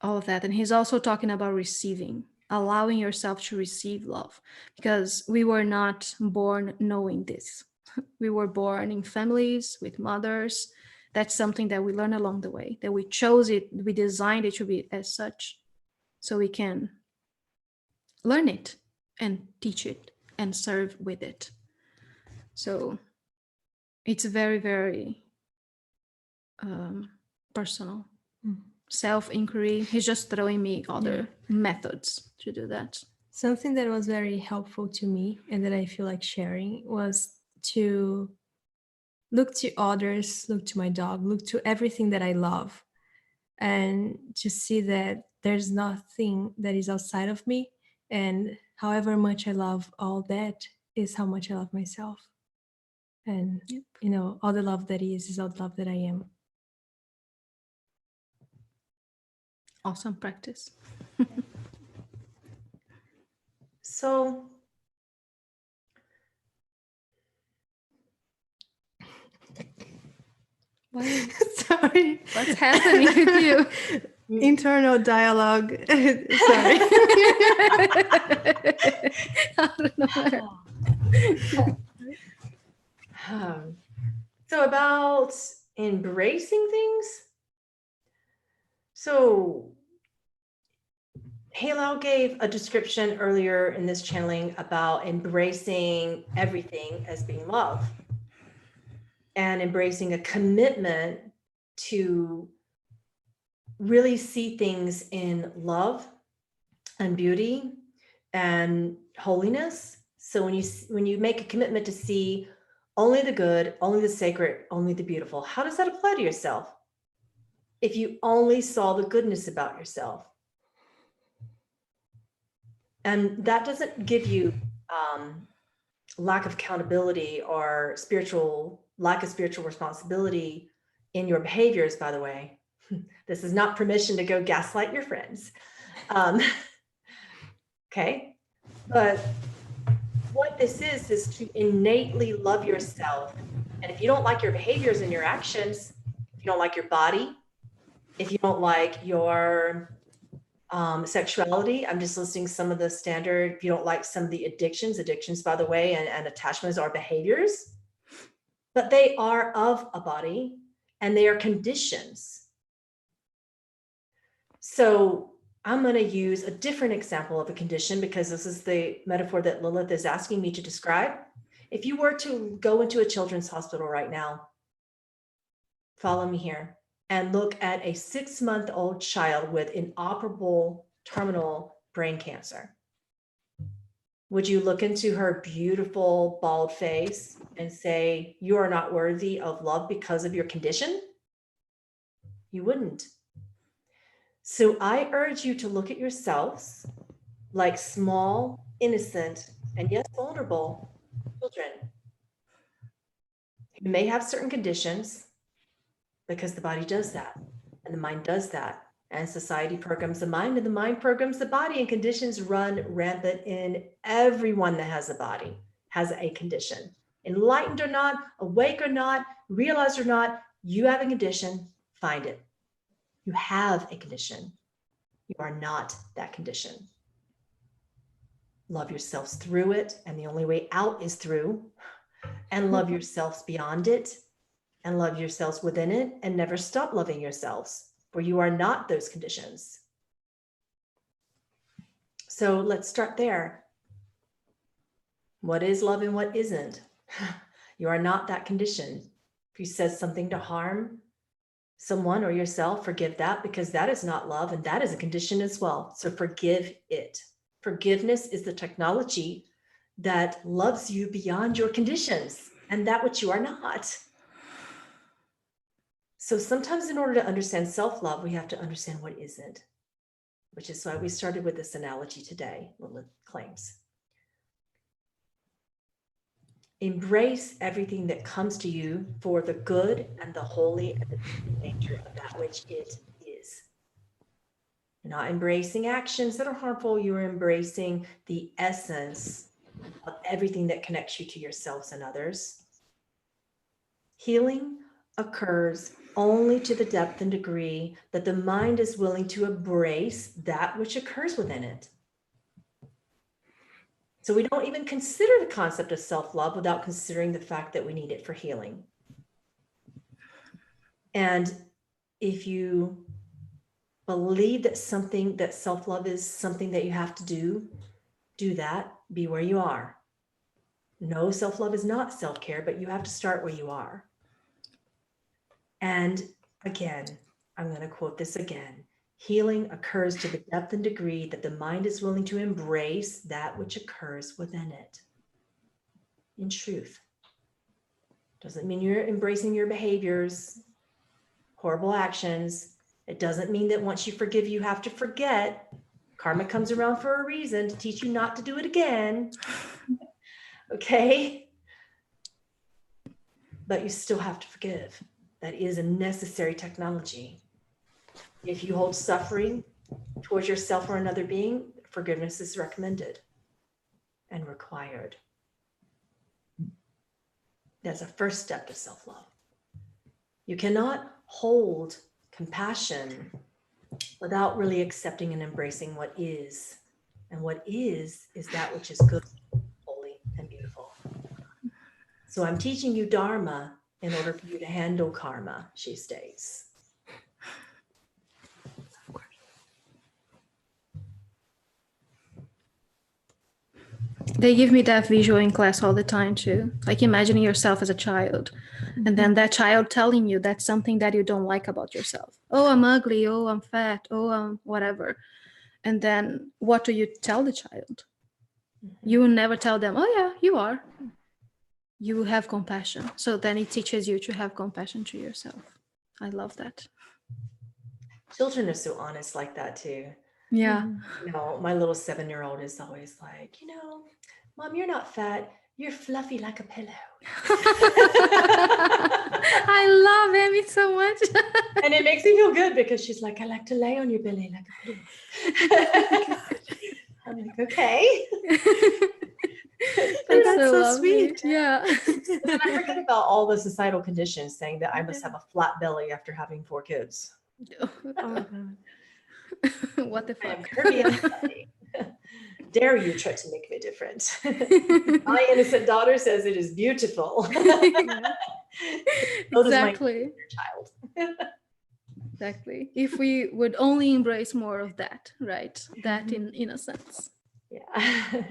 all of that. And he's also talking about receiving, allowing yourself to receive love, because we were not born knowing this. We were born in families with mothers. That's something that we learn along the way, that we chose it, we designed it to be as such, so we can learn it and teach it and serve with it. So it's very, very personal. Self-inquiry. He's just throwing me other methods to do that. Something that was very helpful to me and that I feel like sharing was to look to others, look to my dog, look to everything that I love, and to see that there's nothing that is outside of me. And however much I love all that is how much I love myself. And, you know, all the love that is all the love that I am. Awesome practice. So Sorry. What's happening with you? Internal dialogue. Sorry. Out of nowhere. So about embracing things. So Heylal gave a description earlier in this channeling about embracing everything as being love and embracing a commitment to really see things in love and beauty and holiness. So when you make a commitment to see only the good, only the sacred, only the beautiful, how does that apply to yourself? If you only saw the goodness about yourself. And that doesn't give you lack of accountability or lack of spiritual responsibility in your behaviors, by the way. This is not permission to go gaslight your friends. Okay. But what this is to innately love yourself. And if you don't like your behaviors and your actions, if you don't like your body, if you don't like your sexuality, I'm just listing some of the standard, if you don't like some of the addictions, by the way, and attachments are behaviors, but they are of a body and they are conditions. So I'm going to use a different example of a condition because this is the metaphor that Lilith is asking me to describe. If you were to go into a children's hospital right now, follow me here, and look at a 6-month-old child with inoperable terminal brain cancer. Would you look into her beautiful bald face and say, you are not worthy of love because of your condition? You wouldn't. So I urge you to look at yourselves like small, innocent, and yes, vulnerable children who may have certain conditions because the body does that and the mind does that. And society programs the mind and the mind programs the body, and conditions run rampant in everyone that has a body, has a condition. Enlightened or not, awake or not, realized or not, you have a condition, find it. You have a condition. You are not that condition. Love yourselves through it, and the only way out is through, and love yourselves beyond it, and love yourselves within it, and never stop loving yourselves, for you are not those conditions. So let's start there. What is love and what isn't? You are not that condition. If you said something to harm someone or yourself, forgive that, because that is not love and that is a condition as well. So forgive it. Forgiveness is the technology that loves you beyond your conditions and that which you are not. So sometimes in order to understand self-love, we have to understand what isn't, which is why we started with this analogy today, Lilith claims. Embrace everything that comes to you for the good and the holy and the nature of that which it is. You're not embracing actions that are harmful. You're embracing the essence of everything that connects you to yourselves and others. Healing occurs only to the depth and degree that the mind is willing to embrace that which occurs within it. So we don't even consider the concept of self-love without considering the fact that we need it for healing. And if you believe that self-love is something that you have to do that, be where you are. No, self-love is not self-care, but you have to start where you are. And again, I'm going to quote this again. Healing occurs to the depth and degree that the mind is willing to embrace that which occurs within it. In truth. Doesn't mean you're embracing your behaviors, horrible actions. It doesn't mean that once you forgive, you have to forget. Karma comes around for a reason, to teach you not to do it again. Okay? But you still have to forgive. That is a necessary technology. If you hold suffering towards yourself or another being, forgiveness is recommended and required. That's a first step to self-love. You cannot hold compassion without really accepting and embracing what is. And what is that which is good, holy, and beautiful. So I'm teaching you Dharma in order for you to handle karma, she states. They give me that visual in class all the time too. Like imagining yourself as a child, and then that child telling you that's something that you don't like about yourself. Oh, I'm ugly. Oh, I'm fat. Oh, I'm whatever. And then what do you tell the child? You will never tell them, oh yeah, you are. You have compassion. So then it teaches you to have compassion to yourself. I love that. Children are so honest like that too. Yeah. You know, my little 7-year-old is always like, Mom, you're not fat. You're fluffy like a pillow. I love Amy so much. And it makes me feel good because she's like, I like to lay on your belly like a pillow. I'm like, okay. That's so sweet. Yeah. And I forget about all the societal conditions saying that I must have a flat belly after having 4 kids. Oh, God. What the I am fuck? curvy and fluffy. Dare you try to make me different? My innocent daughter says it is beautiful. Exactly. Child. Exactly. If we would only embrace more of that, right? That in innocence. Yeah.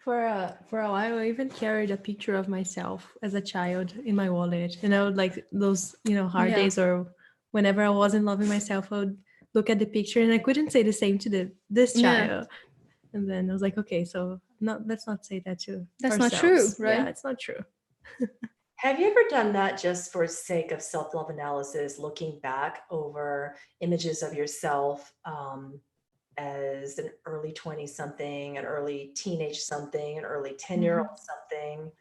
For a while, I even carried a picture of myself as a child in my wallet. And I would like those, hard days, or whenever I wasn't loving myself, I would look at the picture and I couldn't say the same to this child. And then I was like, okay, so let's not say that to That's ourselves. not true, right? Yeah, it's not true. Have you ever done that just for sake of self-love analysis, looking back over images of yourself as an early 20-something, an early teenage something, an early 10-year-old something?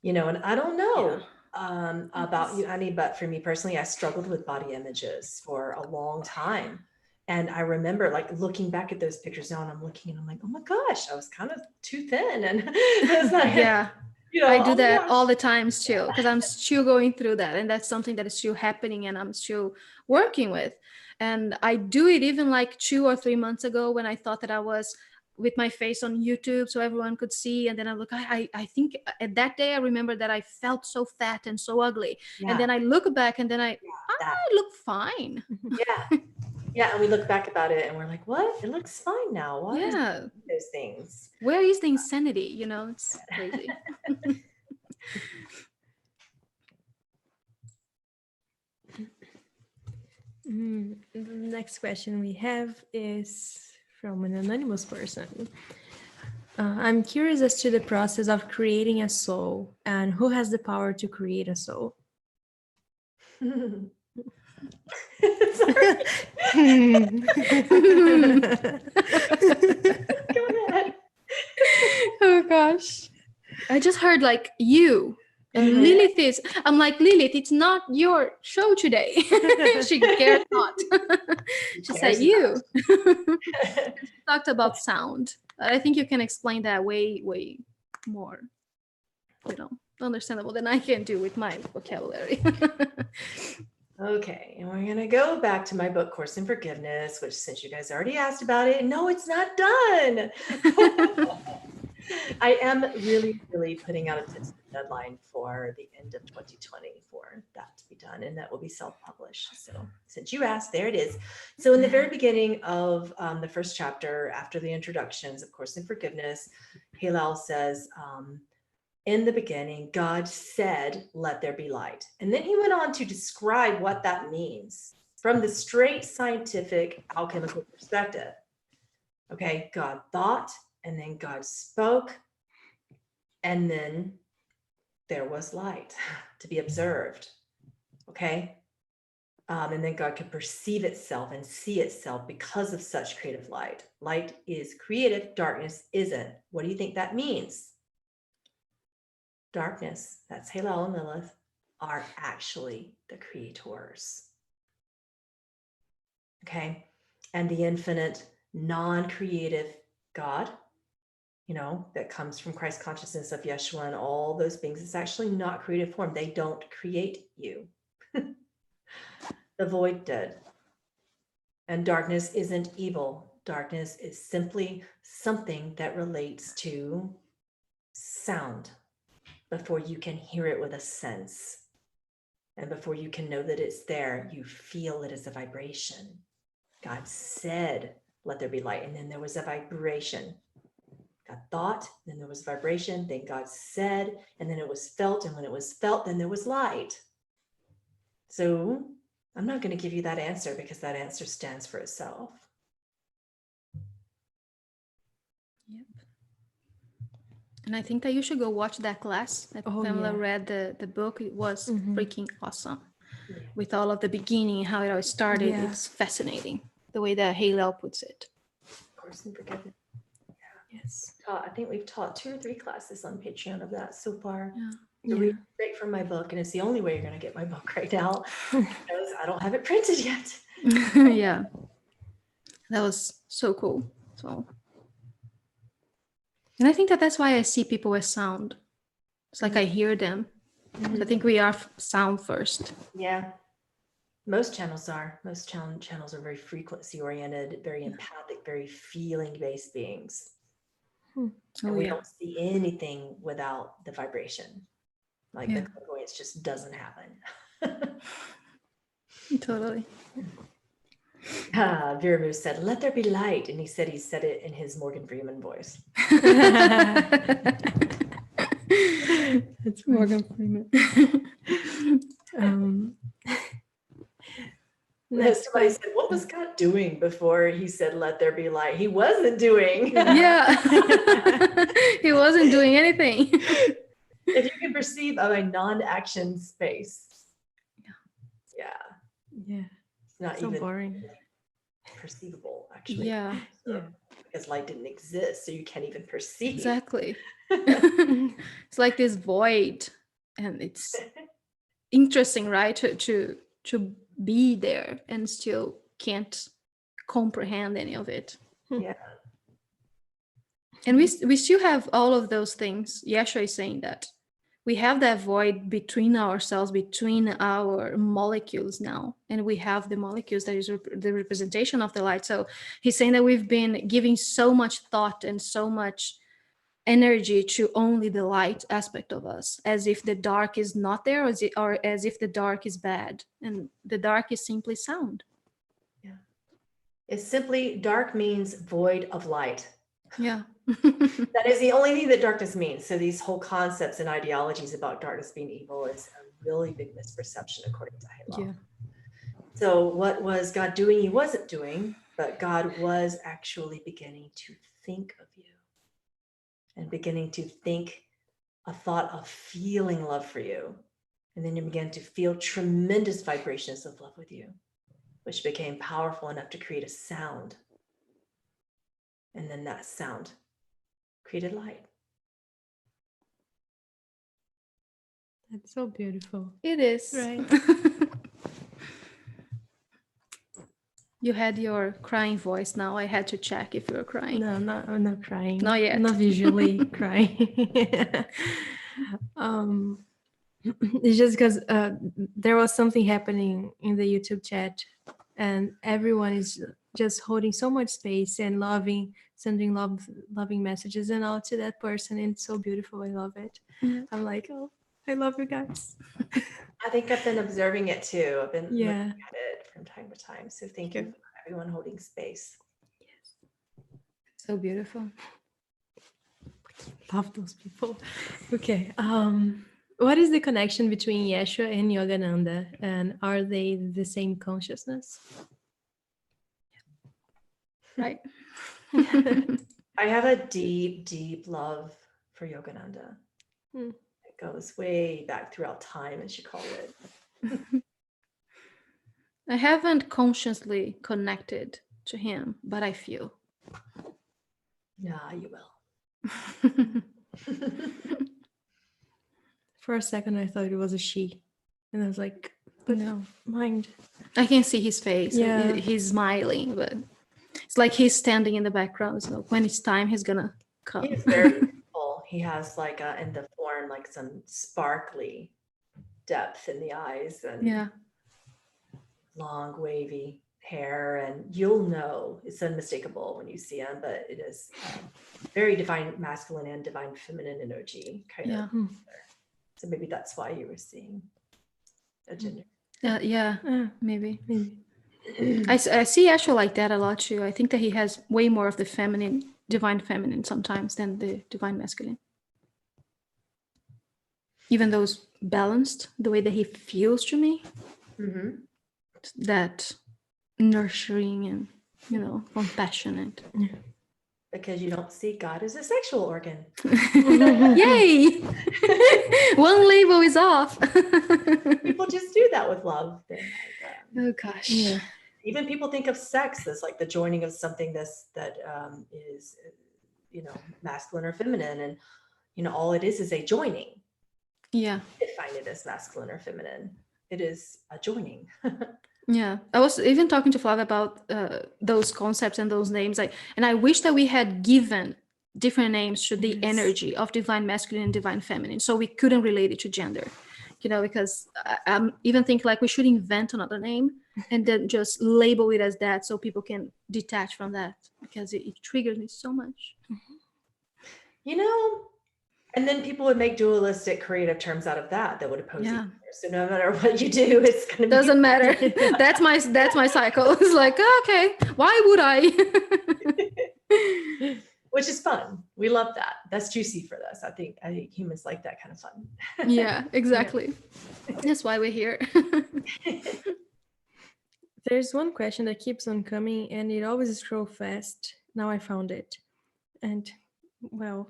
And I don't know about you, Annie, but for me personally, I struggled with body images for a long time. And I remember like looking back at those pictures now, and I'm looking and I'm like, oh my gosh, I was kind of too thin. And it's like, Yeah. I do that gosh. all the time still, because I'm still going through that. And that's something that is still happening and I'm still working with. And I do it even like 2 or 3 months ago when I thought that I was with my face on YouTube so everyone could see. And then I look, I think at that day, I remember that I felt so fat and so ugly. Yeah. And then I look back and then I look fine. Yeah. Yeah. And we look back about it and we're like, what? It looks fine now. Why is those things? Where is the insanity? It's crazy. The next question we have is from an anonymous person. I'm curious as to the process of creating a soul, and who has the power to create a soul? Go ahead. Oh gosh. I just heard like you and Lilith is. I'm like, Lilith, it's not your show today. She cares not. She said you. She talked about sound. I think you can explain that way more, understandable than I can do with my vocabulary. Okay, and we're going to go back to my book, Course in Forgiveness, which since you guys already asked about it, no, it's not done. I am really, really putting out a tentative deadline for the end of 2020 for that to be done, and that will be self-published. So since you asked, there it is. So in the very beginning of the first chapter, after the introductions of Course in Forgiveness, Heylal says, in the beginning, God said, let there be light. And then he went on to describe what that means from the straight scientific alchemical perspective. Okay, God thought, and then God spoke, and then there was light to be observed. Okay, and then God could perceive itself and see itself because of such creative light. Light is creative, darkness isn't. What do you think that means? Darkness, that's Heylal and Lilith, are actually the creators. Okay, and the infinite, non-creative God, that comes from Christ consciousness of Yeshua and all those beings. It's actually not creative form. They don't create you. The void did. And darkness isn't evil. Darkness is simply something that relates to sound before you can hear it with a sense. And before you can know that it's there, you feel it as a vibration. God said, let there be light. And then there was a vibration. God thought, then there was vibration, then God said, and then it was felt. And when it was felt, then there was light. So I'm not going to give you that answer because that answer stands for itself. Yep. And I think that you should go watch that class that Pamela read the book. It was freaking awesome. Yeah. With all of the beginning, how it all started. Yeah. It's fascinating the way that Heylal puts it. Of course, and forgiveness. Yes. I think we've taught 2 or 3 classes on Patreon of that so far. Yeah. Read straight from my book, and it's the only way you're going to get my book right now because I don't have it printed yet. Yeah. That was so cool. So, and I think that's why I see people as sound. It's like I hear them. So I think we are sound first. Yeah. Most channels are. Most channels are very frequency oriented, very empathic, very feeling based beings. And we don't see anything without the vibration. Like the clairvoyance just doesn't happen. Totally. Viramu said, let there be light. And he said it in his Morgan Freeman voice. It's Morgan Freeman. Somebody said, what was God doing before he said, let there be light? He wasn't doing. Yeah. He wasn't doing anything. If you can perceive a non-action space. Yeah. It's not so even boring. Perceivable, actually. Yeah. Because light didn't exist, so you can't even perceive. Exactly. It's like this void, and it's interesting, right? To be there and still can't comprehend any of it. Yeah. And we still have all of those things. Yeshua is saying that we have that void between ourselves, between our molecules now, and we have the molecules that is the representation of the light. So he's saying that we've been giving so much thought and so much energy to only the light aspect of us, as if the dark is not there, or as if the dark is bad, and the dark is simply sound. Yeah, it's simply dark means void of light. Yeah. That is the only thing that darkness means. So these whole concepts and ideologies about darkness being evil is a really big misperception according to Heylal. Yeah. So what was God doing? He wasn't doing, but God was actually beginning to think of you. And beginning to think a thought of feeling love for you. And then you begin to feel tremendous vibrations of love with you, which became powerful enough to create a sound. And then that sound created light. That's so beautiful. It is. Right. You had your crying voice now. I had to check if you were crying. No, I'm not crying. Not yet. I'm not visually crying. It's just because there was something happening in the YouTube chat, and everyone is just holding so much space and sending loving messages and all to that person. And it's so beautiful. I love it. Mm-hmm. I'm like, oh, I love you guys. I think I've been observing it too. I've been looking at it from time to time. So thank you for everyone holding space. Yes. So beautiful. Love those people. Okay. What is the connection between Yeshua and Yogananda? And are they the same consciousness? Right. I have a deep, deep love for Yogananda. It goes way back throughout time, as you call it. I haven't consciously connected to him, but I feel. Yeah, you will. For a second, I thought it was a she. And I was like, but no, mind. I can see his face. He's smiling, but it's like he's standing in the background. So when it's time, he's going to calm. He is very beautiful. He has like in the form like some sparkly depth in the eyes and Yeah. long wavy hair, and you'll know it's unmistakable when you see him, but it is very divine masculine and divine feminine energy kind of. So maybe that's why you were seeing a gender. Yeah, maybe. I see Yeshua like that a lot too. I think that he has way more of the feminine, divine feminine sometimes than the divine masculine. Even though it's balanced, the way that he feels to me, that nurturing and, compassionate. Because you don't see God as a sexual organ. Yay! One label is off. People just do that with love. Oh gosh. Yeah. Even people think of sex as like the joining of something that is, masculine or feminine, and all it is a joining. Yeah. Define it as masculine or feminine. It is a joining. Yeah, I was even talking to Flavia about those concepts and those names. And I wish that we had given different names to the energy of divine masculine and divine feminine, so we couldn't relate it to gender. Because I'm even thinking like we should invent another name and then just label it as that, so people can detach from that, because it triggers me so much. And then people would make dualistic creative terms out of that would oppose each Yeah. other. So no matter what you do, it's going to be. Doesn't matter. That's my cycle. It's like, okay, why would I? Which is fun. We love that. That's juicy for us. I think humans like that kind of fun. Yeah, exactly. That's why we're here. There's one question that keeps on coming and it always scrolls fast. Now I found it. And well,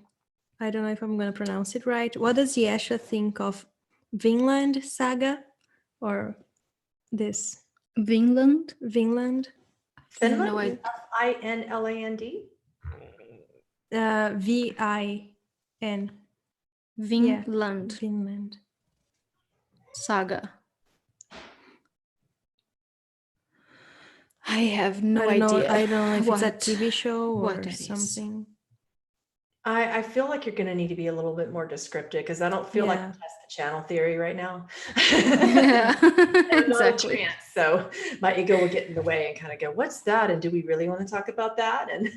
I don't know if I'm going to pronounce it right. What does Yeshua think of Vinland saga or this? Vinland? Finland? No, I Finland? VIN. Vinland. Vinland saga. I have no idea. I don't know if it's a TV show or that something. I feel like you're going to need to be a little bit more descriptive, because I don't feel like that's the channel theory right now. Yeah, exactly. So my ego will get in the way and kind of go, what's that? And do we really want to talk about that? And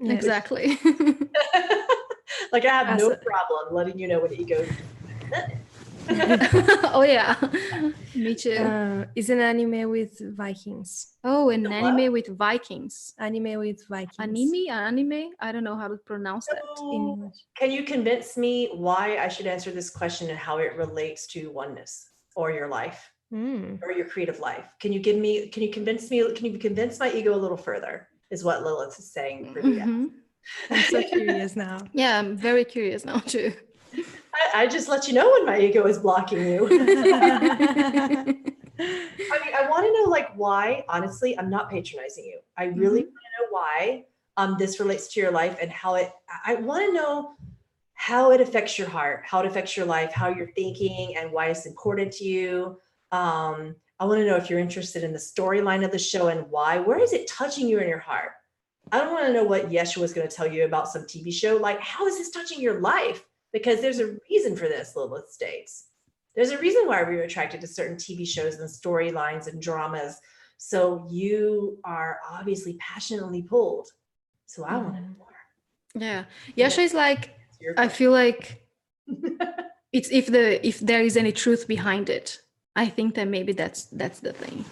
exactly. Like I have no problem letting you know when ego is. Oh yeah, me too. It's an anime with Vikings. Oh, an anime with Vikings. Anime with Vikings. Anime? I don't know how to pronounce that in English. Can you convince me why I should answer this question and how it relates to oneness or your life or your creative life? Can you convince my ego a little further, is what Lilith is saying. I'm so curious now. Yeah, I'm very curious now too. I just let you know when my ego is blocking you. I want to know like why. Honestly, I'm not patronizing you. I really want to know why this relates to your life and how I want to know how it affects your heart, how it affects your life, how you're thinking, and why it's important to you. I want to know if you're interested in the storyline of the show and why. Where is it touching you in your heart? I don't want to know what Yeshua is going to tell you about some TV show. Like, how is this touching your life? Because there's a reason for this, Lilith states. There's a reason why we were attracted to certain TV shows and storylines and dramas. So you are obviously passionately pulled. So I want to know more. Yeah. Yasha is like, I feel like it's if there is any truth behind it. I think that maybe that's the thing.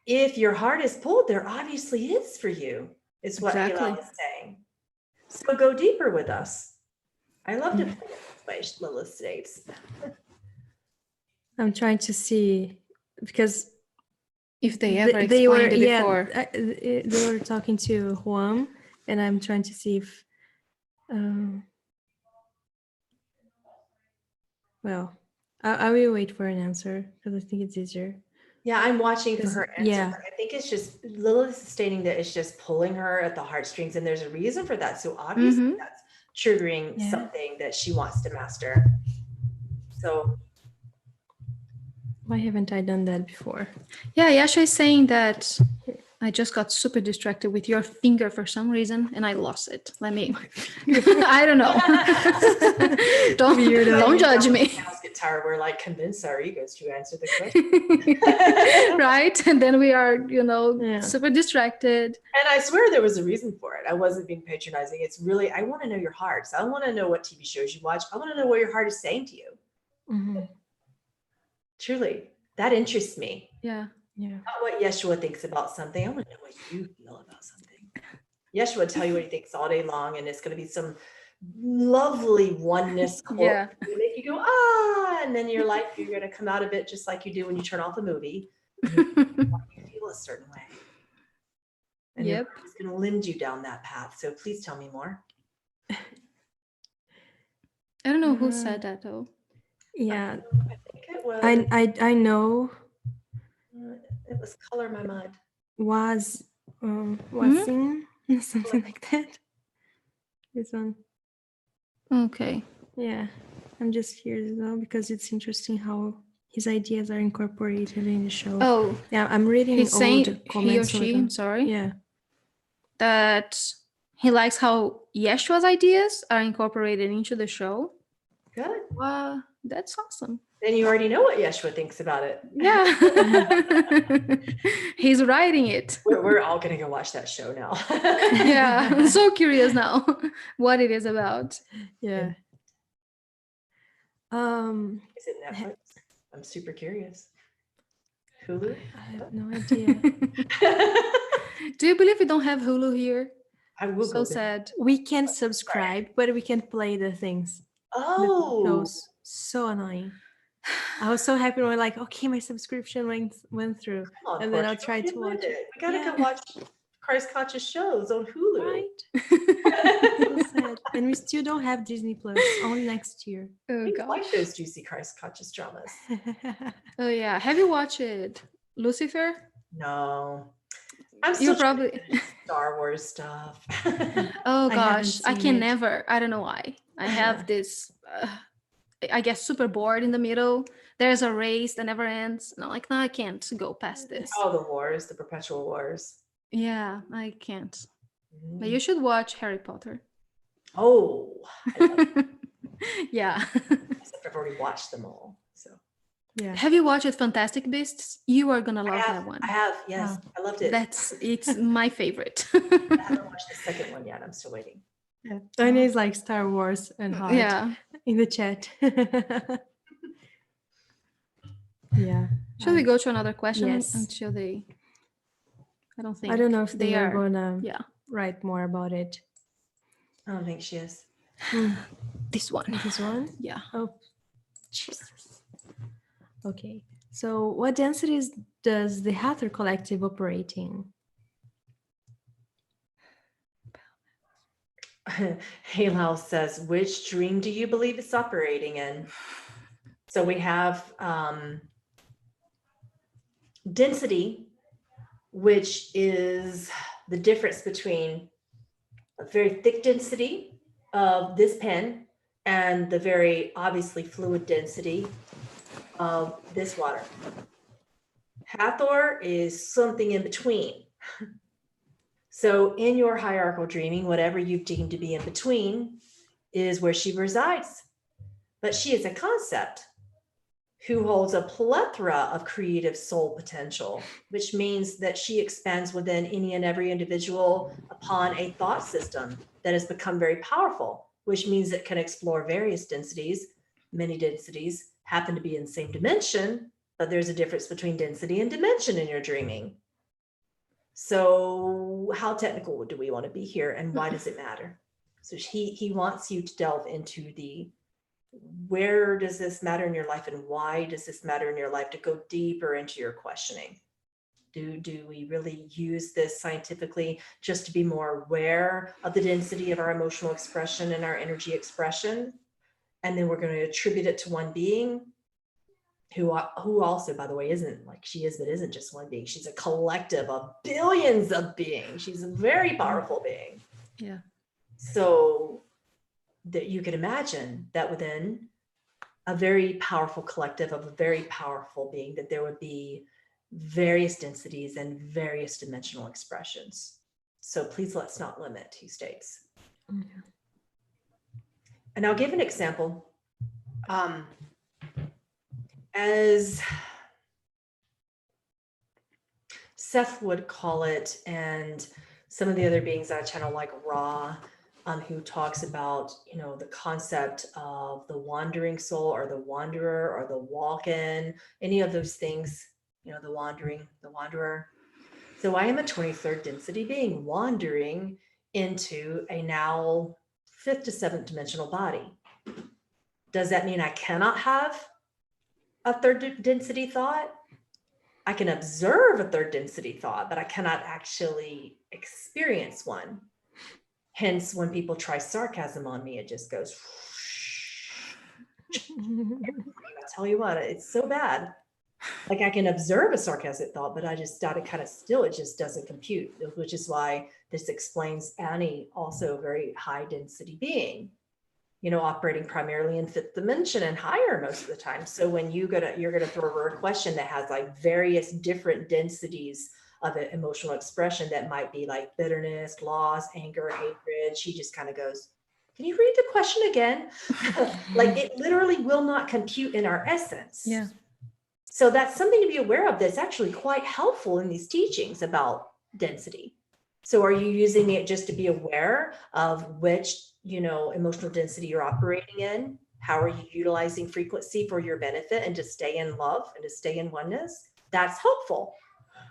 If your heart is pulled, there obviously is for you, is what Heylal is saying. So go deeper with us. I love to play this way, Lilith states. I'm trying to see, because if they ever explained it before. They were talking to Juan, and I'm trying to see if, well, I will wait for an answer because I think it's easier. Yeah, I'm watching for her answer. Yeah. But I think it's just Lilith is stating that it's just pulling her at the heartstrings, and there's a reason for that. So obviously that's triggering something that she wants to master. So why haven't I done that before? Yeah, Yasha is saying that I just got super distracted with your finger for some reason, and I lost it. Let me. I don't know. don't judge me. House guitar, we're like convinced our egos to answer the question, right? And then we are, super distracted. And I swear there was a reason for it. I wasn't being patronizing. It's really, I want to know your hearts. I want to know what TV shows you watch. I want to know what your heart is saying to you. Mm-hmm. Truly, that interests me. Yeah. Not what Yeshua thinks about something. I want to know what you feel about something. Yeshua will tell you what he thinks all day long, and it's going to be some lovely oneness quote. Yeah. Make you go, ah, and then your life, you're going to come out of it just like you do when you turn off a movie. You feel a certain way. And yep. it's going to lend you down that path. So please tell me more. I don't know who said that though. Yeah. I think it was. I know. It was Color My Mud. Was in something like that. This one. Okay. Yeah. I'm just curious as well because it's interesting how his ideas are incorporated in the show. Oh. Yeah, I'm reading he's saying, comments. He or she, I'm sorry. Yeah. That he likes how Yeshua's ideas are incorporated into the show. Good. Wow, that's awesome. Then you already know what Yeshua thinks about it. Yeah. He's writing it. We're all going to go watch that show now. Yeah, I'm so curious now what it is about. Yeah. Is it Netflix? I'm super curious. Hulu? I have no idea. Do you believe we don't have Hulu here? I will so sad. We can subscribe, but we can play the things. Oh, That was so annoying. I was so happy when we're like, okay, my subscription went through. on, and then I'll try to watch it. We gotta go watch Christ Conscious shows on Hulu. Right. So sad. And we still don't have Disney Plus, only next year. Oh, I like those juicy Christ Conscious dramas. Oh yeah. Have you watched it? Lucifer? No. I'm still probably Star Wars stuff. Oh gosh, I can it. never. I don't know why. I have this I get super bored in the middle. There's a race that never ends. And I'm like, no, I can't go past this. Oh, the wars, the perpetual wars. Yeah, I can't. But you should watch Harry Potter. Oh, I love it. Yeah. Except I've already watched them all. So yeah. Have you watched Fantastic Beasts? You are gonna love that one. I have, yes. I loved it. It's my favorite. I haven't watched the second one yet. I'm still waiting. Yeah. Tanya is like Star Wars and hard in the chat. Yeah. Should we go to another question Yes. until they? I don't think. I don't know if they are gonna Yeah. write more about it. I don't think she is. This one. This one? Yeah. Oh, Jesus. Okay. So, what densities does the Hathor Collective operate in? Heylal says, which dream do you believe it's operating in? So we have density, which is the difference between a very thick density of this pen and the very obviously fluid density of this water. Hathor is something in between. So in your hierarchical dreaming, whatever you've deemed to be in between is where she resides. But she is a concept who holds a plethora of creative soul potential, which means that she expands within any and every individual upon a thought system that has become very powerful, which means it can explore various densities. Many densities happen to be in the same dimension, but there's a difference between density and dimension in your dreaming. So how technical do we want to be here, and why does it matter? So he wants you to delve into the, where does this matter in your life, and why does this matter in your life, to go deeper into your questioning. Do we really use this scientifically just to be more aware of the density of our emotional expression and our energy expression? And then we're going to attribute it to one being who also, by the way, isn't like she is, but isn't just one being. She's a collective of billions of beings. She's a very powerful being. Yeah. So that you can imagine that within a very powerful collective of a very powerful being, that there would be various densities and various dimensional expressions. So please let's not limit, he states. Mhm. And I'll give an example. As Seth would call it, and some of the other beings that I channel like Ra, who talks about, you know, the concept of the wandering soul or the wanderer or the walk-in, any of those things, you know, the wandering, the wanderer. So I am a 23rd density being wandering into a now 5th to 7th dimensional body. Does that mean I cannot have a third density thought? I can observe a third density thought, but I cannot actually experience one. Hence, when people try sarcasm on me, it just goes. I tell you what, it's so bad. Like I can observe a sarcastic thought, but I just gotta kind of still, it just doesn't compute, which is why this explains Annie, also a very high density being, you know, operating primarily in 5th dimension and higher most of the time. So when you're gonna throw her a question that has like various different densities of an emotional expression that might be like bitterness, loss, anger, hatred, she just kind of goes, can you read the question again? Like it literally will not compute in our essence. Yeah. So that's something to be aware of that's actually quite helpful in these teachings about density. So are you using it just to be aware of which, you know, emotional density you're operating in? How are you utilizing frequency for your benefit and to stay in love and to stay in oneness? That's helpful.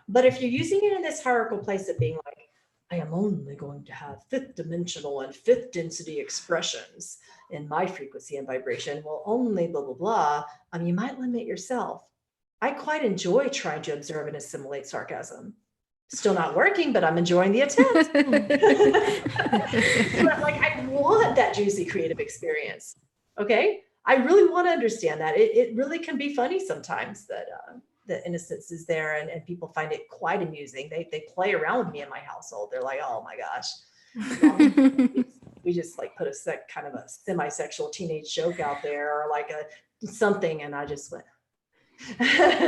But if you're using it in this hierarchical place of being like, I am only going to have 5th dimensional and 5th density expressions in my frequency and vibration, well, only blah, blah, blah, you might limit yourself. I quite enjoy trying to observe and assimilate sarcasm. Still not working, but I'm enjoying the attempt. But like, I want that juicy creative experience. Okay. I really want to understand that. It really can be funny sometimes that the innocence is there and people find it quite amusing. They play around with me in my household. They're like, oh my gosh. We just like put a kind of a semi-sexual teenage joke out there or like a something. And I just went,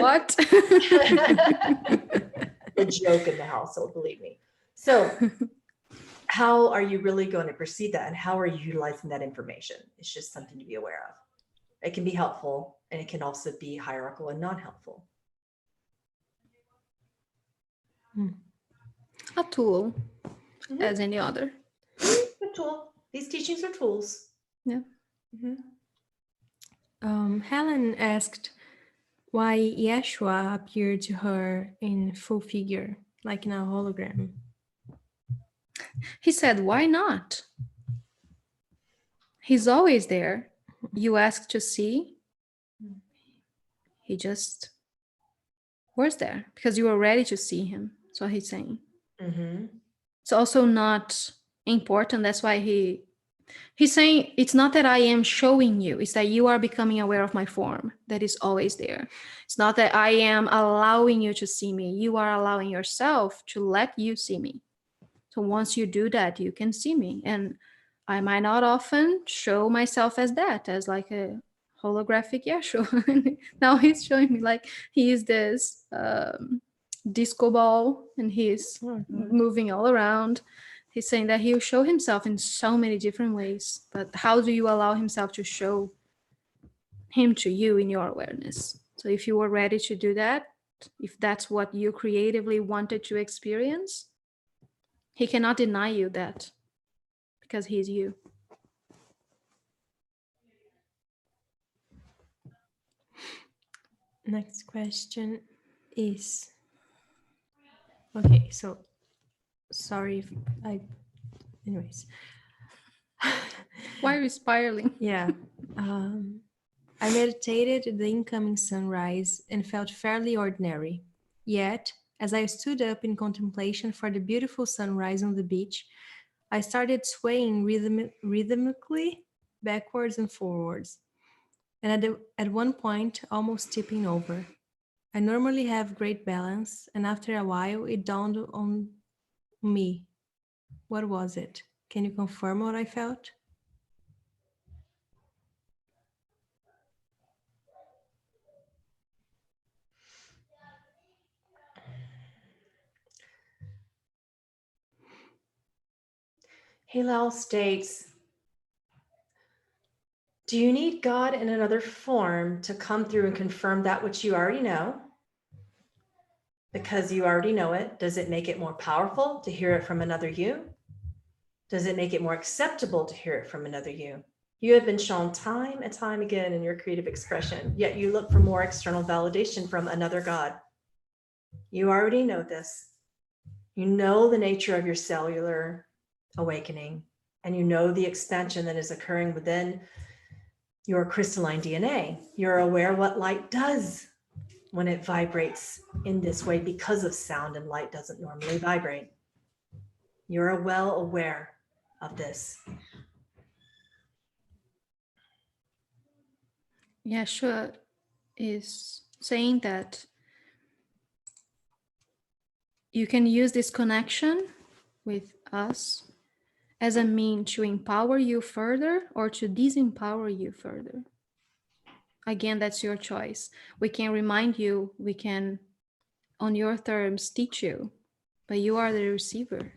What? a joke in the household, believe me. So how are you really going to perceive that and how are you utilizing that information? It's just something to be aware of. It can be helpful and it can also be hierarchical and non-helpful. A tool, as any other. A tool. These teachings are tools. Yeah. Helen asked why Yeshua appeared to her in full figure, like in a hologram. He said, why not? He's always there. You ask to see. He just was there because you were ready to see him. That's what he's saying. It's also not important. That's why he's saying it's not that I am showing you. It's that you are becoming aware of my form that is always there. It's not that I am allowing you to see me. You are allowing yourself to let you see me. So once you do that, you can see me. And I might not often show myself as that, as like a holographic Yeshua. Now he's showing me like he is this disco ball and he's moving all around. He's saying that he'll show himself in so many different ways. But how do you allow himself to show him to you in your awareness? So if you were ready to do that, if that's what you creatively wanted to experience, he cannot deny you that because he's you. Next question is, okay, so sorry if anyways. Why are you spiraling? Yeah. I meditated the incoming sunrise and felt fairly ordinary. Yet, as I stood up in contemplation for the beautiful sunrise on the beach, I started swaying rhythmically backwards and forwards, and at one point, almost tipping over. I normally have great balance, and after a while, it dawned on me. What was it? Can you confirm what I felt? Heylal states, do you need God in another form to come through and confirm that which you already know? Because you already know it, does it make it more powerful to hear it from another you? Does it make it more acceptable to hear it from another you? You have been shown time and time again in your creative expression, yet you look for more external validation from another God. You already know this. You know the nature of your cellular awakening, and you know the expansion that is occurring within your crystalline DNA. You're aware what light does when it vibrates in this way because of sound, and light doesn't normally vibrate. You're well aware of this. Yeshua is saying that you can use this connection with us as a means to empower you further or to disempower you further. Again, that's your choice. We can remind you, we can, on your terms, teach you, but you are the receiver.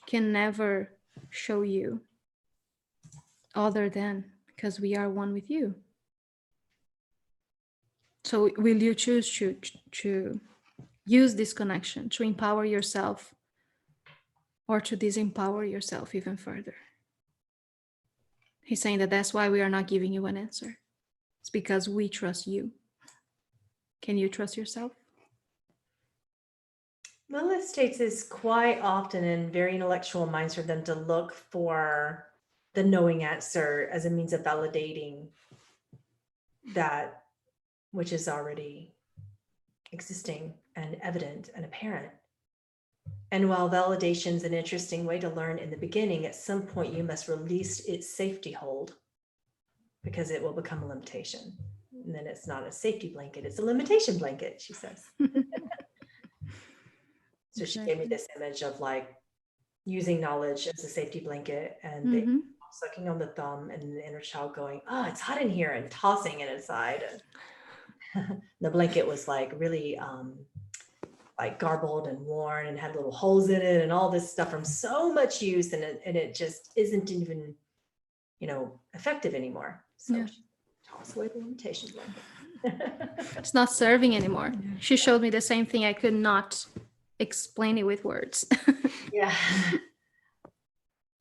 Can never show you other than, because we are one with you. So will you choose to use this connection to empower yourself or to disempower yourself even further? He's saying that that's why we are not giving you an answer. It's because we trust you. Can you trust yourself? Lilith states it's quite often in very intellectual minds for them to look for the knowing answer as a means of validating that which is already existing and evident and apparent. And while validation is an interesting way to learn in the beginning, at some point you must release its safety hold because it will become a limitation. And then it's not a safety blanket, it's a limitation blanket, she says. So she gave me this image of like using knowledge as a safety blanket, and they sucking on the thumb, and the inner child going, oh, it's hot in here, and tossing it inside. And the blanket was like really like garbled and worn and had little holes in it and all this stuff from so much use, and it just isn't even, you know, effective anymore. So toss away the limitation blanket. It's not serving anymore. She showed me the same thing. I could not explain it with words. Yeah.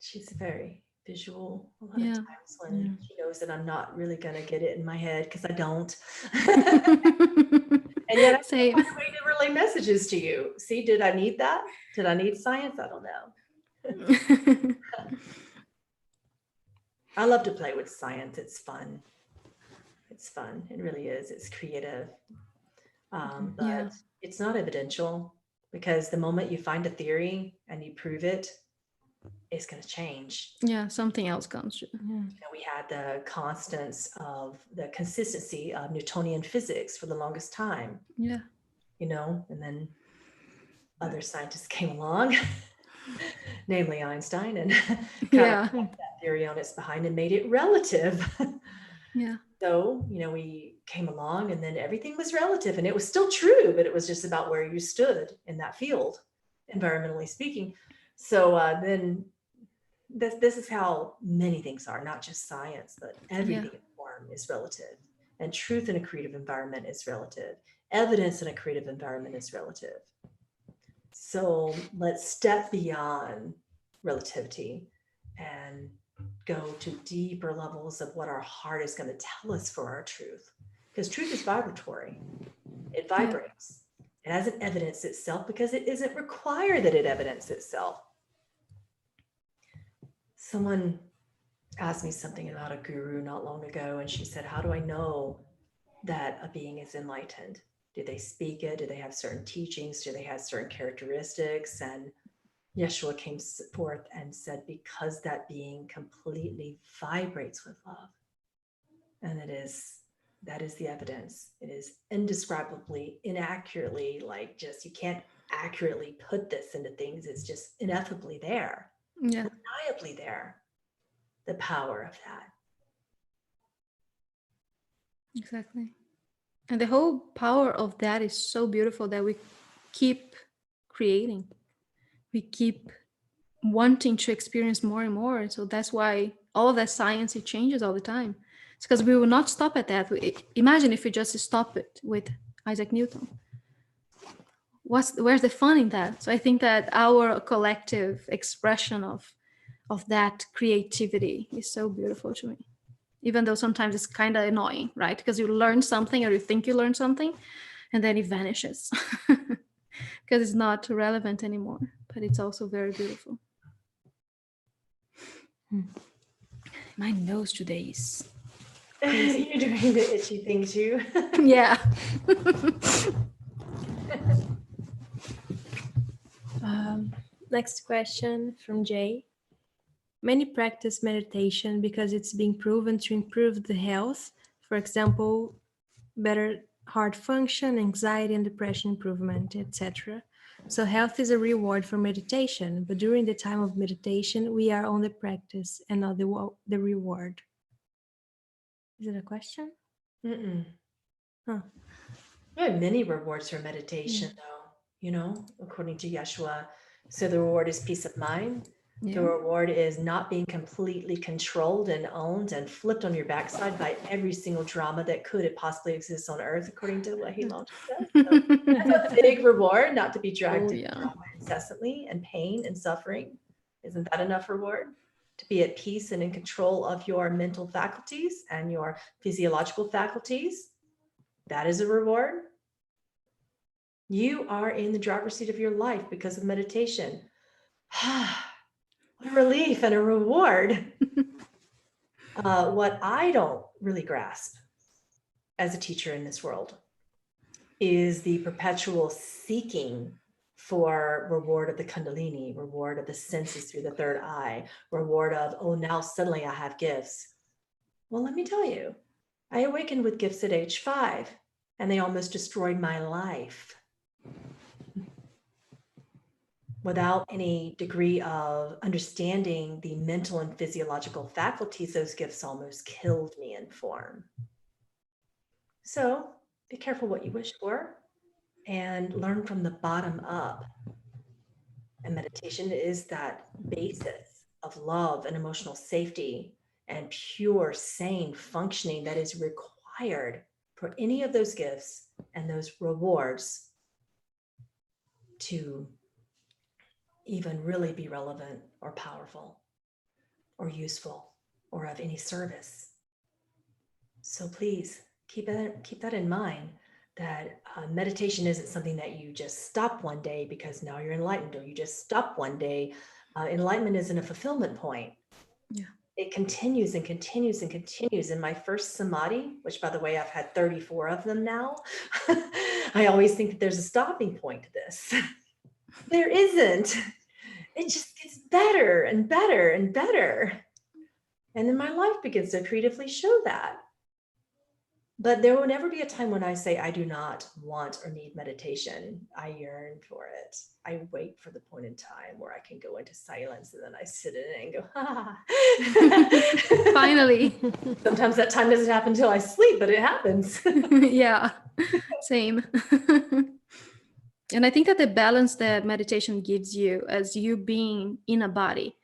She's very visual a lot of times when she knows that I'm not really going to get it in my head, because I don't. And yet I find a way to relay messages to you. See, did I need that? Did I need science? I don't know. I love to play with science. It's fun. It's fun. It really is. It's creative. But it's not evidential, because the moment you find a theory and you prove it, it's going to change. Yeah, something else comes. You know, we had the constants of the consistency of Newtonian physics for the longest time. Yeah. You know, and then other scientists came along, namely Einstein, and kind of put that theory on its behind and made it relative. So, you know, we came along and then everything was relative, and it was still true, but it was just about where you stood in that field, environmentally speaking. So then this is how many things are, not just science, but everything in form is relative. And truth in a creative environment is relative. Evidence in a creative environment is relative. So let's step beyond relativity and go to deeper levels of what our heart is going to tell us for our truth. Because truth is vibratory. It vibrates. It hasn't evidenced itself because it isn't required that it evidence itself. Someone asked me something about a guru not long ago, and she said, how do I know that a being is enlightened? Do they speak it? Do they have certain teachings? Do they have certain characteristics? And Yeshua came forth and said, because that being completely vibrates with love. And that is the evidence. It is indescribably, inaccurately, like just, you can't accurately put this into things. It's just ineffably there. Undeniably there. The power of that. Exactly. And the whole power of that is so beautiful that we keep creating. We keep wanting to experience more and more. So that's why all that science, it changes all the time. It's because we will not stop at that. Imagine if we just stop it with Isaac Newton. Where's the fun in that? So I think that our collective expression of that creativity is so beautiful to me, even though sometimes it's kind of annoying, right? Because you learn something, or you think you learned something, and then it vanishes because it's not relevant anymore. But it's also very beautiful. My nose today is crazy. You're doing the itchy thing too. Yeah. Next question from Jay. Many practice meditation because it's being proven to improve the health. For example, better heart function, anxiety and depression improvement, etc. So health is a reward for meditation, but during the time of meditation, we are on the practice and not the reward. Is it a question? Mm-mm. Huh. There are many rewards for meditation, though, according to Yeshua. So the reward is peace of mind. The reward is not being completely controlled and owned and flipped on your backside by every single drama that could possibly exist on earth, according to what Heylal just said. So that's a big reward, not to be dragged into drama incessantly and pain and suffering. Isn't that enough reward? To be at peace and in control of your mental faculties and your physiological faculties. That is a reward. You are in the driver's seat of your life because of meditation. What a relief and a reward. What I don't really grasp as a teacher in this world is the perpetual seeking for reward of the Kundalini, reward of the senses through the third eye, reward of, oh, now suddenly I have gifts. Well, let me tell you, I awakened with gifts at age 5, and they almost destroyed my life. Without any degree of understanding the mental and physiological faculties, those gifts almost killed me in form. So be careful what you wish for and learn from the bottom up. And meditation is that basis of love and emotional safety and pure, sane functioning that is required for any of those gifts and those rewards to even really be relevant or powerful or useful or of any service. So please keep that in mind, that meditation isn't something that you just stop one day because now you're enlightened, or you just stop one day. Enlightenment isn't a fulfillment point. Yeah. It continues and continues and continues. In my first samadhi, which by the way, I've had 34 of them now, I always think that there's a stopping point to this. There isn't. It just gets better and better and better. And then my life begins to creatively show that. But there will never be a time when I say I do not want or need meditation. I yearn for it. I wait for the point in time where I can go into silence, and then I sit in it and go, Finally. Sometimes that time doesn't happen until I sleep, but it happens. Yeah, same. And I think that the balance that meditation gives you as you being in a body,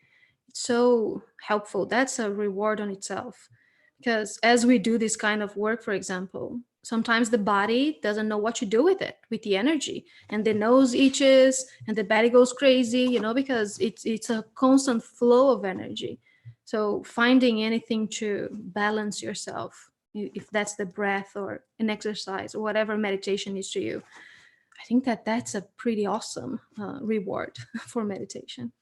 it's so helpful. That's a reward on itself. Because as we do this kind of work, for example, sometimes the body doesn't know what to do with it, with the energy, and the nose itches and the body goes crazy, because it's a constant flow of energy. So finding anything to balance yourself, if that's the breath or an exercise or whatever meditation is to you, I think that that's a pretty awesome reward for meditation.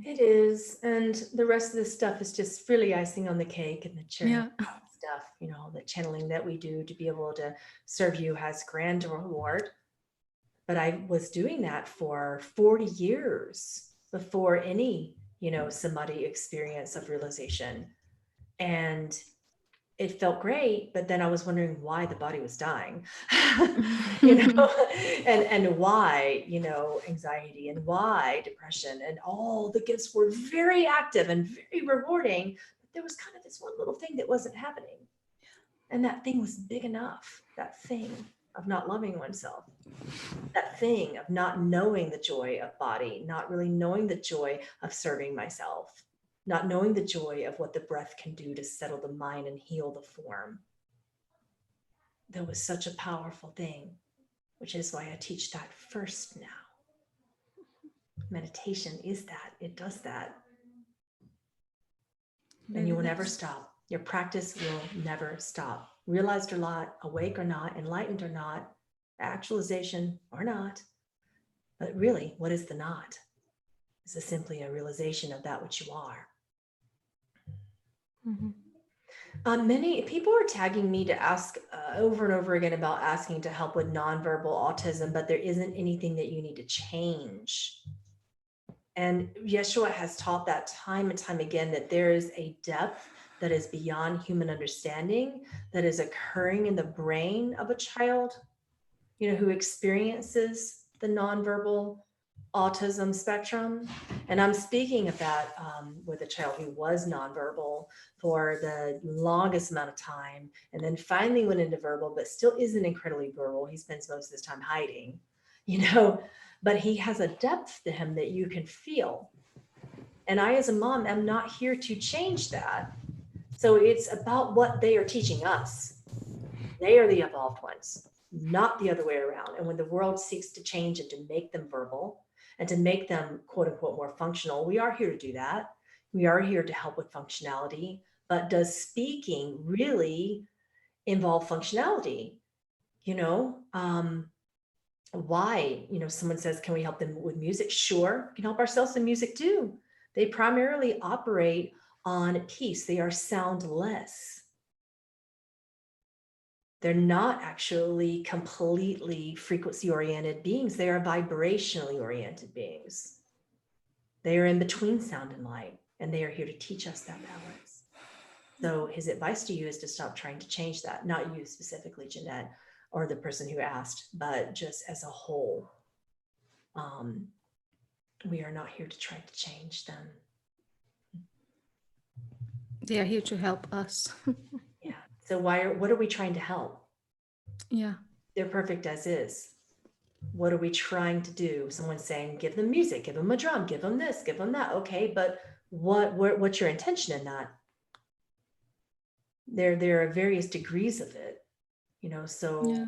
It is. And the rest of the stuff is just really icing on the cake, and the cherry stuff, the channeling that we do to be able to serve you has grand reward. But I was doing that for 40 years before any, samadhi experience of realization. And it felt great, but then I was wondering why the body was dying, and why, anxiety, and why depression, and all the gifts were very active and very rewarding. But there was kind of this one little thing that wasn't happening. And that thing was big enough, that thing. of not loving oneself. That thing of not knowing the joy of body, not really knowing the joy of serving myself, not knowing the joy of what the breath can do to settle the mind and heal the form. That was such a powerful thing, which is why I teach that first now. Meditation is that, it does that. And you will never stop. Your practice will never stop. Realized or not, awake or not, enlightened or not, actualization or not. But really, what is the not? This is simply a realization of that which you are. Many people are tagging me to ask over and over again about asking to help with nonverbal autism, but there isn't anything that you need to change. And Yeshua has taught that time and time again, that there is a depth that is beyond human understanding that is occurring in the brain of a child, who experiences the nonverbal autism spectrum. And I'm speaking of that with a child who was nonverbal for the longest amount of time, and then finally went into verbal, but still isn't incredibly verbal. He spends most of his time hiding, but he has a depth to him that you can feel. And I, as a mom, am not here to change that. So it's about what they are teaching us. They are the evolved ones, not the other way around. And when the world seeks to change and to make them verbal and to make them, quote unquote, more functional, we are here to do that. We are here to help with functionality. But does speaking really involve functionality? Why? Someone says, can we help them with music? Sure, we can help ourselves in music too. They primarily operate on peace. They are soundless. They're not actually completely frequency-oriented beings. They are vibrationally oriented beings. They are in between sound and light, and they are here to teach us that balance. So his advice to you is to stop trying to change that. Not you specifically, Jeanette, or the person who asked, but just as a whole. We are not here to try to change them. They are here to help us. Yeah. So what are we trying to help? Yeah. They're perfect as is. What are we trying to do? Someone's saying, give them music, give them a drum, give them this, give them that. Okay, but what's your intention in that? There are various degrees of it, so yeah.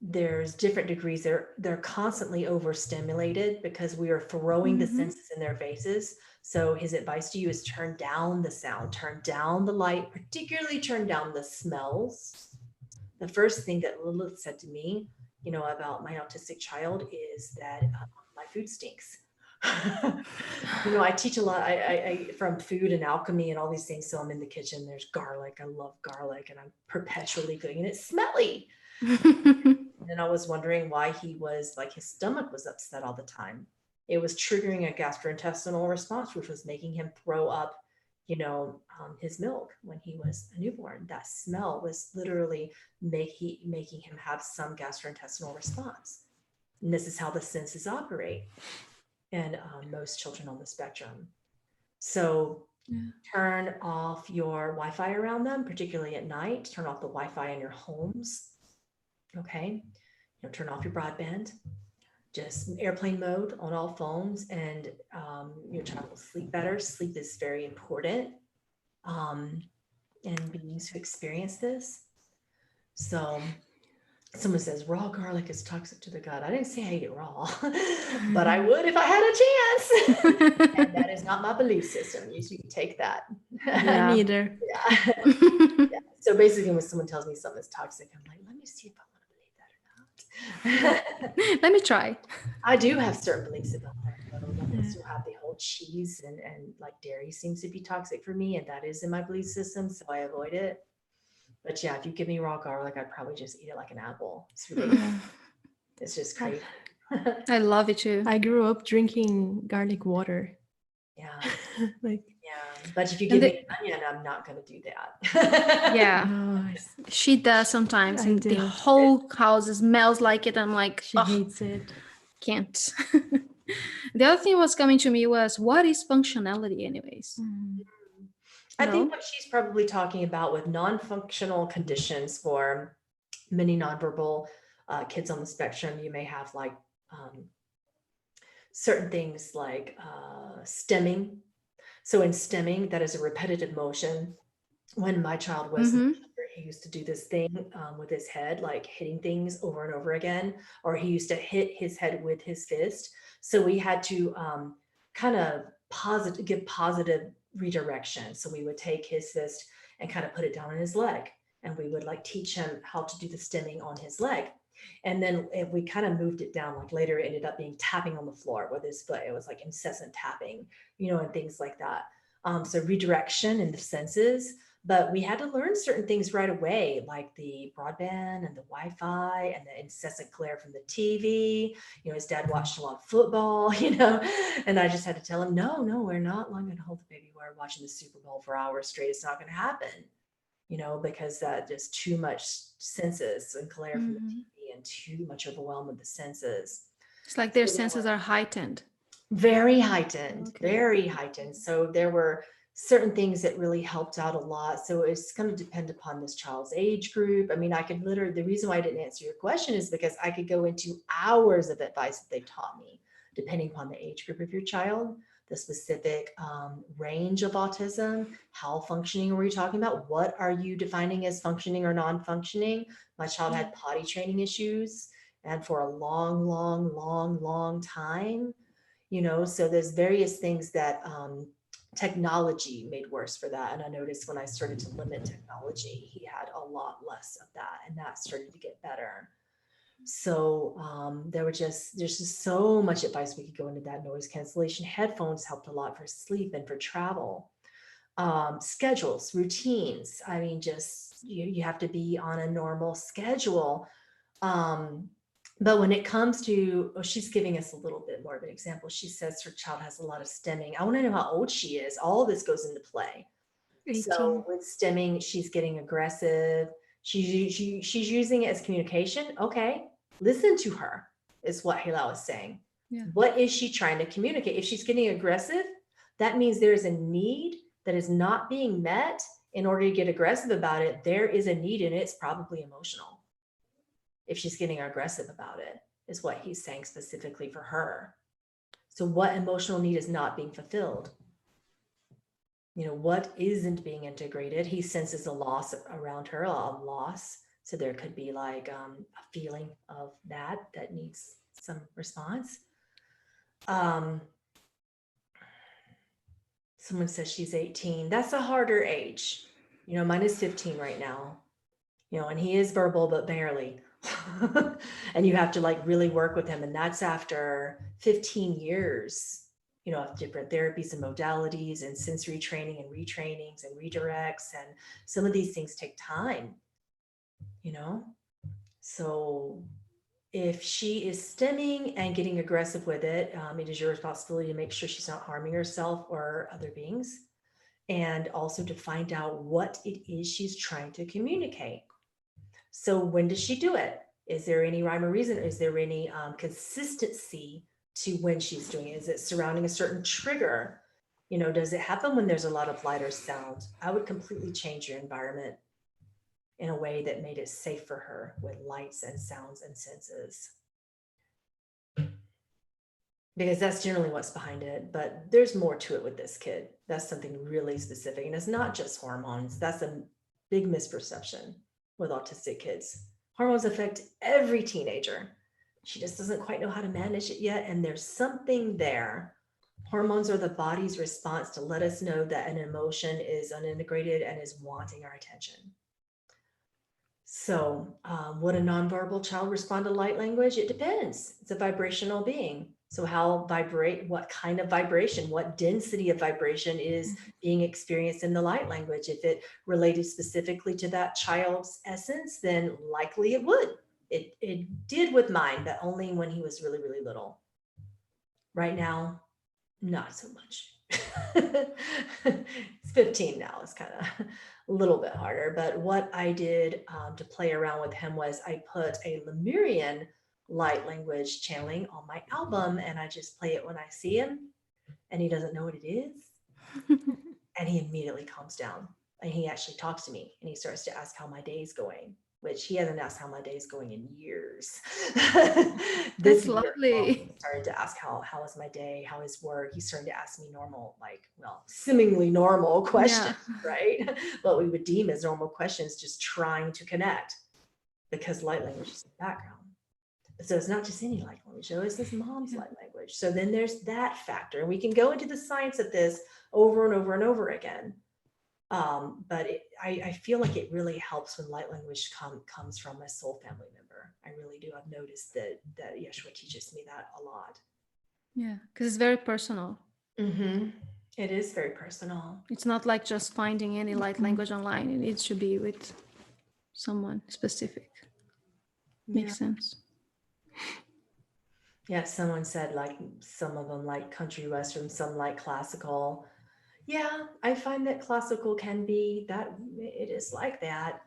There's different degrees. They're constantly overstimulated because we are throwing the senses in their faces. So his advice to you is turn down the sound, turn down the light, particularly turn down the smells. The first thing that Lilith said to me, about my autistic child is that my food stinks. I teach a lot I from food and alchemy and all these things. So I'm in the kitchen, there's garlic. I love garlic and I'm perpetually cooking and it's smelly. And I was wondering why he was like, his stomach was upset all the time. It was triggering a gastrointestinal response, which was making him throw up, his milk when he was a newborn. That smell was literally making him have some gastrointestinal response. And this is how the senses operate in most children on the spectrum. So turn off your Wi-Fi around them, particularly at night. Turn off the Wi-Fi in your homes. Okay, turn off your broadband, just airplane mode on all phones, and your child will sleep better. Sleep is very important in beings who experience this. So someone says raw garlic is toxic to the gut. I didn't say I ate it raw, but I would if I had a chance. And that is not my belief system. You can take that. Yeah. Neither. Yeah. Yeah. So basically when someone tells me something is toxic, I'm like, let me see if I want to believe that or not. Let me try. I do have certain beliefs about that though. Like I still have the whole cheese and like dairy seems to be toxic for me, and that is in my belief system, so I avoid it. But yeah, if you give me raw garlic, I'd probably just eat it like an apple. It's ridiculous. It's just crazy. I love it too. I grew up drinking garlic water. Yeah. Like, yeah. But if you give me an onion, I'm not going to do that. Yeah. oh, She does sometimes. I And do. the whole house smells like it. I'm like, she hates it. Can't. The other thing was coming to me was, what is functionality anyways? I think what she's probably talking about with non-functional conditions for many nonverbal kids on the spectrum, you may have like certain things like stemming. So in stemming, that is a repetitive motion. When my child was younger, he used to do this thing with his head, like hitting things over and over again, or he used to hit his head with his fist. So we had to kind of give positive redirection. So we would take his fist and kind of put it down on his leg, and we would like teach him how to do the stemming on his leg. And then if we kind of moved it down, like later it ended up being tapping on the floor with his foot. It was like incessant tapping, and things like that. So redirection in the senses, but we had to learn certain things right away, like the broadband and the Wi-Fi and the incessant glare from the TV. His dad watched a lot of football, and I just had to tell him, no, we're not long going to hold the baby. We're watching the Super Bowl for hours straight. It's not going to happen, because that just too much senses and glare from the TV and too much overwhelm of the senses. It's like their senses are heightened. Very heightened, Okay. very heightened. So there were certain things that really helped out a lot. So it's going to depend upon this child's age group. I mean, I could literally, the reason why I didn't answer your question is because I could go into hours of advice that they taught me, depending upon the age group of your child, the specific range of autism, how functioning are we talking about? What are you defining as functioning or non-functioning? My child had potty training issues, and for a long, long, long, long time, so there's various things that technology made worse for that. And I noticed when I started to limit technology, he had a lot less of that, and that started to get better. So there's just so much advice we could go into that. Noise cancellation headphones helped a lot for sleep and for travel. Schedules, routines. I mean, just you have to be on a normal schedule. But when it comes to, she's giving us a little bit more of an example. She says her child has a lot of stemming. I want to know how old she is. All of this goes into play. 18. So with stemming, she's getting aggressive. She's using it as communication. Okay, listen to her is what Heylal is saying. Yeah. What is she trying to communicate? If she's getting aggressive, that means there's a need that is not being met. In order to get aggressive about it, there is a need, and it's probably emotional. If she's getting aggressive about it, is what he's saying specifically for her. So what emotional need is not being fulfilled? What isn't being integrated? He senses a loss around her, a loss. So there could be like a feeling of that needs some response. Someone says she's 18. That's a harder age. Mine is 15 right now, and he is verbal, but barely. And you have to like really work with him. And that's after 15 years, of different therapies and modalities and sensory training and retrainings and redirects. And some of these things take time, So if she is stemming and getting aggressive with it, it is your responsibility to make sure she's not harming herself or other beings. And also to find out what it is she's trying to communicate. So when does she do it? Is there any rhyme or reason? Is there any consistency to when she's doing it? Is it surrounding a certain trigger? Does it happen when there's a lot of light or sound? I would completely change your environment in a way that made it safe for her with lights and sounds and senses. Because that's generally what's behind it, but there's more to it with this kid. That's something really specific. And it's not just hormones. That's a big misperception with autistic kids. Hormones affect every teenager. She just doesn't quite know how to manage it yet. And there's something there. Hormones are the body's response to let us know that an emotion is unintegrated and is wanting our attention. So would a nonverbal child respond to light language? It depends. It's a vibrational being. So what kind of vibration, what density of vibration is being experienced in the light language? If it related specifically to that child's essence, then likely it would. It did with mine, but only when he was really, really little. Right now, not so much. It's 15 now. It's kind of a little bit harder. But what I did to play around with him was I put a Lemurian light language channeling on my album, and I just play it when I see him, and he doesn't know what it is. And he immediately calms down, and he actually talks to me, and he starts to ask how my day is going which he hasn't asked how my day is going in years. That's Year, lovely. he started to ask how is my day, how is work. He's starting to ask me normal, seemingly normal questions, right? What we would deem as normal questions, just trying to connect, because light language is the background. So it's not just any light language, it's this mom's light language. So then there's that factor, and we can go into the science of this over and over and over again. But I feel like it really helps when light language comes from a soul family member. I really do. I've noticed that Yeshua teaches me that a lot. Yeah, because it's very personal. Mm-hmm. It is very personal. It's not like just finding any light language online. It needs to be with someone specific. Makes sense. Yeah, someone said like some of them like country western, some like classical. Yeah, I find that classical can be that, it is like that.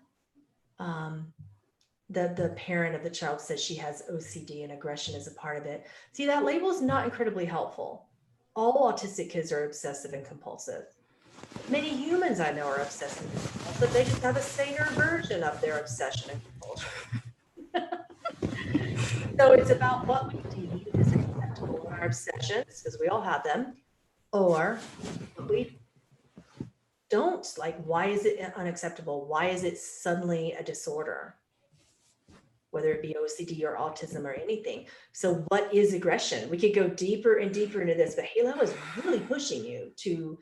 The parent of the child says she has OCD and aggression is a part of it. See, that label is not incredibly helpful. All autistic kids are obsessive and compulsive. Many humans I know are obsessive and compulsive. They just have a saner version of their obsession and compulsion. So it's about what we deem as acceptable in our obsessions, because we all have them, or what we don't. Like, why is it unacceptable? Why is it suddenly a disorder? Whether it be OCD or autism or anything. So what is aggression? We could go deeper and deeper into this, but Heylal is really pushing you to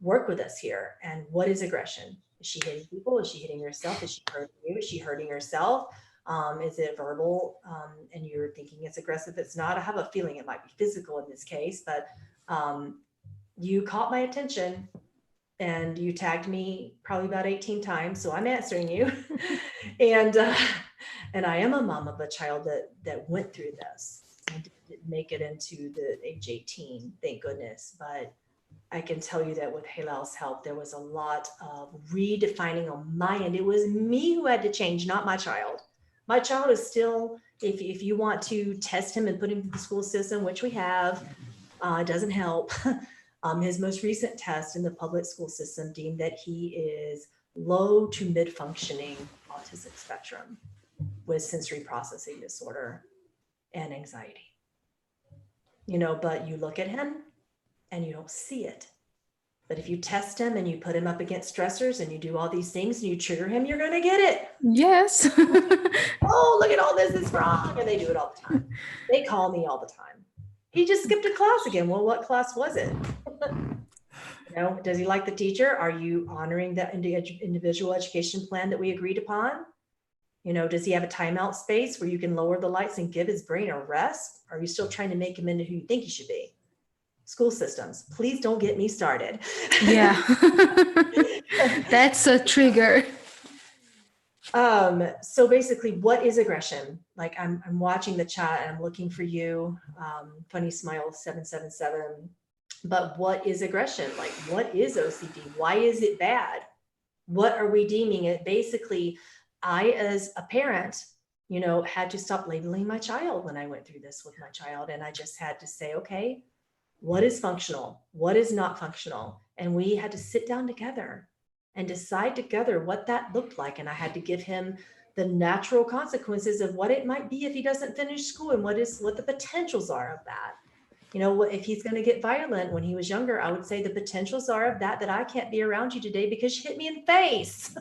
work with us here. And what is aggression? Is she hitting people? Is she hitting herself? Is she hurting you? Is she hurting herself? Is it verbal? And you're thinking it's aggressive. It's not. I have a feeling it might be physical in this case, but you caught my attention and you tagged me probably about 18 times. So I'm answering you. And I am a mom of a child that went through this and didn't make it into the age 18, thank goodness. But I can tell you that with Heylal's help, there was a lot of redefining on my end. It was me who had to change, not my child. My child is still, if you want to test him and put him through the school system, which we have, it doesn't help. His most recent test in the public school system deemed that he is low to mid-functioning autistic spectrum with sensory processing disorder and anxiety. But you look at him and you don't see it. But if you test him and you put him up against stressors and you do all these things and you trigger him, you're going to get it. Yes. Oh, look at all this is wrong. And they do it all the time. They call me all the time. He just skipped a class again. Well, what class was it? Does he like the teacher? Are you honoring that individual education plan that we agreed upon? Does he have a timeout space where you can lower the lights and give his brain a rest? Are you still trying to make him into who you think he should be? School systems, please don't get me started. Yeah. That's a trigger. So basically, what is aggression? Like I'm watching the chat and I'm looking for you. Funny smile 777. But what is aggression? Like, what is OCD? Why is it bad? What are we deeming it? Basically, I, as a parent, had to stop labeling my child when I went through this with my child. And I just had to say, okay, what is functional? What is not functional? And we had to sit down together and decide together what that looked like. And I had to give him the natural consequences of what it might be if he doesn't finish school and what the potentials are of that. If he's going to get violent when he was younger, I would say the potentials are of that I can't be around you today because you hit me in the face.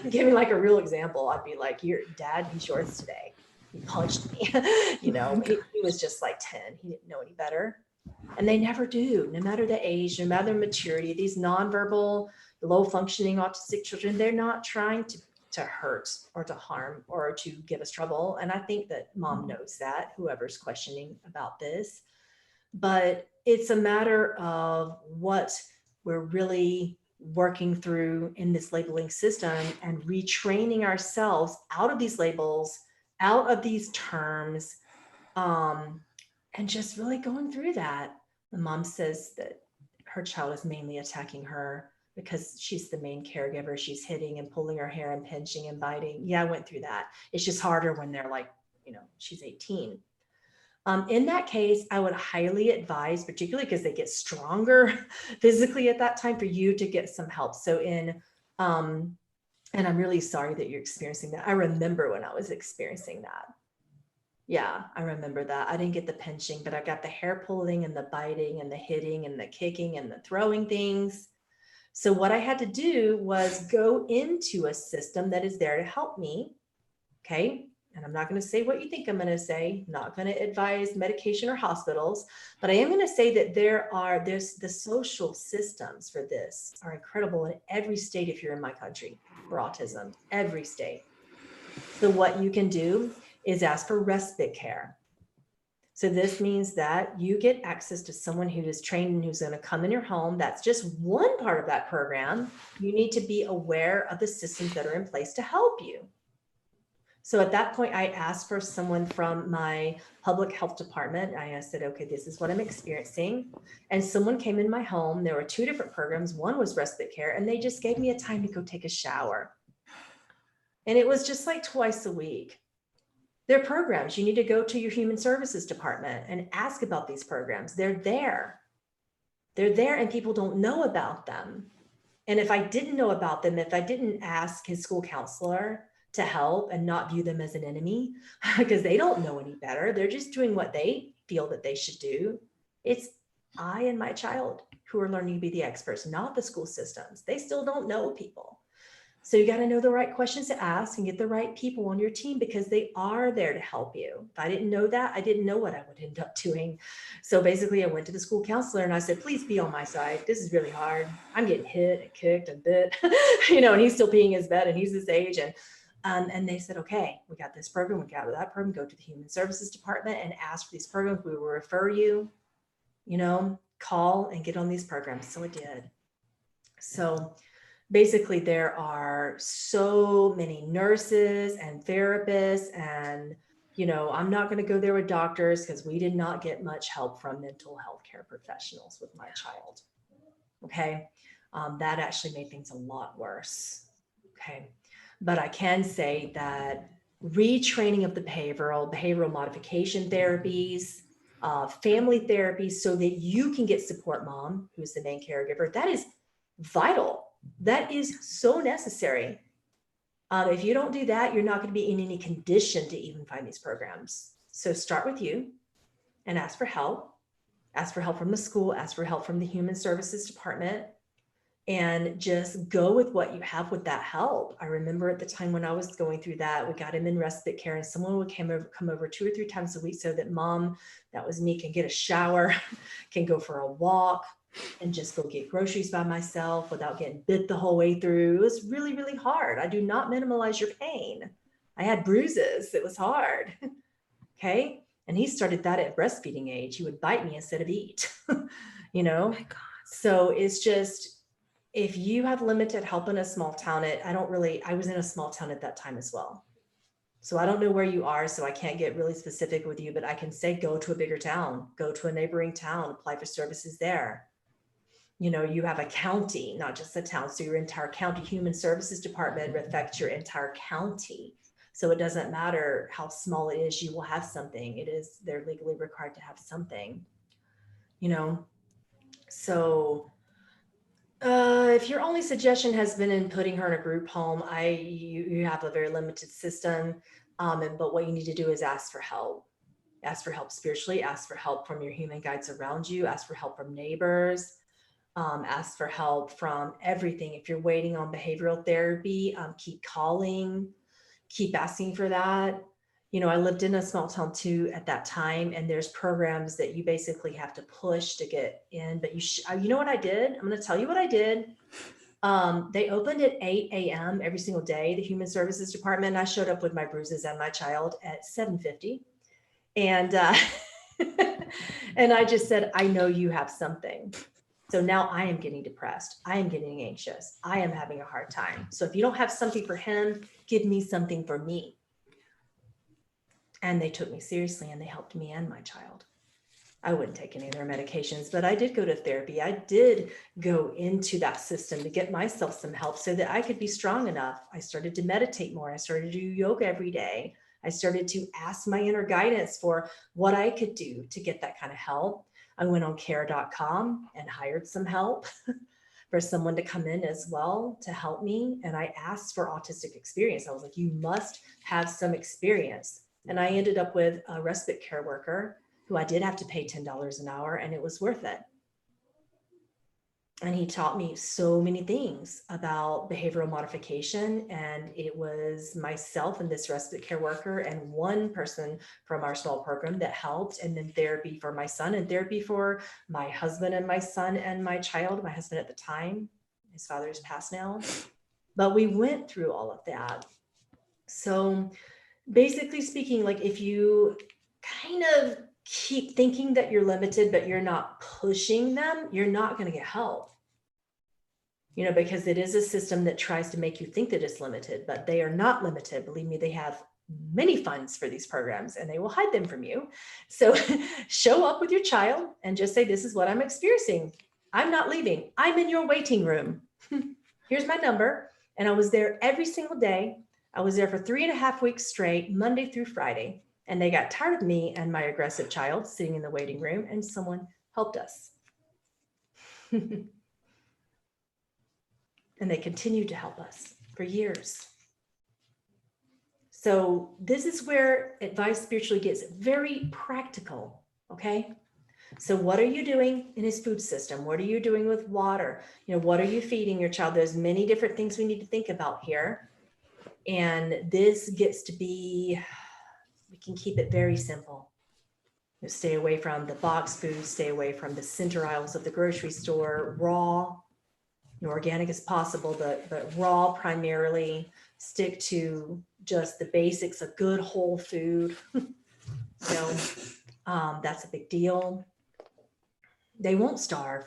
Give me like a real example. I'd be like, your dad, he's yours today. He punched me. He was just like 10. He didn't know any better. And they never do, no matter the age, no matter the maturity. These nonverbal, low functioning autistic children, they're not trying to hurt or to harm or to give us trouble. And I think that mom knows that, whoever's questioning about this. But it's a matter of what we're really working through in this labeling system and retraining ourselves out of these labels, out of these terms, and just really going through that. The mom says that her child is mainly attacking her because she's the main caregiver. She's hitting and pulling her hair and pinching and biting. Yeah, I went through that. It's just harder when they're like, she's 18. In that case, I would highly advise, particularly because they get stronger physically at that time, for you to get some help. So in And I'm really sorry that you're experiencing that. I remember when I was experiencing that. Yeah, I remember that. I didn't get the pinching, but I got the hair pulling and the biting and the hitting and the kicking and the throwing things. So what I had to do was go into a system that is there to help me. Okay. And I'm not going to say what you think I'm going to say, not going to advise medication or hospitals, but I am going to say that there's the social systems for this are incredible in every state. If you're in my country for autism, every state. So what you can do is ask for respite care. So this means that you get access to someone who is trained and who's going to come in your home. That's just one part of that program. You need to be aware of the systems that are in place to help you. So at that point, I asked for someone from my public health department. I said, okay, this is what I'm experiencing. And someone came in my home. There were 2 different programs. One was respite care, and they just gave me a time to go take a shower. And it was just like twice a week. They're programs. You need to go to your human services department and ask about these programs. They're there. They're there, and people don't know about them. And if I didn't know about them, if I didn't ask his school counselor to help and not view them as an enemy, because they don't know any better, they're just doing what they feel that they should do. It's I and my child who are learning to be the experts, not the school systems. They still don't know people. So you got to know the right questions to ask and get the right people on your team, because they are there to help you. If I didn't know that, I didn't know what I would end up doing. So basically I went to the school counselor and I said, please be on my side. This is really hard. I'm getting hit and kicked and bit, and he's still peeing his bed and he's this age. And they said, okay, we got this program, we got that program, go to the human services department and ask for these programs. We will refer you, call and get on these programs. So I did. So basically there are so many nurses and therapists, and, I'm not going to go there with doctors because we did not get much help from mental health care professionals with my child. Okay. That actually made things a lot worse. Okay. But I can say that retraining of the behavioral modification therapies, family therapies, so that you can get support mom, who's the main caregiver, that is vital. That is so necessary. If you don't do that, you're not going to be in any condition to even find these programs. So start with you and ask for help. Ask for help from the school, ask for help from the human services department, and just go with what you have with that help. I remember at the time when I was going through that, we got him in respite care, and someone would come over 2 or 3 times a week so that mom, that was me, can get a shower, can go for a walk, and just go get groceries by myself without getting bit the whole way through. It was really, really hard. I do not minimize your pain. I had bruises. It was hard. Okay. And he started that at breastfeeding age. He would bite me instead of eat, Oh my God. So it's just, if you have limited help in a small town, I was in a small town at that time as well. So I don't know where you are, so I can't get really specific with you, but I can say, go to a bigger town, go to a neighboring town, apply for services there. You have a county, not just a town. So your entire county human services department affects your entire county. So it doesn't matter how small it is, you will have something. They're legally required to have something, So if your only suggestion has been in putting her in a group home, you have a very limited system. But what you need to do is ask for help. Ask for help spiritually, ask for help from your human guides around you, ask for help from neighbors, ask for help from everything. If you're waiting on behavioral therapy, keep calling, keep asking for that. I lived in a small town too at that time, and there's programs that you basically have to push to get in, but you know what I did? I'm going to tell you what I did. They opened at 8 a.m. every single day, the human services department. And I showed up with my bruises and my child at 7:50. And, and I just said, I know you have something. So now I am getting depressed. I am getting anxious. I am having a hard time. So if you don't have something for him, give me something for me. And they took me seriously, and they helped me and my child. I wouldn't take any of their medications, but I did go to therapy. I did go into that system to get myself some help so that I could be strong enough. I started to meditate more. I started to do yoga every day. I started to ask my inner guidance for what I could do to get that kind of help. I went on care.com and hired some help. for someone to come in as well to help me. And I asked for autistic experience. I was like, you must have some experience. And I ended up with a respite care worker who I did have to pay $10 an hour, and it was worth it. And he taught me so many things about behavioral modification. And it was myself and this respite care worker and one person from our small program that helped. And then therapy for my son and therapy for my husband and my son and my child, my husband at the time. His father is passed now. But we went through all of that. So basically speaking, like if you kind of keep thinking that you're limited, but you're not pushing them, you're not going to get help. You know, because it is a system that tries to make you think that it's limited, but they are not limited. Believe me, they have many funds for these programs and they will hide them from you. So show up with your child and just say, this is what I'm experiencing. I'm not leaving. I'm in your waiting room. Here's my number. And I was there every single day. I was there for 3.5 weeks straight, Monday through Friday. And they got tired of me and my aggressive child sitting in the waiting room, and someone helped us. And they continued to help us for years. So this is where advice spiritually gets very practical, okay? So what are you doing in his food system? What are you doing with water? You know, what are you feeding your child? There's many different things we need to think about here. And this gets to be, we can keep it very simple. You know, stay away from the box food, stay away from the center aisles of the grocery store, raw, you know, organic as possible, but raw primarily. Stick to just the basics of good whole food. You know, that's a big deal. They won't starve.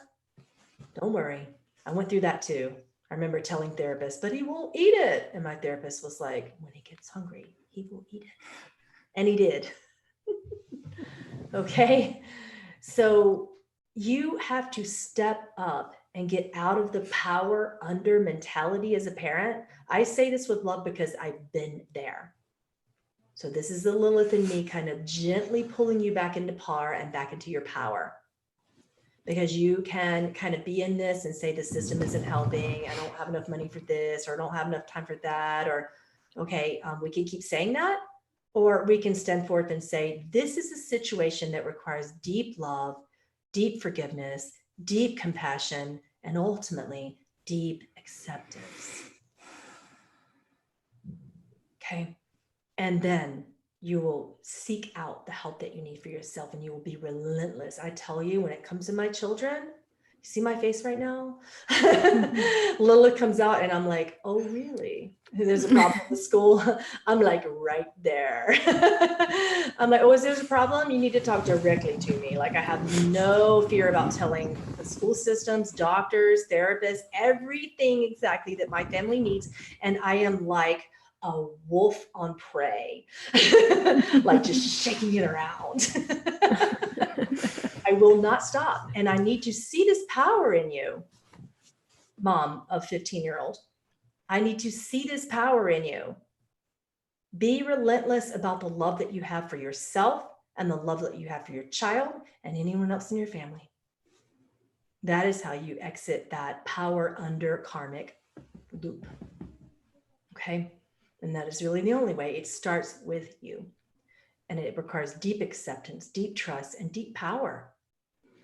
Don't worry. I went through that too. I remember telling therapists, but he won't eat it. And my therapist was like, when he gets hungry, he will eat it. And he did. Okay. So you have to step up and get out of the power under mentality as a parent. I say this with love because I've been there. So this is the Lilith in me kind of gently pulling you back into par and back into your power. Because you can kind of be in this and say the system isn't helping. I don't have enough money for this, or I don't have enough time for that. Or, okay, we can keep saying that, or we can stand forth and say, this is a situation that requires deep love, deep forgiveness, deep compassion, and ultimately deep acceptance. Okay. And then you will seek out the help that you need for yourself, and you will be relentless. I tell you, when it comes to my children, you see my face right now? Lila comes out and I'm like, oh, really? There's a problem with school. I'm like, right there. I'm like, oh, is there a problem? You need to talk directly to me. Like, I have no fear about telling the school systems, doctors, therapists, everything exactly that my family needs. And I am like a wolf on prey, like just shaking it around. I will not stop. And I need to see this power in you, mom of 15-year-old. I need to see this power in you. Be relentless about the love that you have for yourself and the love that you have for your child and anyone else in your family. That is how you exit that power under karmic loop. Okay? And that is really the only way. It starts with you. And it requires deep acceptance, deep trust, and deep power.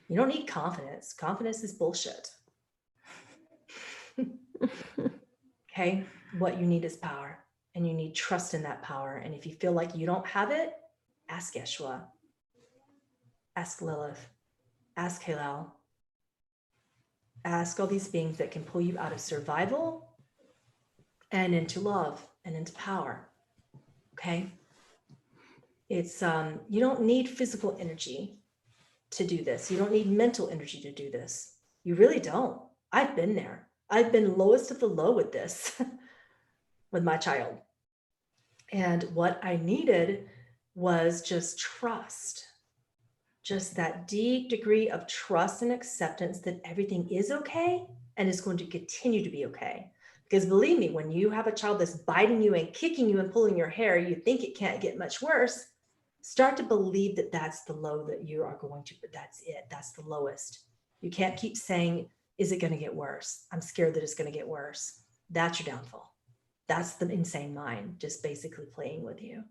You don't need confidence. Confidence is bullshit. Okay? What you need is power, and you need trust in that power. And if you feel like you don't have it, ask Yeshua, ask Lilith, ask Heylal, ask all these beings that can pull you out of survival and into love and into power. Okay? It's, you don't need physical energy to do this. You don't need mental energy to do this. You really don't. I've been there. I've been lowest of the low with this, with my child. And what I needed was just trust, just that deep degree of trust and acceptance that everything is okay and is going to continue to be okay. Because believe me, when you have a child that's biting you and kicking you and pulling your hair, you think it can't get much worse. Start to believe that that's the low that you are going to, but that's it. That's the lowest. You can't keep saying is it going to get worse? I'm scared that it's going to get worse. That's your downfall. That's the insane mind, just basically playing with you.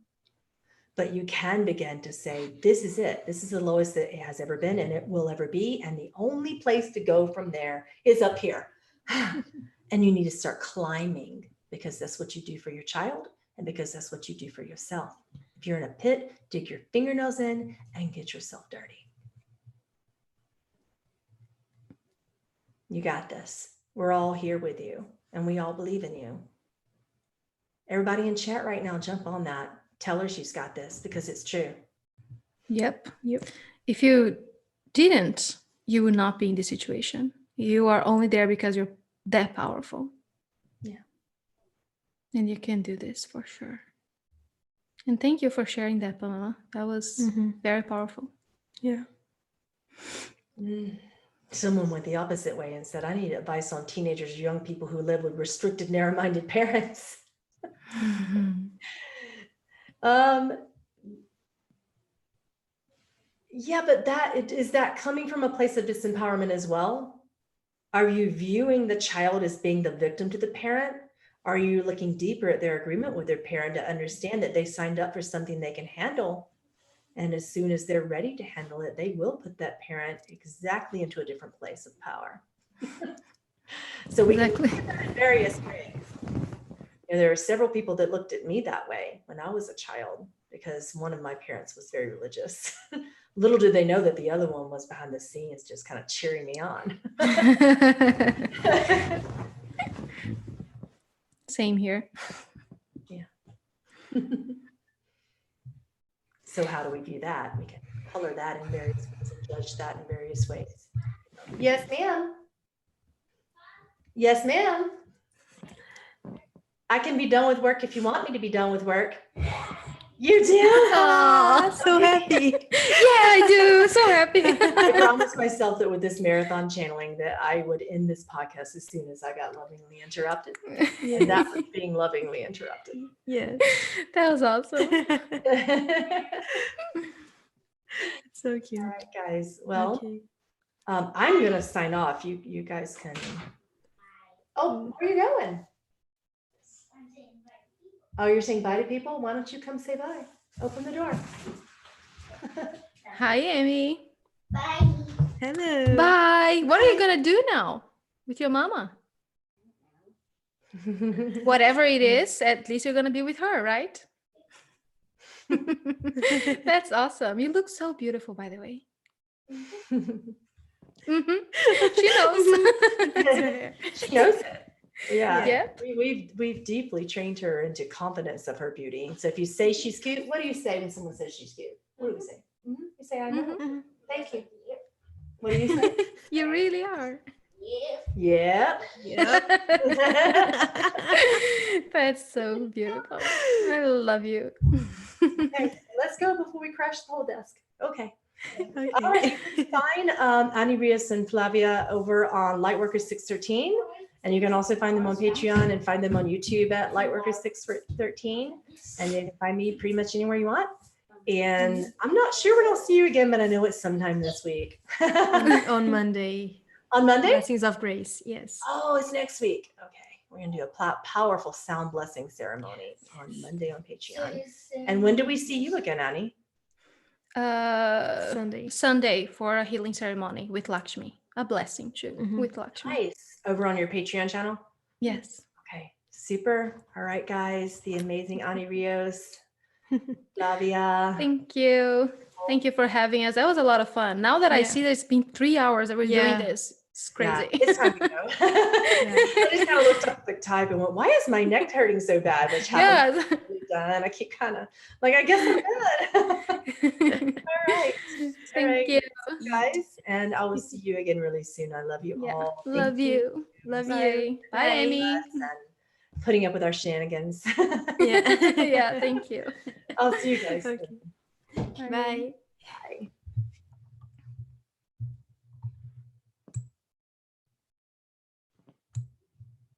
But you can begin to say, this is it. This is the lowest that it has ever been and it will ever be. And the only place to go from there is up here. And you need to start climbing, because that's what you do for your child and because that's what you do for yourself. If you're in a pit, dig your fingernails in and get yourself dirty. You got this. We're all here with you and we all believe in you. Everybody in chat right now, jump on that. Tell her she's got this, because it's true. Yep. If you didn't, you would not be in this situation. You are only there because you're that powerful. Yeah. And you can do this for sure. And thank you for sharing that, Pamela. That was very powerful. Yeah. Someone went the opposite way and said, I need advice on teenagers, young people who live with restricted, narrow-minded parents. Yeah, but is that coming from a place of disempowerment as well? Are you viewing the child as being the victim to the parent? Are you looking deeper at their agreement with their parent to understand that they signed up for something they can handle? And as soon as they're ready to handle it, they will put that parent exactly into a different place of power. So we can look at that in various ways. And there are several people that looked at me that way when I was a child, because one of my parents was very religious. Little did they know that the other one was behind the scenes just kind of cheering me on. Same here. Yeah. So how do we view that? We can color that in various ways and judge that in various ways. Yes, ma'am. Yes, ma'am. I can be done with work if you want me to be done with work. You do? Oh, so happy. Yeah, I do. So happy. I promised myself that with this marathon channeling that I would end this podcast as soon as I got lovingly interrupted. And that was being lovingly interrupted. Yes. That was awesome. So cute. All right, guys. Well, Okay. I'm going to sign off. You guys can. Oh, where are you going? Oh, you're saying bye to people? Why don't you come say bye? Open the door. Hi, Amy. Bye. Hello. Bye. What are you going to do now with your mama? Whatever it is, at least you're going to be with her, right? That's awesome. You look so beautiful, by the way. She knows. She knows it. Yeah. Yep. We've deeply trained her into confidence of her beauty. So if you say she's cute, what do you say when someone says she's cute? What do we say? You say, I know. Thank you. What do you say? You really are. Yep. That's so beautiful. I love you. Okay, let's go before we crash the whole desk. Okay. Okay. All right. You can find Ani Rios and Flavia over on Lightworkers613. And you can also find them on Patreon and find them on YouTube at Lightworkers613. And you can find me pretty much anywhere you want. And I'm not sure when I'll see you again, but I know it's sometime this week. On Monday. On Monday? Blessings of Grace. Yes. Oh, it's next week. Okay. We're going to do a powerful sound blessing ceremony on Monday on Patreon. And when do we see you again, Annie? Sunday for a healing ceremony with Lakshmi. A blessing too with Lakshmi. Nice. Over on your Patreon channel? Yes. Okay. Super. All right, guys. The amazing Ani Rios. Flavia. Thank you. Thank you for having us. That was a lot of fun. Now that I see that it's been 3 hours that we're doing this, it's crazy. Yeah, it's time to go. I just kind of looked up the type and went, why is my neck hurting so bad? Which happens done. I keep kind of like, I guess I'm good. All right. Thank you, guys. And I will see you again really soon. I love you all. Love you. Love you. Bye, Amy. And putting up with our shenanigans. Yeah, thank you. I'll see you guys. Okay. Soon. Bye. Bye.